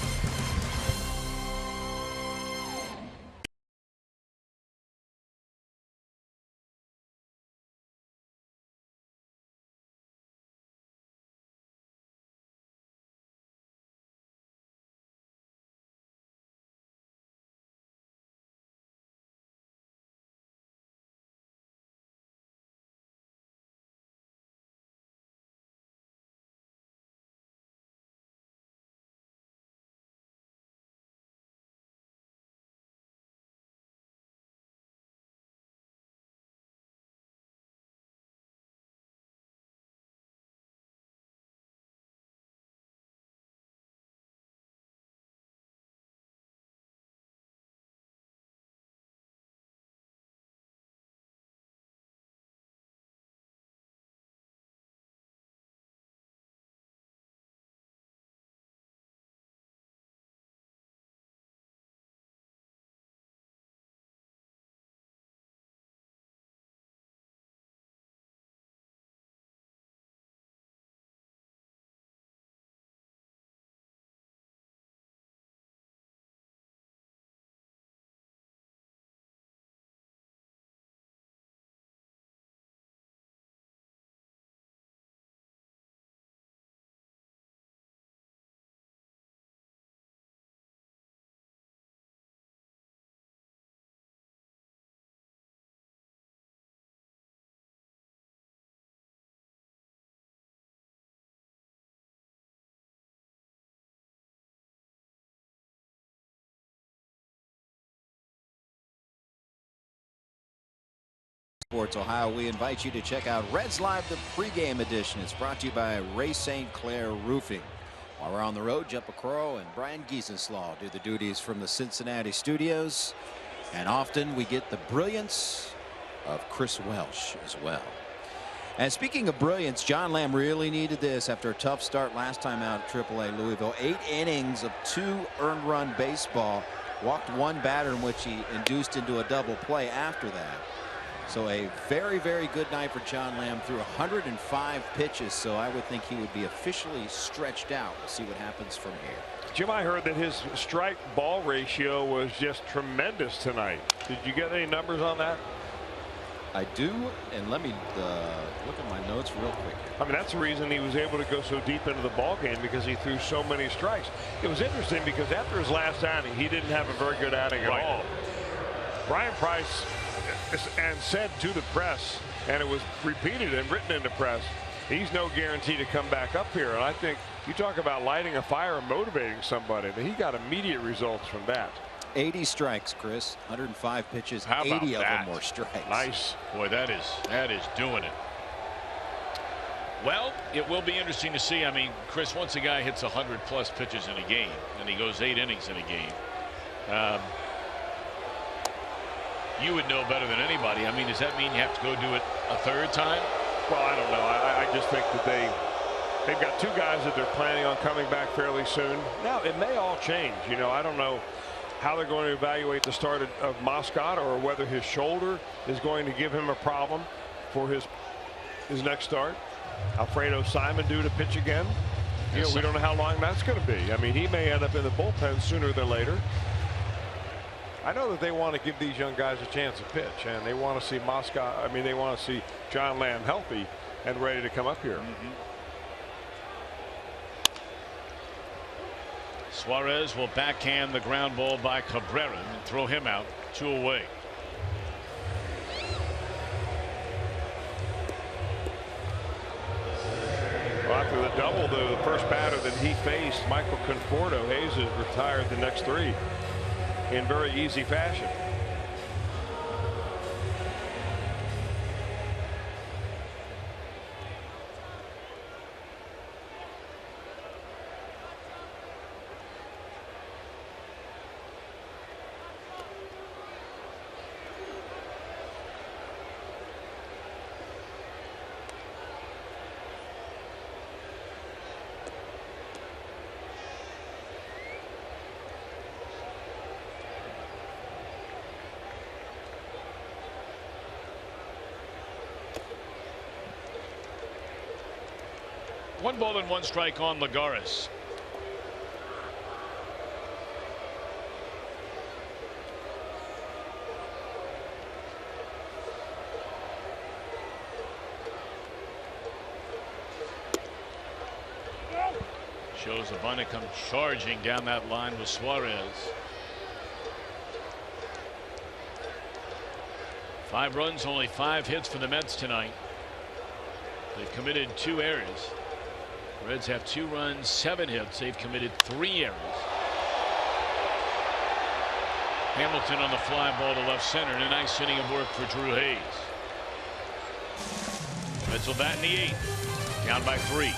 Sports Ohio, we invite you to check out Reds Live, the pregame edition. It's brought to you by Ray St. Clair Roofing. While we're on the road, Jeff McCrow and Brian Giesenslaw do the duties from the Cincinnati studios. And often we get the brilliance of Chris Welsh as well. And speaking of brilliance, John Lamb really needed this after a tough start last time out at AAA Louisville. 8 innings of 2 earned run baseball. Walked 1 batter in which he induced into a double play after that. So a very, very good night for John Lamb. Threw 105 pitches, so I would think he would be officially stretched out. We'll see what happens from here. Jim, I heard that his strike ball ratio was just tremendous tonight. Did you get any numbers on that? I do, and let me look at my notes real quick. I mean, that's the reason he was able to go so deep into the ball game, because he threw so many strikes. It was interesting because after his last outing, he didn't have a very good outing at all. Brian Price and said to the press, and it was repeated and written in the press, he's no guarantee to come back up here. And I think you talk about lighting a fire and motivating somebody. He got immediate results from that. 80 strikes, Chris. 105 pitches. How about 80 of that? them were strikes. Nice. Boy, that is doing it. Well, it will be interesting to see. I mean, Chris, once a guy hits 100+ pitches in a game and he goes 8 innings in a game, you would know better than anybody. I mean, does that mean you have to go do it a third time? Well, I don't know. I just think that they've got 2 guys that they're planning on coming back fairly soon. Now, it may all change. You know, I don't know how they're going to evaluate the start of Moscott, or whether his shoulder is going to give him a problem for his next start. Alfredo Simon due to pitch again. You know, we don't know how long that's going to be. I mean, he may end up in the bullpen sooner than later. I know that they want to give these young guys a chance to pitch, and they want to see Moscott. I mean, they want to see John Lamb healthy and ready to come up here. Suarez will backhand the ground ball by Cabrera and throw him out. 2 away. Well, after the double, the first batter that he faced, Michael Conforto, Hayes has retired the next 3 in very easy fashion. One ball and 1 strike on Lagares. Shows Abana come charging down that line with Suarez. 5 runs, only 5 hits for the Mets tonight. They've committed 2 errors. Reds have 2 runs, 7 hits. They've committed 3 errors. Hamilton on the fly ball to left center, and a nice inning of work for Drew Hayes. Mets will bat in the 8th, down by 3.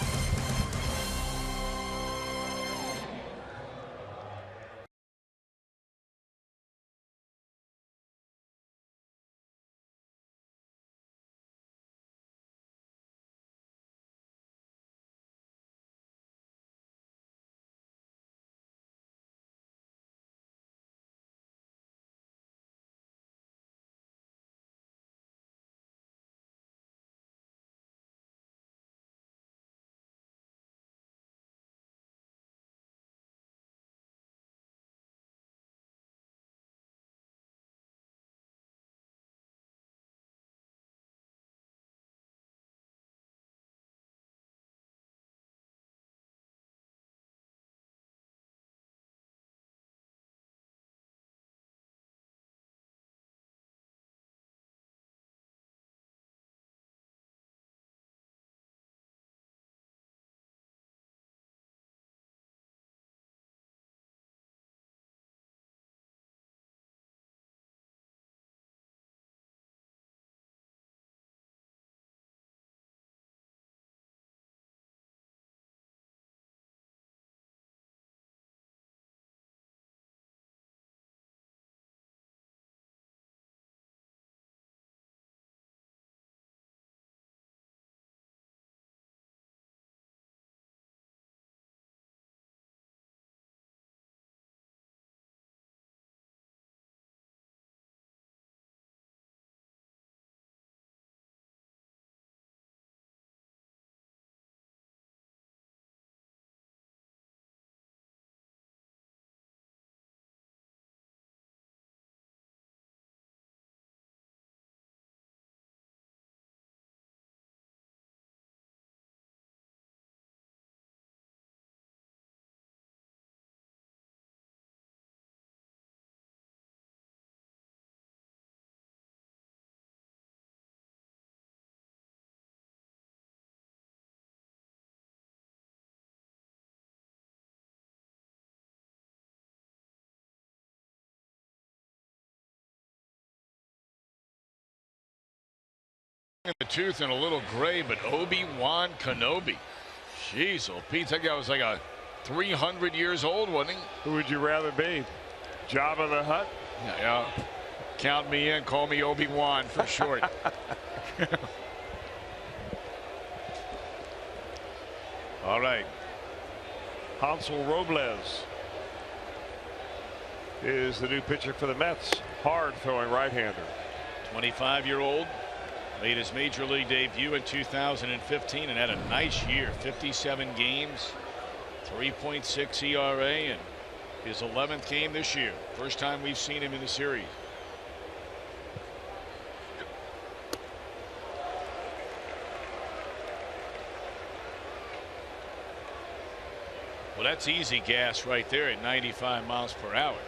in the tooth and a little gray, but Obi-Wan Kenobi. Jeez, oh Pete, that guy was like a 300 years old, wasn't he? Who would you rather be? Jabba the Hutt? Yeah. Count me in. Call me Obi-Wan for short. All right. Hansel Robles is the new pitcher for the Mets. Hard throwing right-hander. 25-year-old. Made his major league debut in 2015 and had a nice year. 57 games, 3.6 ERA, and his 11th game this year. First time we've seen him in the series. Well, that's easy gas right there at 95 miles per hour.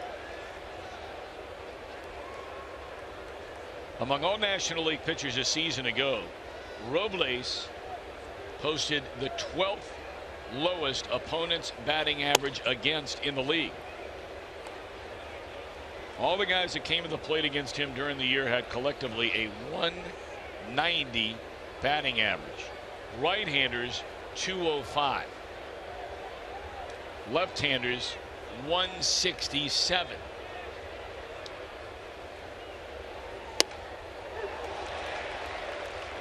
Among all National League pitchers a season ago, Robles posted the 12th lowest opponent's batting average against in the league. All the guys that came to the plate against him during the year had collectively a 190 batting average. Right-handers 205. Left-handers 167.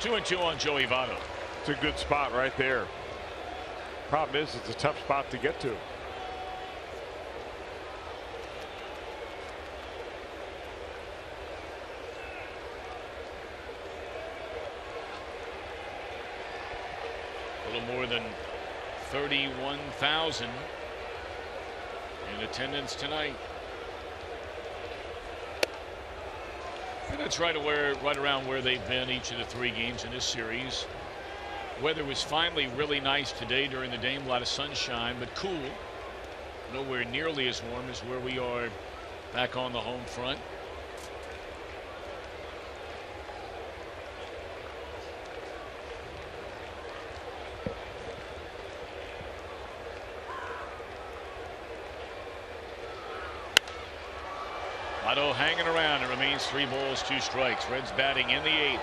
Two and two on Joey Votto. It's a good spot right there. Problem is, it's a tough spot to get to. A little more than 31,000 in attendance tonight. And that's right around where they've been each of the 3 games in this series. Weather was finally really nice today during the game. A lot of sunshine, but cool. Nowhere nearly as warm as where we are back on the home front. Votto hanging around. It remains 3 balls, 2 strikes. Reds batting in the 8th,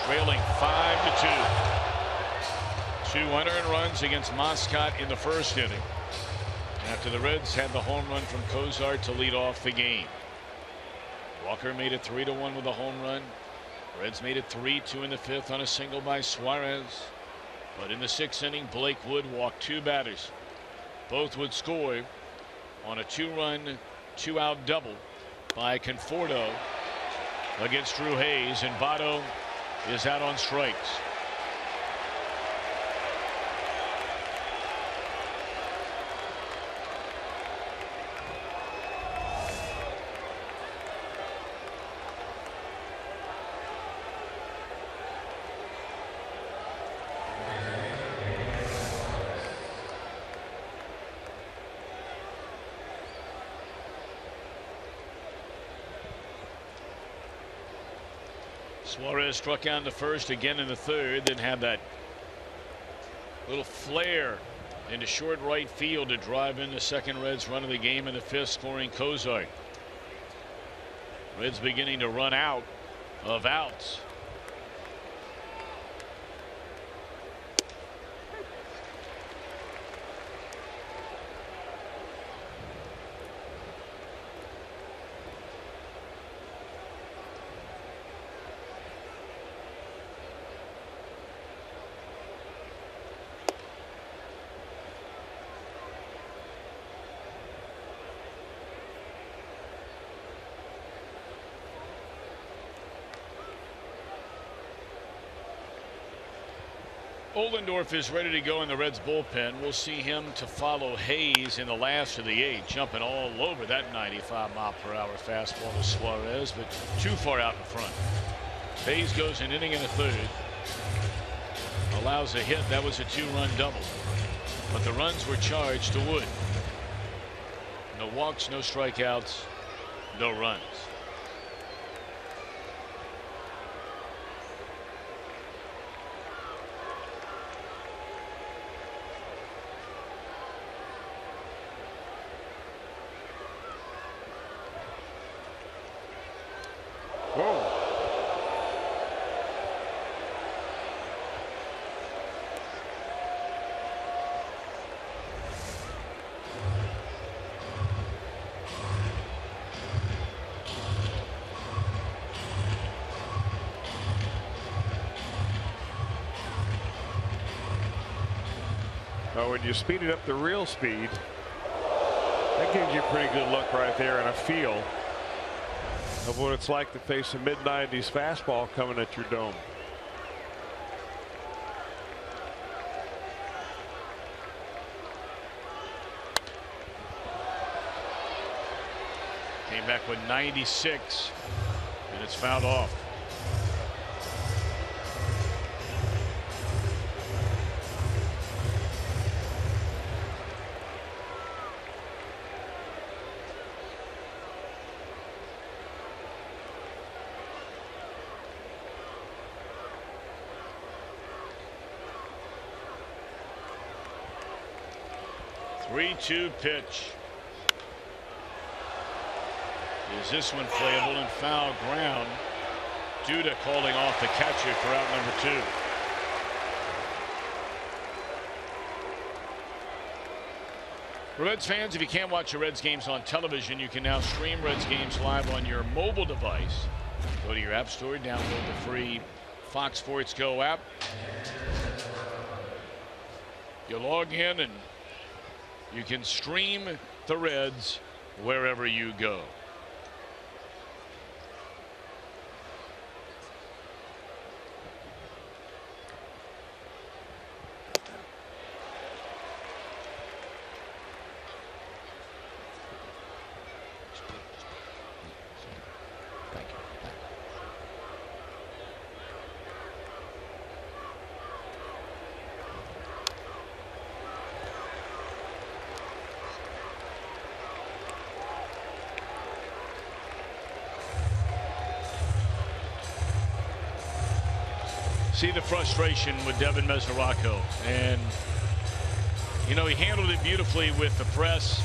trailing 5-2. 2 unearned runs against Moscott in the first inning, after the Reds had the home run from Cozart to lead off the game. Walker made it 3-1 with a home run. Reds made it 3-2 in the 5th on a single by Suarez. But in the 6th inning, Blake Wood walked 2 batters. Both would score on a 2-run, 2-out double by Conforto against Drew Hayes, and Votto is out on strikes. Suarez struck out in the first, again in the 3rd, then had that little flare into short right field to drive in the second Reds run of the game in the 5th, scoring Cozart. Reds beginning to run out of outs. Ohlendorf is ready to go in the Reds bullpen. We'll see him to follow Hayes in the last of the 8th, jumping all over that 95-mile-per-hour fastball to Suarez, but too far out in front. Hayes goes an inning and a 3rd, allows a hit. That was a 2-run double, but the runs were charged to Wood. No walks, no strikeouts, no runs. When you speed it up to real speed, that gives you a pretty good look right there and a feel of what it's like to face a mid-90s fastball coming at your dome. Came back with 96, and it's fouled off. Three-two pitch. Is this one playable in foul ground? Duda calling off the catcher for out number 2. Reds fans, if you can't watch your Reds games on television, you can now stream Reds games live on your mobile device. Go to your app store, download the free Fox Sports Go app. You log in and you can stream the Reds wherever you go. See the frustration with Devin Mesoraco, and you know, he handled it beautifully with the press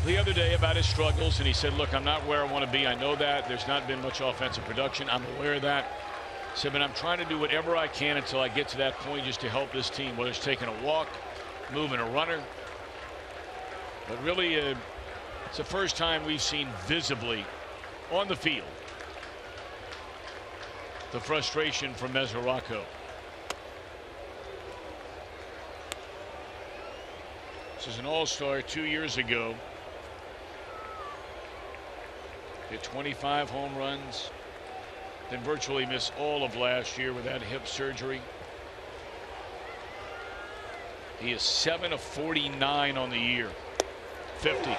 the other day about his struggles, and he said, look, I'm not where I want to be. I know that there's not been much offensive production. I'm aware of that. He said, but I'm trying to do whatever I can until I get to that point just to help this team, whether it's taking a walk, moving a runner. But really, it's the first time we've seen visibly on the field the frustration from Mesoraco. This is an all-star 2 years ago. Hit 25 home runs. Then virtually missed all of last year with that hip surgery. He is 7 of 49 on the year. 50.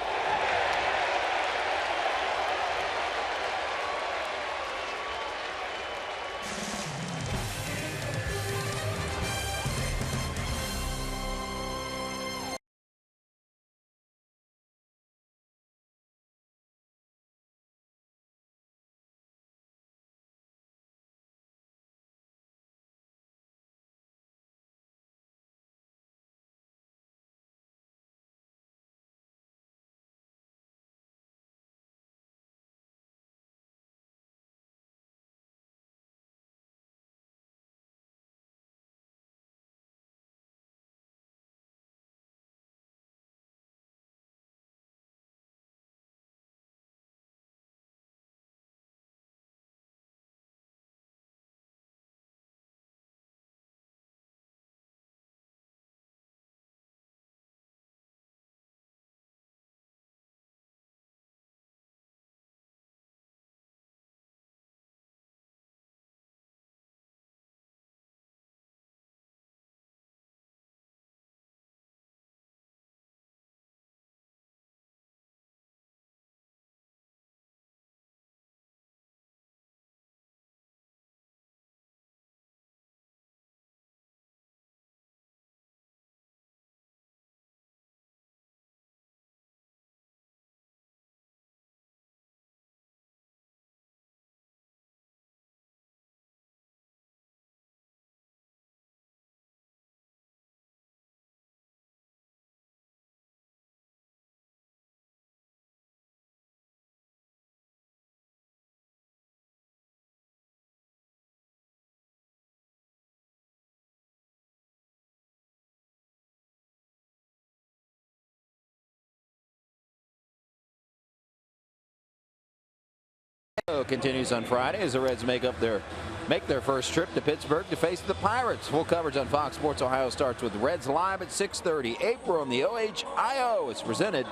Continues on Friday as the Reds make up their make their first trip to Pittsburgh to face the Pirates. Full coverage on Fox Sports Ohio starts with Reds live at 6:30. April on the OHIO. It's presented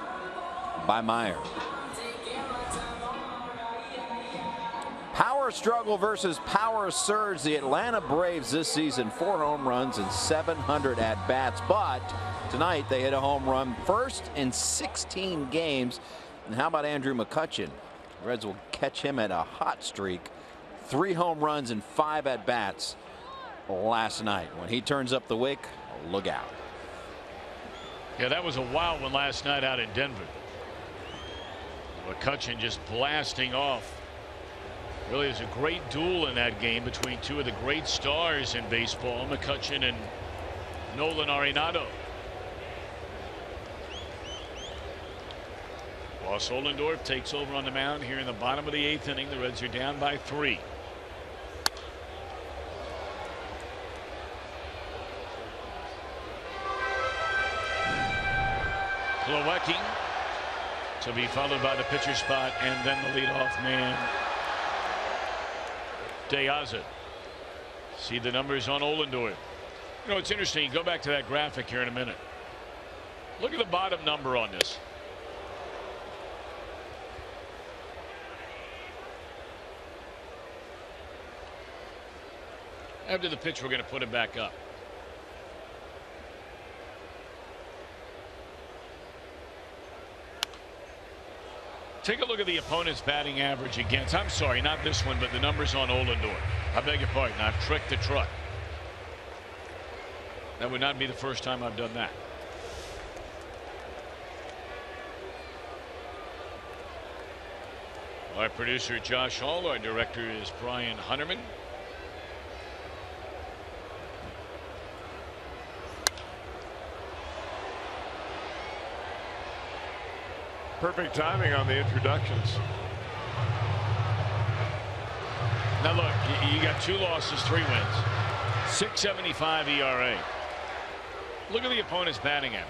by Meyer. Power struggle versus power surge. The Atlanta Braves this season, 4 home runs and 700 at-bats. But tonight they hit a home run first in 16 games. And how about Andrew McCutchen? The Reds will catch him at a hot streak. 3 home runs and 5 at-bats last night. When he turns up the wick, look out. Yeah, that was a wild one last night out in Denver. McCutchen just blasting off. Really, there's a great duel in that game between 2 of the great stars in baseball, McCutchen and Nolan Arenado. Ross Ollendorf takes over on the mound here in the bottom of the 8th inning. The Reds are down by 3. Plawecki to be followed by the pitcher spot and then the leadoff man, Diaz. See the numbers on Ollendorf. You know, it's interesting. Go back to that graphic here in a minute. Look at the bottom number on this. After the pitch, we're going to put it back up. Take a look at the opponent's batting average against. I'm sorry, not this one, but the numbers on Ollendorf. I beg your pardon. I've tricked the truck. That would not be the first time I've done that. Our producer Josh Hall. Our director is Brian Hunterman. Perfect timing on the introductions. Now look, you got 2 losses, 3 wins, 6.75 ERA. Look at the opponent's batting average.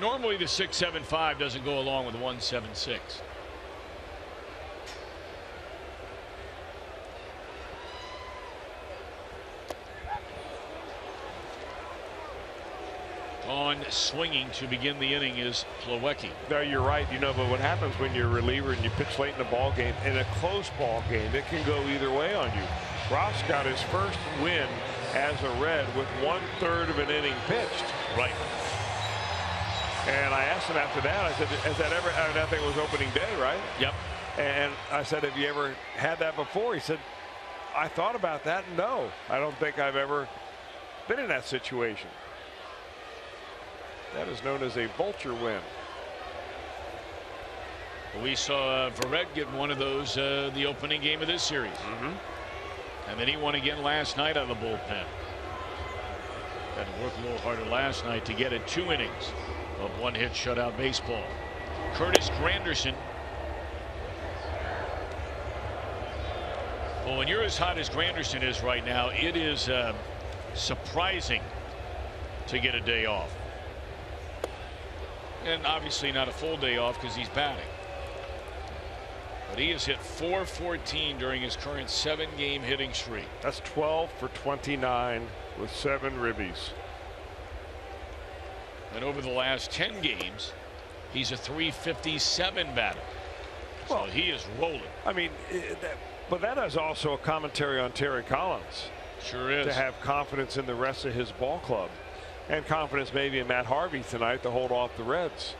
Normally the 6.75 doesn't go along with 1.76. On swinging to begin the inning is Plawecki. No, you're right. You know, but what happens when you're a reliever and you pitch late in the ball game, in a close ball game, it can go either way on you. Ross got his first win as a Red with 1/3 of an inning pitched. Right. And I asked him after that, I said, has that ever, I think it was opening day, right? Yep. And I said, have you ever had that before? He said, I thought about that. No, I don't think I've ever been in that situation. That is known as a vulture win. We saw Verrett get one of those the opening game of this series. And then he won again last night on the bullpen. Had to work a little harder last night to get it 2 innings of 1-hit shutout baseball. Curtis Granderson. Well, when you're as hot as Granderson is right now, it is surprising to get a day off. And obviously not a full day off because he's batting. But he has hit .414 during his current 7-game hitting streak. That's 12 for 29 with 7 ribbies. And over the last 10 games, he's a .357 batter. So he is rolling. I mean, but that is also a commentary on Terry Collins. Sure is. To have confidence in the rest of his ball club. And confidence maybe in Matt Harvey tonight to hold off the Reds.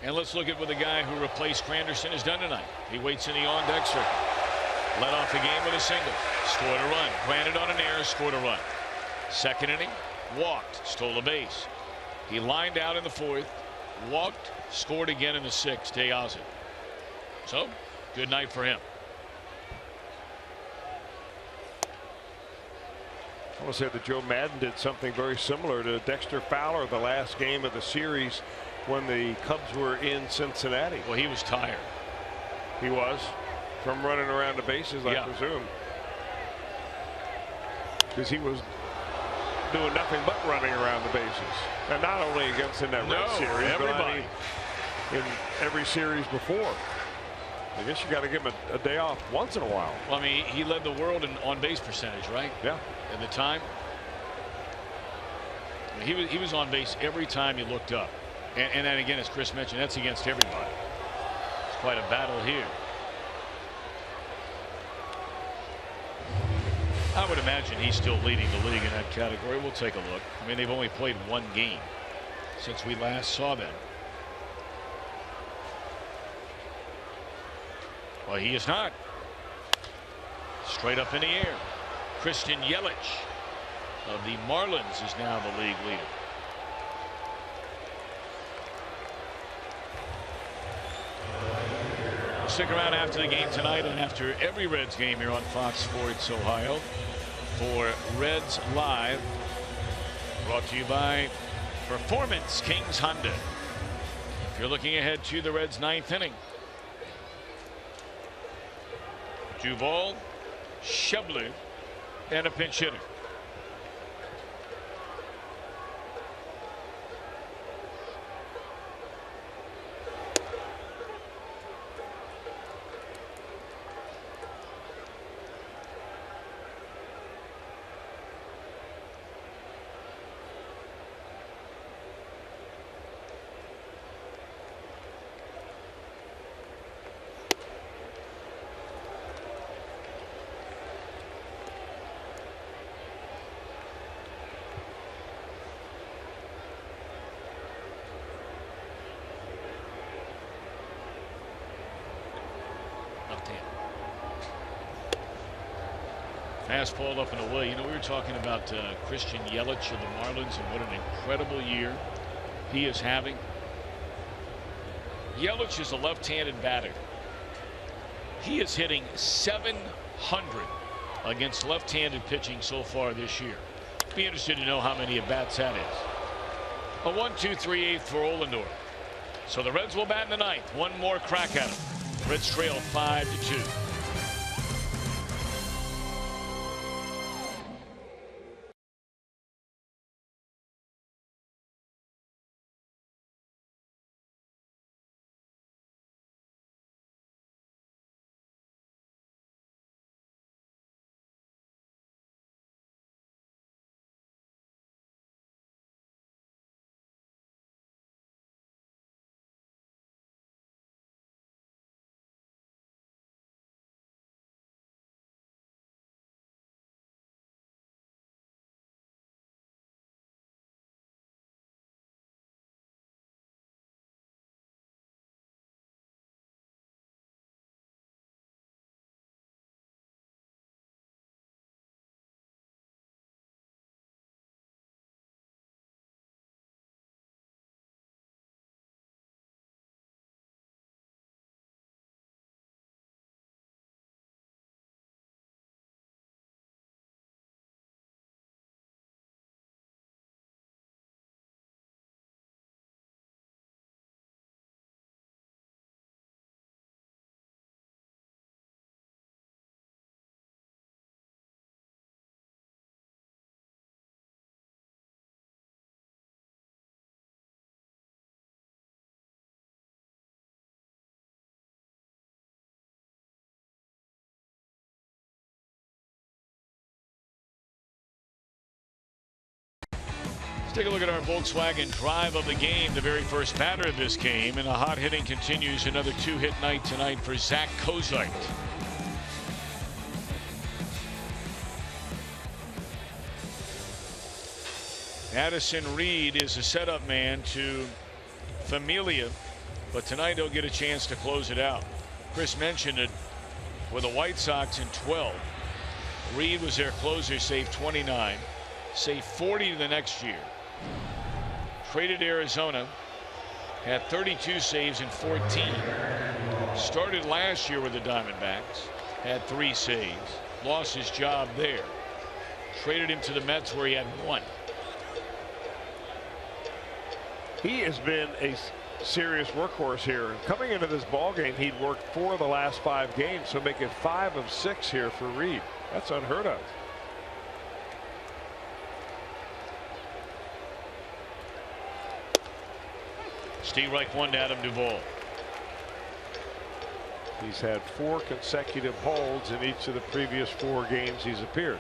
And let's look at what the guy who replaced Granderson has done tonight. He waits in the on-deck circle. Led off the game with a single. Scored a run. Granted on an error. Scored a run. Second inning. Walked. Stole a base. He lined out in the 4th. Walked. Scored again in the 6th. Diaz. So, good night for him. I want to say that Joe Madden did something very similar to Dexter Fowler the last game of the series when the Cubs were in Cincinnati. Well, he was tired. He was, from running around the bases, I presume. Because he was doing nothing but running around the bases. And not only against in that Red series, everybody. but I mean, in every series before. I guess you got to give him a day off once in a while. Well, I mean, he led the world in on-base percentage, right? Yeah. At the time. I mean, he was on base every time you looked up. And then again, as Chris mentioned, that's against everybody. It's quite a battle here. I would imagine he's still leading the league in that category. We'll take a look. I mean, they've only played one game since we last saw them. Well, he is not. Straight up in the air. Christian Yelich of the Marlins is now the league leader. Stick around after the game tonight and after every Reds game here on Fox Sports Ohio for Reds Live, brought to you by Performance Kings Honda. If you're looking ahead to the Reds' 9th inning, Duvall, Schebler, and a pinch hitter. Fastball up and away. You know, we were talking about Christian Yelich of the Marlins and what an incredible year he is having. Yelich is a left-handed batter. He is hitting .700 against left-handed pitching so far this year. Be interested to know how many at-bats that is. A 1-2-3-8 for Ollendorf. So the Reds will bat in the 9th. One more crack at him. Reds trail 5-2. Take a look at our Volkswagen drive of the game, the very first batter of this game, and the hot hitting continues. Another 2-hit night tonight for Zach Cozart. Addison Reed is a setup man to Familia, but tonight he'll get a chance to close it out. Chris mentioned it with the White Sox in 12. Reed was their closer, saved 29, saved 40 the next year. Traded Arizona, had 32 saves in 14. Started last year with the Diamondbacks, had 3 saves, lost his job there. Traded him to the Mets where he had 1. He has been a serious workhorse here. Coming into this ball game, he'd worked 4 of the last 5 games, so make it 5 of 6 here for Reed. That's unheard of. Strike 1 to Adam Duvall. He's had 4 consecutive holds in each of the previous 4 games he's appeared.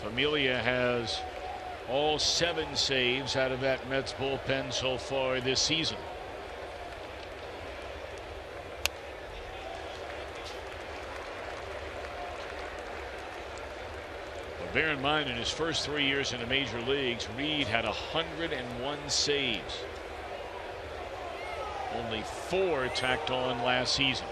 Familia has all 7 saves out of that Mets bullpen so far this season. Well, bear in mind, in his first 3 years in the major leagues, Reed had 101 saves. Only 4 tacked on last season.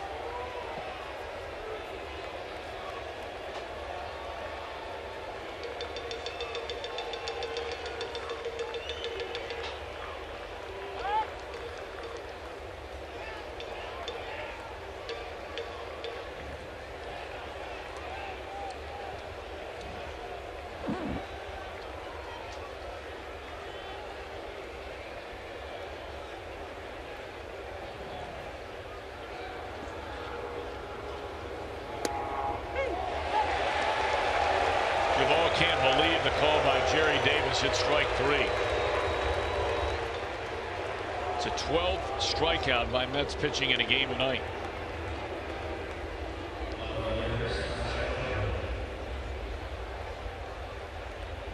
Duvall can't believe the call by Jerry Davis at strike 3. It's a 12th strikeout by Mets pitching in a game tonight.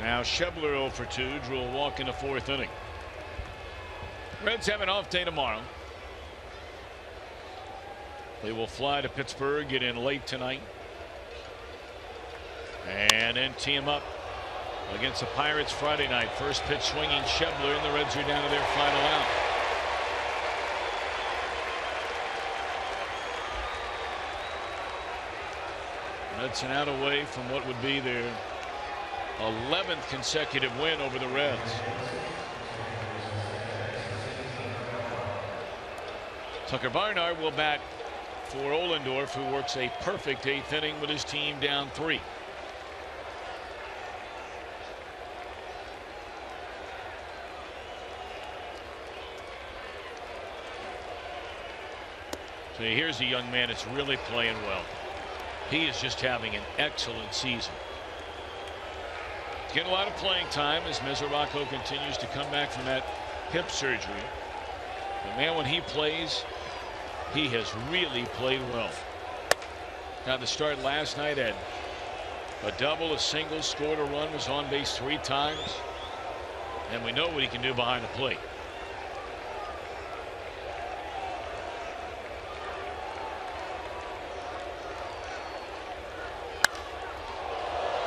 Now Schebler 0 for 2, drew a walk in the 4th inning. Reds have an off day tomorrow. They will fly to Pittsburgh, get in late tonight, and then tee him up against the Pirates Friday night. First pitch swinging Schebler, and the Reds are down to their final out. Reds an out away from what would be their 11th consecutive win over the Reds. Tucker Barnard will bat for Ohlendorf, who works a perfect 8th inning with his team down 3. So here's a young man that's really playing well. He is just having an excellent season. Getting a lot of playing time as Mesoraco continues to come back from that hip surgery. But man, when he plays, he has really played well. Got the start last night, had a double, a single, scored a run, was on base 3 times. And we know what he can do behind the plate.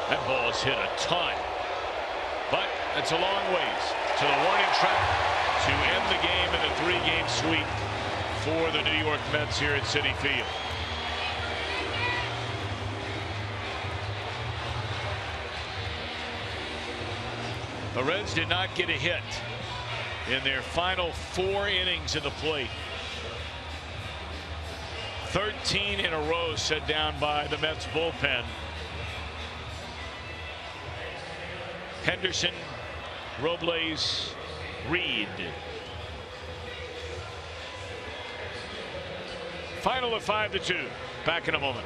That ball is hit a ton. But it's a long ways to the warning track to end the game in a 3-game sweep for the New York Mets here at Citi Field. The Reds did not get a hit in their final 4 innings at the plate. 13 in a row set down by the Mets bullpen. Henderson, Robles, Reed. Final of 5-2. Back in a moment.